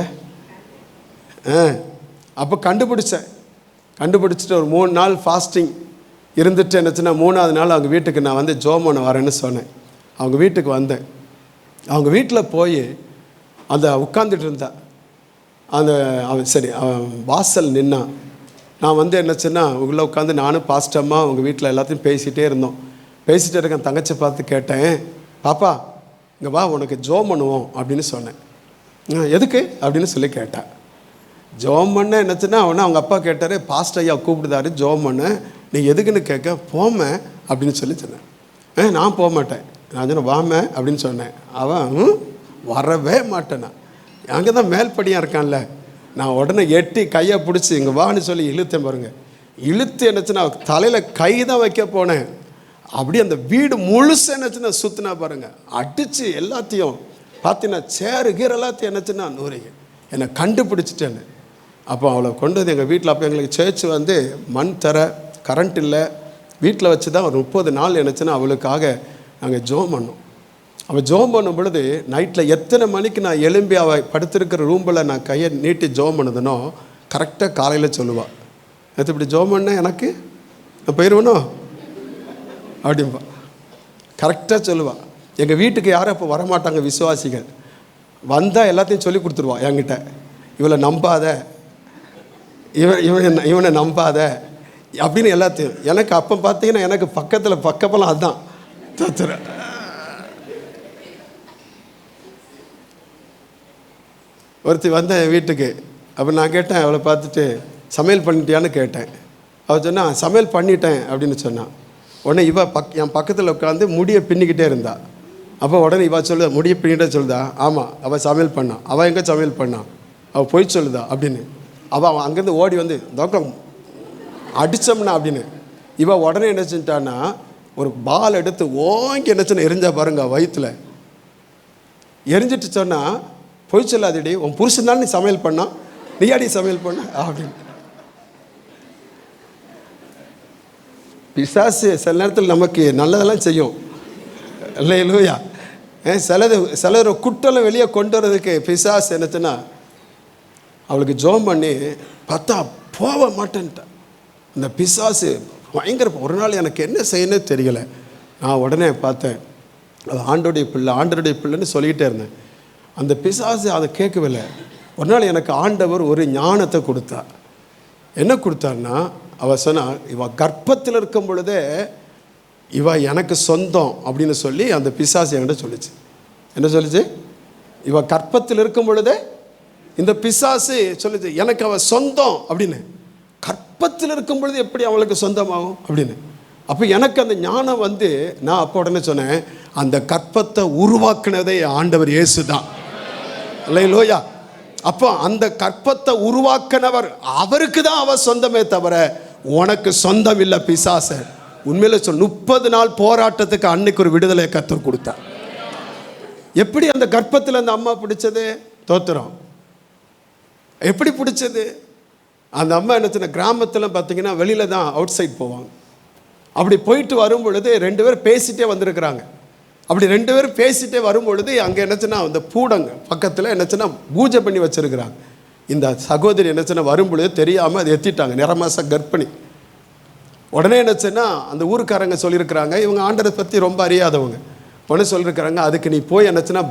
அப்போ கண்டுபிடிச்சிட்டு ஒரு 3 நாள் ஃபாஸ்டிங் இருந்துட்டு என்னச்சுன்னா 3ஆவது நாள் அவங்க வீட்டுக்கு நான் வந்து ஜோமோனை வரேன்னு சொன்னேன். அவங்க வீட்டுக்கு வந்தேன். அவங்க வீட்டில் போய் அந்த உட்காந்துட்டு இருந்தா. அந்த அவன் சரி அவன் வாசல் நின்னான். நான் வந்து என்னச்சுன்னா உள்ளே உட்காந்து நானும் பாஸ்டம்மா அவங்க வீட்டில் எல்லாத்தையும் பேசிகிட்டே இருந்தோம். பேசிகிட்டே இருக்கேன். தங்கச்சி பார்த்து கேட்டேன், பாப்பா இங்கே வா உனக்கு ஜோம் பண்ணுவோம் அப்படின்னு சொன்னேன். எதுக்கு அப்படின்னு சொல்லி கேட்டேன். ஜோம் பண்ண என்னச்சுன்னா அவனை அவங்க அப்பா கேட்டார், பாஸ்டர் ஐயா கூப்பிடுதாரு ஜோம் பண்ண, நீ எதுக்குன்னு கேட்க போமே அப்படின்னு சொல்லி சொன்னேன். நான் போக மாட்டேன், நான் சொன்னேன் வாமே அப்படின்னு சொன்னேன். அவன் வரவே மாட்டேனா. அங்கே தான் மேல்படியாக இருக்கான்ல. நான் உடனே எட்டி கையை பிடிச்சி இங்கே வான்னு சொல்லி இழுத்தேன் பாருங்க. இழுத்து என்னச்சுன்னா தலையில் கை தான் வைக்க போனேன். அப்படி அந்த வீடு முழுசு என்னச்சுன்னா சுற்றினா பாருங்க, அடித்து எல்லாத்தையும் பார்த்தீங்கன்னா சேரு கீரை எல்லாத்தையும் என்னச்சுன்னா நூறிங்க என்னை கண்டுபிடிச்சிட்டேன்னு. அப்போ அவளை கொண்டு வந்து எங்கள் வீட்டில், அப்போ எங்களுக்கு சேர்ச்சி வந்து மண் தர, கரண்ட் இல்லை, வீட்டில் வச்சு தான் ஒரு 30 நாள் என்னச்சுன்னா அவளுக்காக நாங்கள் ஜோம் பண்ணோம். அவள் ஜெபம் பண்ணும் பொழுது நைட்டில் எத்தனை மணிக்கு நான் எழும்பி அவள் படுத்திருக்கிற ரூமில் நான் கையை நீட்டி ஜெபம் பண்ணுதுனோ கரெக்டாக காலையில் சொல்லுவாள், நேற்று இப்படி ஜெபம் பண்ண எனக்கு நான் போயிடுவேனோ அப்படின்பா. கரெக்டாக சொல்லுவாள். எங்கள் வீட்டுக்கு யாரும் இப்போ வரமாட்டாங்க விசுவாசிகள், வந்தால் எல்லாத்தையும் சொல்லி கொடுத்துருவா என்கிட்ட. இவளை நம்பாத, இவனை நம்பாத அப்படின்னு எல்லாத்தையும். எனக்கு அப்போ பார்த்தீங்கன்னா எனக்கு பக்கத்தில் பக்கப்பெல்லாம் அதுதான் தத்துறேன். ஒருத்தி வந்தேன் என் வீட்டுக்கு. அப்போ நான் கேட்டேன், அவளை பார்த்துட்டு சமையல் பண்ணிட்டியான்னு கேட்டேன். அவள் சொன்னா சமையல் பண்ணிட்டேன் அப்படின்னு சொன்னான். உடனே என் பக்கத்தில் உட்காந்து முடியை பின்னிக்கிட்டே இருந்தா. அப்போ உடனே சொல்லுதா, முடியை பின்னிட்டே சொல்லுதா, ஆமாம் அவள் சமையல் பண்ணான். அவள் எங்கே சமையல் பண்ணான், அவள் போய் சொல்லுதா அப்படின்னு. அவன் அங்கேருந்து ஓடி வந்து தோக்கம் அடித்தோம்னா அப்படின்னு. உடனே என்ன செஞ்சிட்டான்னா ஒரு பால் எடுத்து ஓங்கி என்னச்சுன்னு எரிஞ்சா பாருங்க வயிற்றுல எரிஞ்சிட்டு சொன்னால், போய் சொல்லாதடி, உன் புருஷன் தான் நீ சமையல் பண்ணான், நீ அடி சமையல் பண்ண அப்படின்னு. பிசாசு சில நேரத்தில் நமக்கு நல்லதெல்லாம் செய்யும் இல்லையா? சிலர் குட்டெல்லாம் வெளியே கொண்டு வரதுக்கு பிசாசு என்னச்சுன்னா அவளுக்கு ஜோம் பண்ணி பார்த்தா போக மாட்டேன்ட்டான். அந்த பிசாசு பயங்கர. ஒரு நாள் எனக்கு என்ன செய்யணும்னு தெரியலை. நான் உடனே பார்த்தேன், அது ஆண்டோடைய பிள்ளைன்னு சொல்லிக்கிட்டே இருந்தேன். அந்த பிசாசு அதை கேட்கவில்லை. ஒரு நாள் எனக்கு ஆண்டவர் ஒரு ஞானத்தை கொடுத்தார். என்ன கொடுத்தான்னா, அவள் சொன்னால் இவள் கர்ப்பத்தில் இருக்கும் பொழுதே இவள் எனக்கு சொந்தம் அப்படின்னு சொல்லி அந்த பிசாசு என்கிட்ட சொல்லிச்சு. என்ன சொல்லிச்சு? இவள் கர்ப்பத்தில் இருக்கும் பொழுதே இந்த பிசாசு சொல்லிச்சு எனக்கு அவள் சொந்தம் அப்படின்னு. கர்ப்பத்தில் இருக்கும் பொழுது எப்படி அவளுக்கு சொந்தமாகும் அப்படின்னு. அப்போ எனக்கு அந்த ஞானம் வந்து நான் அப்போ உடனே சொன்னேன், அந்த கர்ப்பத்தை உருவாக்குனதே ஆண்டவர் இயேசு தான். அல்லேலூயா. அப்போ அந்த கர்ப்பத்தை உருவாக்கினவர் அவருக்கு தான் அவ சொந்தமே தவிர உனக்கு சொந்தம் இல்லை பிசாச. உண்மையில சொல், 30 நாள் போராட்டத்துக்கு அன்னைக்கு ஒரு விடுதலை கர்த்தர் கொடுத்தார். எப்படி அந்த கர்ப்பத்தில் அந்த அம்மா பிடிச்சது? தோத்திரம். எப்படி பிடிச்சது? அந்த அம்மா என்ன சொன்ன, கிராமத்தில் பார்த்தீங்கன்னா வெளியில தான் அவுட் சைட் போவாங்க. அப்படி போயிட்டு வரும் பொழுது 2 பேர் பேசிட்டே வந்திருக்கிறாங்க. அப்படி 2 பேரும் பேசிட்டே வரும்பொழுது அங்கே என்னச்சுன்னா அந்த பூடங்க பக்கத்தில் என்னச்சுன்னா பூஜை பண்ணி வச்சிருக்கிறாங்க. இந்த சகோதரி என்னச்சுன்னா வரும்பொழுது தெரியாமல் அதை எத்திட்டாங்க, நிறமாச கர்ப்பிணி. உடனே என்னச்சுன்னா அந்த ஊருக்காரங்க சொல்லியிருக்கிறாங்க, இவங்க ஆண்டரை பற்றி ரொம்ப அறியாதவங்க. உடனே சொல்லியிருக்கிறாங்க, அதுக்கு நீ போய் என்னச்சுன்னா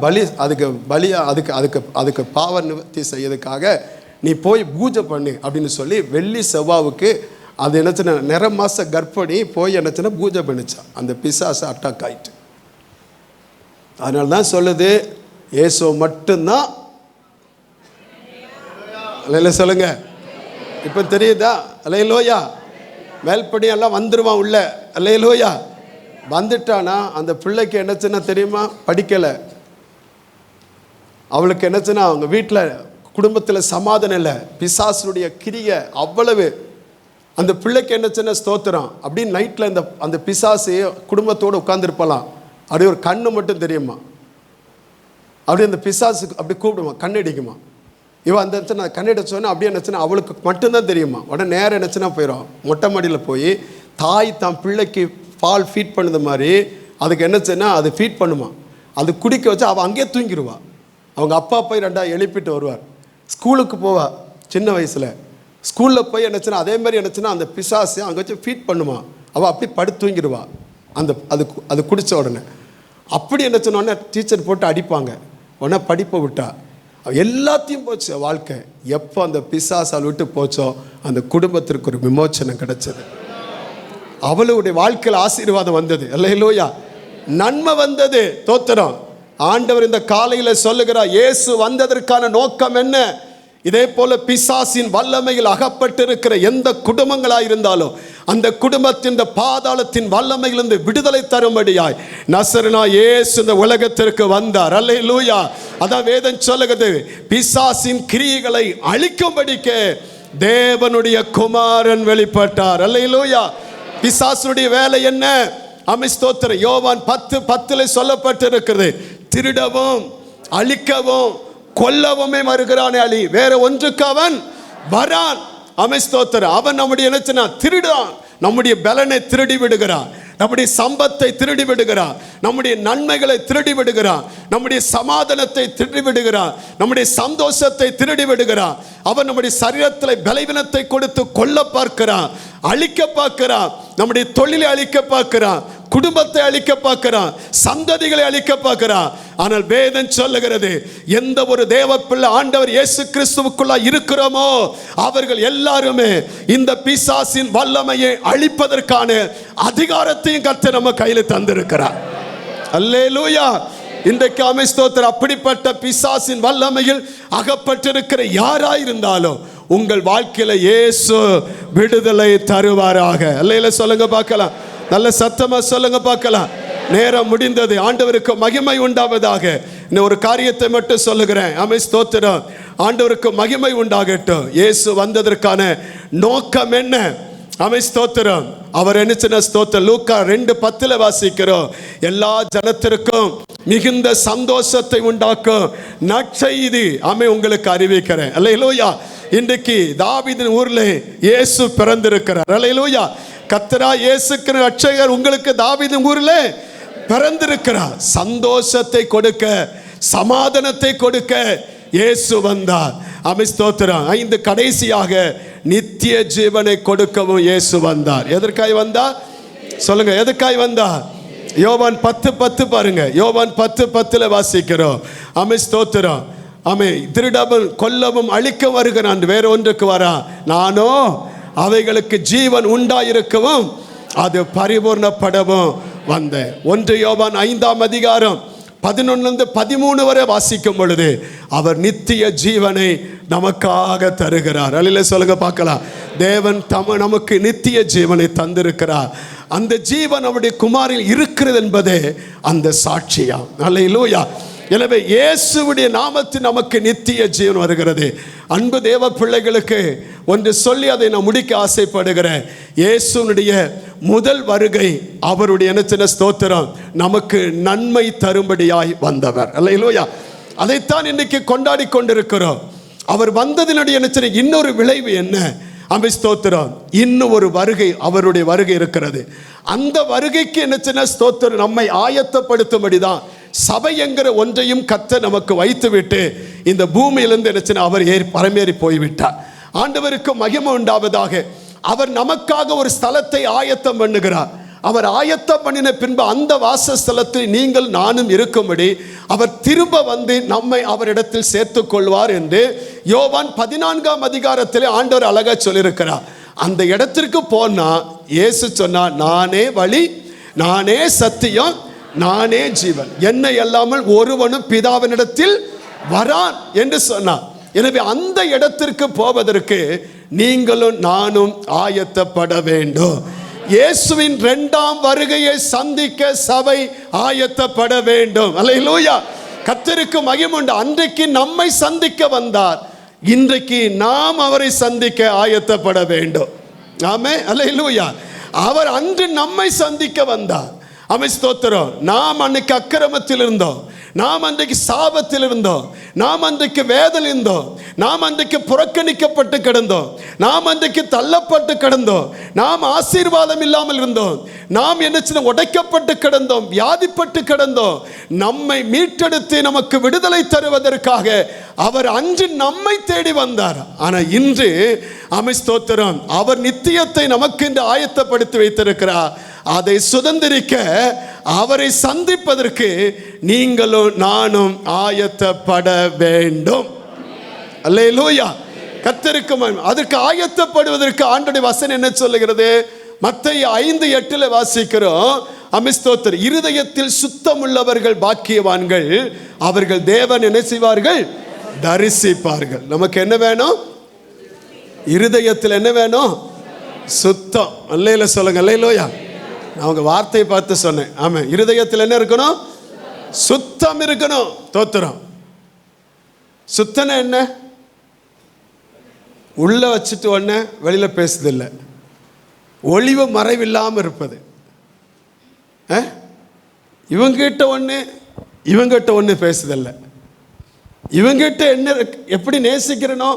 அதுக்கு பாவ நிவர்த்தி செய்யறதுக்காக நீ போய் பூஜை பண்ணு அப்படின்னு சொல்லி வெள்ளி செவ்வாவுக்கு அது என்னச்சுன்னா நிறமாச கர்ப்பிணி போய் என்னச்சுன்னா பூஜை பண்ணிச்சான். அந்த பிசாசு அட்டாக் ஆயிட்டு. அதனால தான் சொல்லுது, இயேசு மட்டும்தான். அல்ல சொல்லுங்க, இப்போ தெரியுதா? அல்லேலூயா. மேல்படி எல்லாம் வந்துடுவான் உள்ள. அல்லேலூயா. வந்துட்டானா அந்த பிள்ளைக்கு என்னச்சுன்னா தெரியுமா, படிக்கலை. அவளுக்கு என்னச்சுன்னா அவங்க வீட்டில் குடும்பத்தில் சமாதானம் இல்லை, பிசாசுடைய கிரியை அவ்வளவு. அந்த பிள்ளைக்கு என்னச்சுன்னா ஸ்தோத்திரம். அப்படின்னு நைட்டில் அந்த பிசாசு குடும்பத்தோடு உட்காந்துருப்பலாம். அப்படியே ஒரு கண்ணு மட்டும் தெரியுமா, அப்படியே அந்த பிசாசுக்கு அப்படி கூப்பிடுமா, கண்ணடிக்குமா. இவன் அந்த இடத்துல கண்ணடிட சொன்னால் அப்படியே என்னச்சுன்னா அவளுக்கு மட்டும்தான் தெரியுமா. உடனே நேரம் என்னச்சுன்னா போயிடும் மொட்டை மாடியில் போய் தாய் தான் பிள்ளைக்கு பால் ஃபீட் பண்ணுது மாதிரி அதுக்கு என்னச்சுன்னா அது ஃபீட் பண்ணுமா. அது குடிக்க வச்சு அவள் அங்கேயே தூங்கிடுவா. அவங்க அப்பா போய் 2 எழுப்பிட்டு வருவார். ஸ்கூலுக்கு போவா சின்ன வயசில். ஸ்கூலில் போய் என்னச்சுன்னா அதே மாதிரி என்னச்சுன்னா அந்த பிசாசு அங்கே வச்சு ஃபீட் பண்ணுமா. அவள் அப்படி படுத்து தூங்கிடுவா. அது குடித்த உடனே அப்படி என்ன சொன்னோடனே டீச்சர் போட்டு அடிப்பாங்க. உடனே படிப்பை விட்டா எல்லாத்தையும் போச்சு வாழ்க்கை. எப்போ அந்த பிசாசால் விட்டு போச்சோ அந்த குடும்பத்திற்கு ஒரு விமோச்சனம் கிடைச்சது. அவளுடைய வாழ்க்கையில் ஆசீர்வாதம் வந்தது. அல்லேலூயா. நன்மை வந்தது. தோத்திரம். ஆண்டவர் இந்த காலையில் சொல்லுகிறார், இயேசு வந்ததற்கான நோக்கம் என்ன? இதே போல பிசாசின் வல்லமையில் அகப்பட்டிருக்கிற எந்த குடும்பங்களாக இருந்தாலும் அந்த குடும்பத்தின் இந்த பாதாளத்தின் வல்லமையிலிருந்து விடுதலை தரும்படியாய் நசரேனா இயேசு இந்த உலகத்திற்கு வந்தார். அல்லேலூயா. அதான் வேதம் சொல்லுகிறது, பிசாசின் கிரியைகளை அழிக்கும்படிக்கு தேவனுடைய குமாரன் வெளிப்பட்டார். அல்லேலூயா. பிசாசுடைய வேலை என்ன? ஸ்தோத்திரம். யோவான் 10:10 சொல்லப்பட்டிருக்கிறது, திருடவும் அழிக்கவும் கொல்லவுமே வருகிறானே அழி, வேற ஒன்றுக்கு அவன் வரான். ஸ்தோத்திரம். அவன் நம்முடைய நினைச்சனா திருடான், நம்முடைய பலனை திருடி விடுகிறான், நம்முடைய சம்பத்தை திருடி விடுகிறான், நம்முடைய நன்மைகளை திருடி விடுகிறான், நம்முடைய சமாதானத்தை திருடி விடுகிறான், நம்முடைய சந்தோஷத்தை திருடி விடுகிறான். அவன் நம்முடைய சரீரத்தில் பலவீனத்தை கொடுத்து கொல்ல பார்க்கிறான், அழிக்க பார்க்கிறான், நம்முடைய தொழிலை அழிக்க பார்க்கிறான், குடும்பத்தை அழிக்க பார்க்கிறான், சந்ததிகளை அழிக்க பார்க்கிறான். ஆனால் வேதம் சொல்லுகிறது, எந்த ஒரு தேவ பிள்ளை ஆண்டவர் இயேசு கிறிஸ்துவுக்குள்ள இருக்கிறோமோ அவர்கள் எல்லாருமே இந்த பிசாசின் வல்லமையை அழிப்பதற்கான அதிகாரத்தையும் கர்த்தர் நம்ம கையில் தந்திருக்கிறார். அல்லேலூயா. இன்றைக்கு ஸ்தோத்திரம். அப்படிப்பட்ட பிசாசின் வல்லமையில் அகப்பட்டிருக்கிற யாராயிருந்தாலும் உங்கள் வாழ்க்கையில இயேசு விடுதலை தருவாராக. அல்லேலூயா சொல்லுங்க பார்க்கலாம், நல்ல சத்தமா சொல்லுங்க பார்க்கலாம். நேரம் முடிந்தது. ஆண்டவருக்கு மகிமை உண்டாவதாக. இன்னும் ஒரு காரியத்தை மட்டும் சொல்லுகிறேன். ஸ்தோத்திரம். ஆண்டவருக்கு மகிமை உண்டாகட்டும். இயேசு வந்ததற்கான நோக்கம் என்ன? ஸ்தோத்திரம். அவர் என்ன ஸ்தோத்திரம், லூக்கா 2:10 வாசிக்கிறோம். எல்லா ஜனத்திற்கும் மிகுந்த சந்தோஷத்தை உண்டாக்கும் நற்செய்தி உங்களுக்கு அறிவிக்கிறேன். அல்லேலூயா. இன்றைக்கு தாவீதின் ஊர்ல இயேசு பிறந்திருக்கிறார். அல்லேலூயா. கர்த்தரா இயேசு கிறிஸ்து ரட்சகர் உங்களுக்கு தாவீதின் ஊர்ல பிறந்திருக்கிறார். சந்தோஷத்தை கொடுக்க, சமாதானத்தை கொடுக்க இயேசு வந்தார். ஸ்தோத்திரம். 5 கடைசியாக நித்திய ஜீவனை கொடுக்கவும் இயேசு வந்தார். எதற்காய் வந்தார் சொல்லுங்க, எதற்காய் வந்தார்? யோவான் 10:10 பாருங்க. யோவான் 10:10 வாசிக்கிறோம். ஸ்தோத்திரம். திருடவும் கொல்லவும் அழிக்க வருகிறான், வேற ஒன்றுக்கு வரா. நானோ அவைகளுக்கு ஜீவன் உண்டாயிருக்கவும் அது பரிபூர்ணப்படவும் வந்தேன். 1 யோவான் 5ஆம் அதிகாரம் 11-13 வரை வாசிக்கும் பொழுது அவர் நித்திய ஜீவனை நமக்காக தருகிறார். அல்லேலூயா சொல்லுங்க பார்க்கலாம். தேவன் நமக்கு நித்திய ஜீவனை தந்திருக்கிறார். அந்த ஜீவன் நம்முடைய குமாரில் இருக்கிறது என்பதே அந்த சாட்சியா. அல்லேலூயா. எனவே இயேசுவுடைய நாமத்தில் நமக்கு நித்திய ஜீவன் வருகிறது. அன்பு தேவ பிள்ளைகளுக்கு ஒன்று சொல்லி அதை நான் முடிக்க ஆசைப்படுகிறேன். இயேசுனுடைய முதல் வருகை அவருடைய ஸ்தோத்திரம் நமக்கு நன்மை தரும்படியாய் வந்தவர். அல்லேலூயா. அதைத்தான் இன்னைக்கு கொண்டாடி கொண்டிருக்கிறோம். அவர் வந்ததினுடைய இன்னொரு விளைவு என்ன? ஸ்தோத்திரம். இன்னும் ஒரு வருகை, அவருடைய வருகை இருக்கிறது. அந்த வருகைக்கு ஸ்தோத்திரம் நம்மை ஆயத்தப்படுத்தும்படிதான் சபை என்கிற ஒன்றையும் கர்த்தர் நமக்கு வைத்துவிட்டு இந்த பூமியிலிருந்து அவர் பரமேறி போய்விட்டார். ஆண்டவருக்கு மகிமை உண்டாவதாக. அவர் நமக்காக ஒரு ஸ்தலத்தை ஆயத்தம் பண்ணுகிறார். அவர் ஆயத்தம் பண்ணின பின்பு அந்த வாசஸ்தலத்தில் நீங்கள் நானும் இருக்கும்படி அவர் திரும்ப வந்து நம்மை அவரிடத்தில் சேர்த்துக் கொள்வார் என்று யோவான் 14ஆம் அதிகாரத்தில் ஆண்டவர் அழகா சொல்லியிருக்கிறார். அந்த இடத்திற்கு போனா இயேசு சொன்னார், நானே வழி, நானே சத்தியம், நானே ஜீவன், என்னை அல்லாமல் ஒருவனும் பிதாவினிடத்தில் வரான் என்று சொன்னார். எனவே அந்த இடத்திற்கு போவதற்கு நீங்களும் நானும் ஆயத்தப்பட வேண்டும். இயேசுவின் 2ஆம் வருகையை சந்திக்க சபை ஆயத்தப்பட வேண்டும். அல்லேலூயா. கர்த்தருக்கு மகிமை உண்டு. அன்றைக்கு நம்மை சந்திக்க வந்தார், இன்றைக்கு நாம் அவரை சந்திக்க ஆயத்தப்பட வேண்டும். ஆமென். அல்லேலூயா. அவர் அன்று நம்மை சந்திக்க வந்தார். ஸ்தோத்திரம். நாம் அன்னைக்கு அக்கிரமத்தில் இருந்தோம், நாம் அன்றைக்கு சாபத்தில் இருந்தோம், நாம் அன்றைக்கு வேதல் இருந்தோம், நாம் அன்றைக்கு புறக்கணிக்கப்பட்டு கிடந்தோம், நாம் அன்றைக்கு தள்ளப்பட்டு கிடந்தோம், நாம் ஆசீர்வாதம் இல்லாமல் இருந்தோம், நாம் உடைக்கப்பட்டு கிடந்தோம், வியாதிப்பட்டு கிடந்தோம். நம்மை மீட்டெடுத்து நமக்கு விடுதலை தருவதற்காக அவர் அன்று நம்மை தேடி வந்தார். ஆனால் இன்று ஸ்தோத்திரம், அவர் நித்தியத்தை நமக்கு என்று ஆயத்தப்படுத்தி வைத்திருக்கிறார். அதை சுதந்திரிக்க, அவரை சந்திப்பதற்கு நீங்களும் நானும் ஆயத்தப்பட வேண்டும். அல்லேலூயா. கர்த்தருக்கு அதற்கு ஆயத்தப்படுவதற்கு ஆண்டவருடைய வசனம் என்ன சொல்லுகிறது? மத்தேயு 5:8 வாசிக்கிறோம். ஸ்தோத்திரம். இருதயத்தில் சுத்தமுள்ளவர்கள் பாக்கியவான்கள், அவர்கள் தேவன் என்ன செய்வார்கள்? தரிசிப்பார்கள். நமக்கு என்ன வேணும்? இருதயத்தில் என்ன வேணும்? சுத்தம். அல்லேலூயா சொல்லுங்க. அல்லேலூயா. நான் உங்க வார்த்தையை பார்த்து சொன்னேன். ஆமா, இருதயத்தில் என்ன இருக்கணும்? சுத்தம் இருக்கணும். தோத்திரம். சுத்தன என்ன? உள்ள வச்சுட்டு ஒன்று வெளியில பேசுதில்லை, ஒளிவு மறைவில்லாமல் இருப்பது. இவங்கிட்ட ஒன்று இவங்கிட்ட ஒன்று பேசுதில்லை. இவங்கிட்ட என்ன எப்படி நேசிக்கிறனோ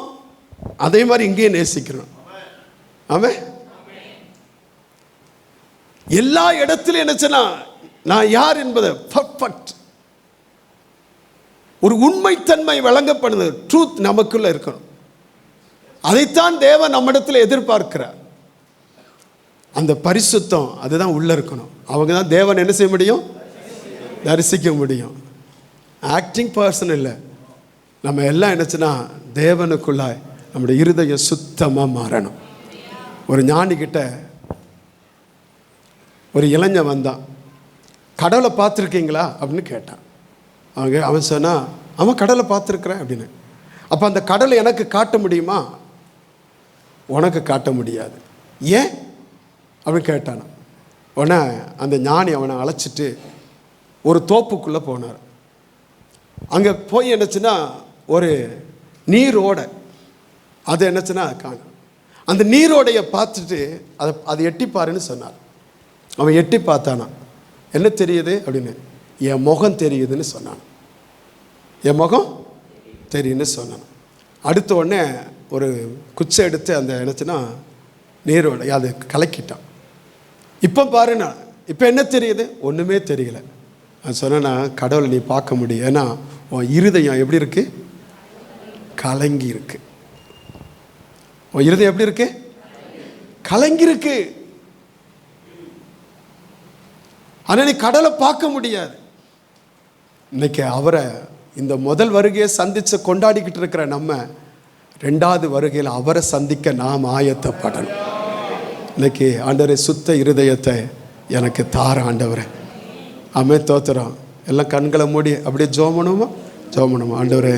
அதே மாதிரி இங்கேயும் நேசிக்கிறோம். ஆமாம். எல்லா இடத்திலும் என்னச்சுன்னா நான் யார் என்பதை பர்ஃபெக்ட் ஒரு உண்மைத்தன்மை வழங்கப்படுது. ட்ரூத் நமக்குள்ள இருக்கணும். அதைத்தான் தேவன் நம்மிடத்தில் எதிர்பார்க்கிறார். அந்த பரிசுத்தம் அதுதான் உள்ள இருக்கணும். அவங்க தான் தேவன் என்ன செய்ய முடியும், தரிசிக்க முடியும். ஆக்டிங் பர்சன் இல்லை. நம்ம எல்லாம் என்னச்சுன்னா தேவனுக்குள்ளாய் நம்முடைய இருதயம் சுத்தமாக மாறணும். ஒரு ஞானிக்கிட்ட ஒரு இளைஞன் வந்தான். கடவுளை பார்த்துருக்கீங்களா அப்படின்னு கேட்டான். அவன் சொன்னா அவன் கடலை பார்த்துருக்குறேன் அப்படின்னு. அப்போ அந்த கடலை எனக்கு காட்ட முடியுமா? உனக்கு காட்ட முடியாது. ஏன் அப்படின்னு கேட்டான். உடனே அந்த ஞானி அவனை அழைச்சிட்டு ஒரு தோப்புக்குள்ளே போனார். அங்கே போய் என்னச்சுன்னா ஒரு நீரோடை, அது என்னச்சுன்னா காணும். அந்த நீரோடையை பார்த்துட்டு அதை எட்டிப்பாருன்னு சொன்னார். அவன் எட்டி பார்த்தானா. என்ன தெரியுது அப்படின்னு. என் முகம் தெரியுதுன்னு சொன்னான். என் முகம் தெரியுன்னு சொன்னான். அடுத்த உடனே ஒரு குச்சை எடுத்து அந்த என்னச்சுன்னா நீரோடை அது கலக்கிட்டான். இப்போ பாருண்ணா, இப்போ என்ன தெரியுது? ஒன்றுமே தெரியல. நான் சொன்னேன்னா கடவுளை நீ பார்க்க முடியும். ஏன்னா உன் இருதயம் எப்படி இருக்கு? கலங்கி இருக்கு. உன் இருதயம் எப்படி இருக்கு? கலங்கி இருக்கு. ஆனால் நீ கடலை பார்க்க முடியாது. இன்னைக்கு அவரை இந்த முதல் வருகையை சந்திச்சு கொண்டாடிக்கிட்டு இருக்கிற நம்ம ரெண்டாவது வருகையில் அவரை சந்திக்க நாம் ஆயத்தப்படணும். இன்னைக்கு ஆண்டவரே சுத்த இருதயத்தை எனக்கு தார ஆண்டவரே. அமே தோத்துறோம். எல்லாம் கண்களை மூடி அப்படியே ஜோமணுமா ஜோமணுமா. ஆண்டவரே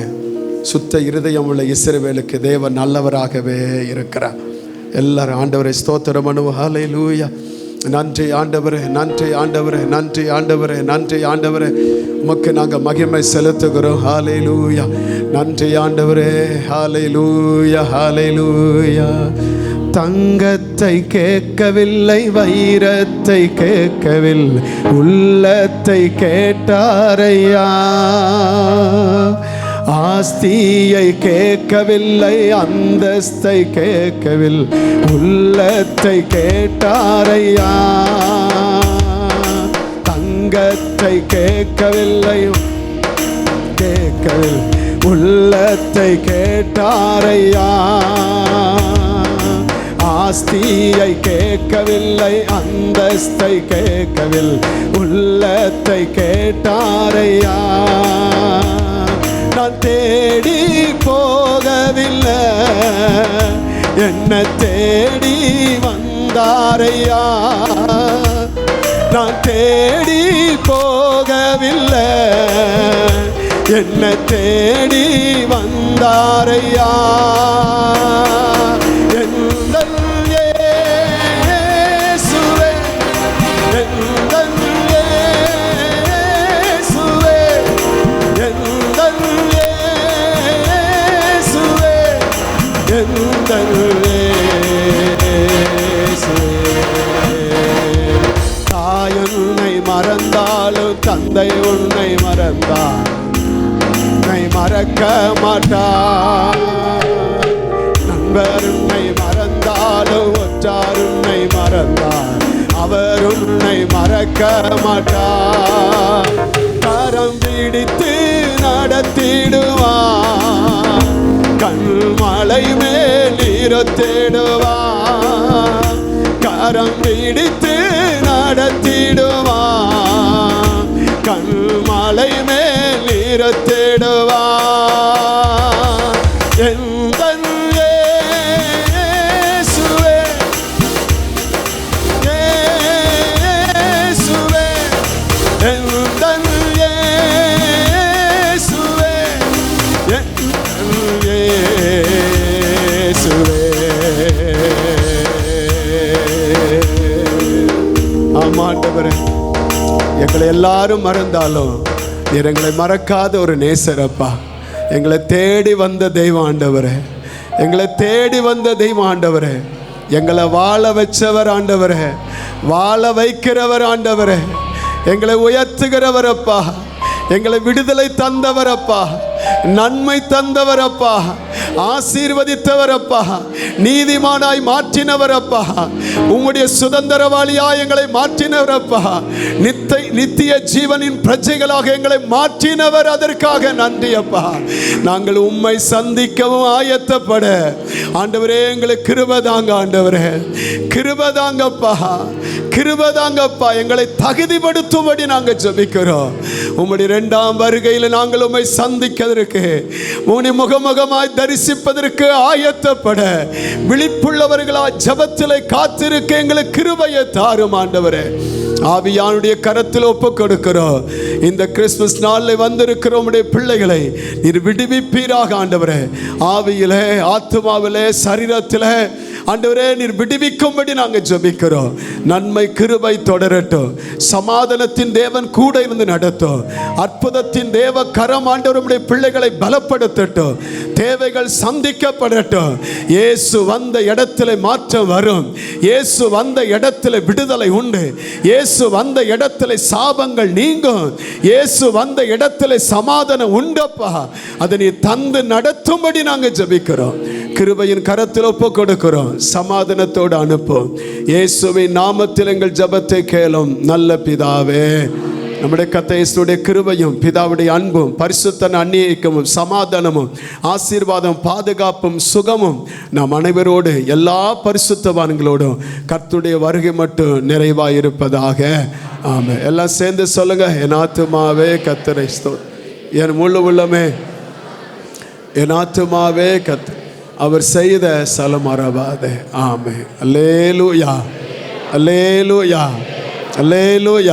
சுத்த இருதயம் உள்ள இஸ்ரவேலுக்கு தேவன் நல்லவராகவே இருக்கிறார். எல்லாரும் ஆண்டவரை ஸ்தோத்திரம் பண்ணுவோம். ஹல்லேலூயா. நன்றி ஆண்டவரே, நன்றி ஆண்டவரே, நன்றி ஆண்டவரே, நன்றி ஆண்டவரே. உமக்கு நாங்கள் மகிமை செலுத்துகிறோம். ஹல்லேலூயா. நன்றி ஆண்டவரே. ஹல்லேலூயா, ஹல்லேலூயா. தங்கத்தை கேட்கவில்லை, வைரத்தை கேட்கவில்லை, உள்ளத்தை கேட்டாரையா. ஆஸ்தியை கேட்கவில்லை, அந்தஸ்தை கேட்கவில்லை, உள்ளத்தை கேட்டாரையா. தங்கத்தை கேட்கவில்லை, கேட்கவில்லை, உள்ளத்தை கேட்டாரையா. ஆஸ்தியை கேட்கவில்லை, அந்தஸ்தை கேட்கவில்லை, உள்ளத்தை கேட்டாரையா. நான் தேடி போகவில்லை, என்ன தேடி வந்தாரையா. நான் தேடி போகவில்லை, என்ன தேடி வந்தாரையா. எந்தன் இயேசுவே, எந்தன் இயேசுவே, எந்தன் இயேசுவே, எந்தன் இயேசுவே. தாய் உன்னை மறந்தாலும் தந்தை உன்னை மறந்தார், உன்னை மறக்க மாட்டார். நண்பர் உன்னை மறந்தாலும் ஒற்றார் உன்னை மறந்தார், அவர் உன்னை மறக்க மாட்டார். கரம் பிடித்து நடத்திடுவார், கண்மலை மேல் இருத்திடுவார். கரம் பிடித்து நடத்திடுவார், கண்மலை மேல் இருத்திடுவார். எந்தன் இயேசுவே, இயேசுவே, எந்தன் இயேசுவே, எந்தன் இயேசுவே. ஆமாண்டவரே, எங்களை எல்லாரும் மறந்தாலும் நீர் எங்களை மறக்காத ஒரு நேசரப்பா. எங்களை தேடி வந்த தெய்வம் ஆண்டவரே, எங்களை தேடி வந்த தெய்வம் ஆண்டவரே. எங்களை வாழ வச்சவர் ஆண்டவரே, வாழ வைக்கிறவர் ஆண்டவரே. எங்களை உயர்த்துகிறவரப்பா, எங்களை விடுதலை தந்தவரப்பா, நன்மை தந்தவர் அப்பா, ஆசீர்வதித்தவர் அப்பா, நீதிமானாய் மாற்றினவர் அப்பா, உம்முடைய சுதந்திரவாளியாய் எங்களை மாற்றினவர் அப்பா, நித்திய ஜீவனின் பிரஜைகளாக எங்களை மாற்றினவர். அதற்காக நன்றி அப்பா. நாங்கள் உம்மை சந்திக்கவும் ஆயத்தப்பட ஆண்டவரே எங்களுக்கு கிருபைதாங்க. ஆண்டவரே கிருபைதாங்கப்பா, கிருபைதாங்கப்பா. எங்களை தகுதிப்படுத்தும்படி நாங்கள் ஜெபிக்கிறோம். உம்முடைய 2ஆம் வருகையில் நாங்கள் உம்மை சந்திக்கிறதற்கு, உம்மை முகமுகமாய் தரிசிப்பதற்கு ஆயத்தப்பட, விழிப்புள்ளவர்களாய் ஜெபத்திலே காத்திருக்க எங்களுக்கு கிருபையை தாரும் ஆண்டவரே. ஆவியானுடைய கரத்தில் ஒப்பு கொடுக்கிறோம். இந்த கிறிஸ்துமஸ் நாளில் வந்திருக்கிற உம்முடைய பிள்ளைகளை நீர் விடுவிப்பீராக ஆண்டவரே. ஆவியிலே, ஆத்துமாவிலே, சரீரத்திலே ஆண்டவரே நீர் விடுவிக்கும்படி நாங்கள் ஜெபிக்கிறோம். நன்மை கிருபை தொடரட்டும். சமாதானத்தின் தேவன் கூட இருந்து நடத்தும். அற்புதத்தின் தேவ கரம் ஆண்டவருடைய பிள்ளைகளை பலப்படுத்தட்டும். தேவைகள் சந்திக்கப்படட்டும். இயேசு வந்த இடத்துல மாற்றம் வரும். இயேசு வந்த இடத்துல விடுதலை உண்டு. இயேசு வந்த இடத்துல சாபங்கள் நீங்கும். இயேசு வந்த இடத்துல சமாதானம் உண்டப்பா. அதை நீ தந்து நடத்தும்படி நாங்கள் ஜெபிக்கிறோம். கிருபையின் கரத்தில் ஒப்பு கொடுக்கிறோம். சமாதானத்தோடு அனுப்பும். இயேசுவின் நாமத்தில் எங்கள் ஜெபத்தை கேளும் நல்ல பிதாவே. நம்முடைய கர்த்தர் இயேசுவுடைய கிருபையும் பிதாவுடைய அன்பும் பரிசுத்த அந்நியமும் சமாதானமும் ஆசீர்வாதம் பாதுகாப்பும் சுகமும் நாம் அனைவரோடு எல்லா பரிசுத்தவான்களோடும் கர்த்தருடைய வருகை மட்டும் நிறைவாக இருப்பதாக. ஆமென். எல்லாம் சேர்ந்து சொல்லுங்க. என் ஆத்துமாவே கர்த்தரை ஸ்தோத்திரி, என் முழு உள்ளமே என் ஆத்துமாவே கர்த்தர் அவர் செய்த சலம் மறவாதே. ஆமென். அல்லேலூயா, அல்லேலூயா, அல்லேலூயா.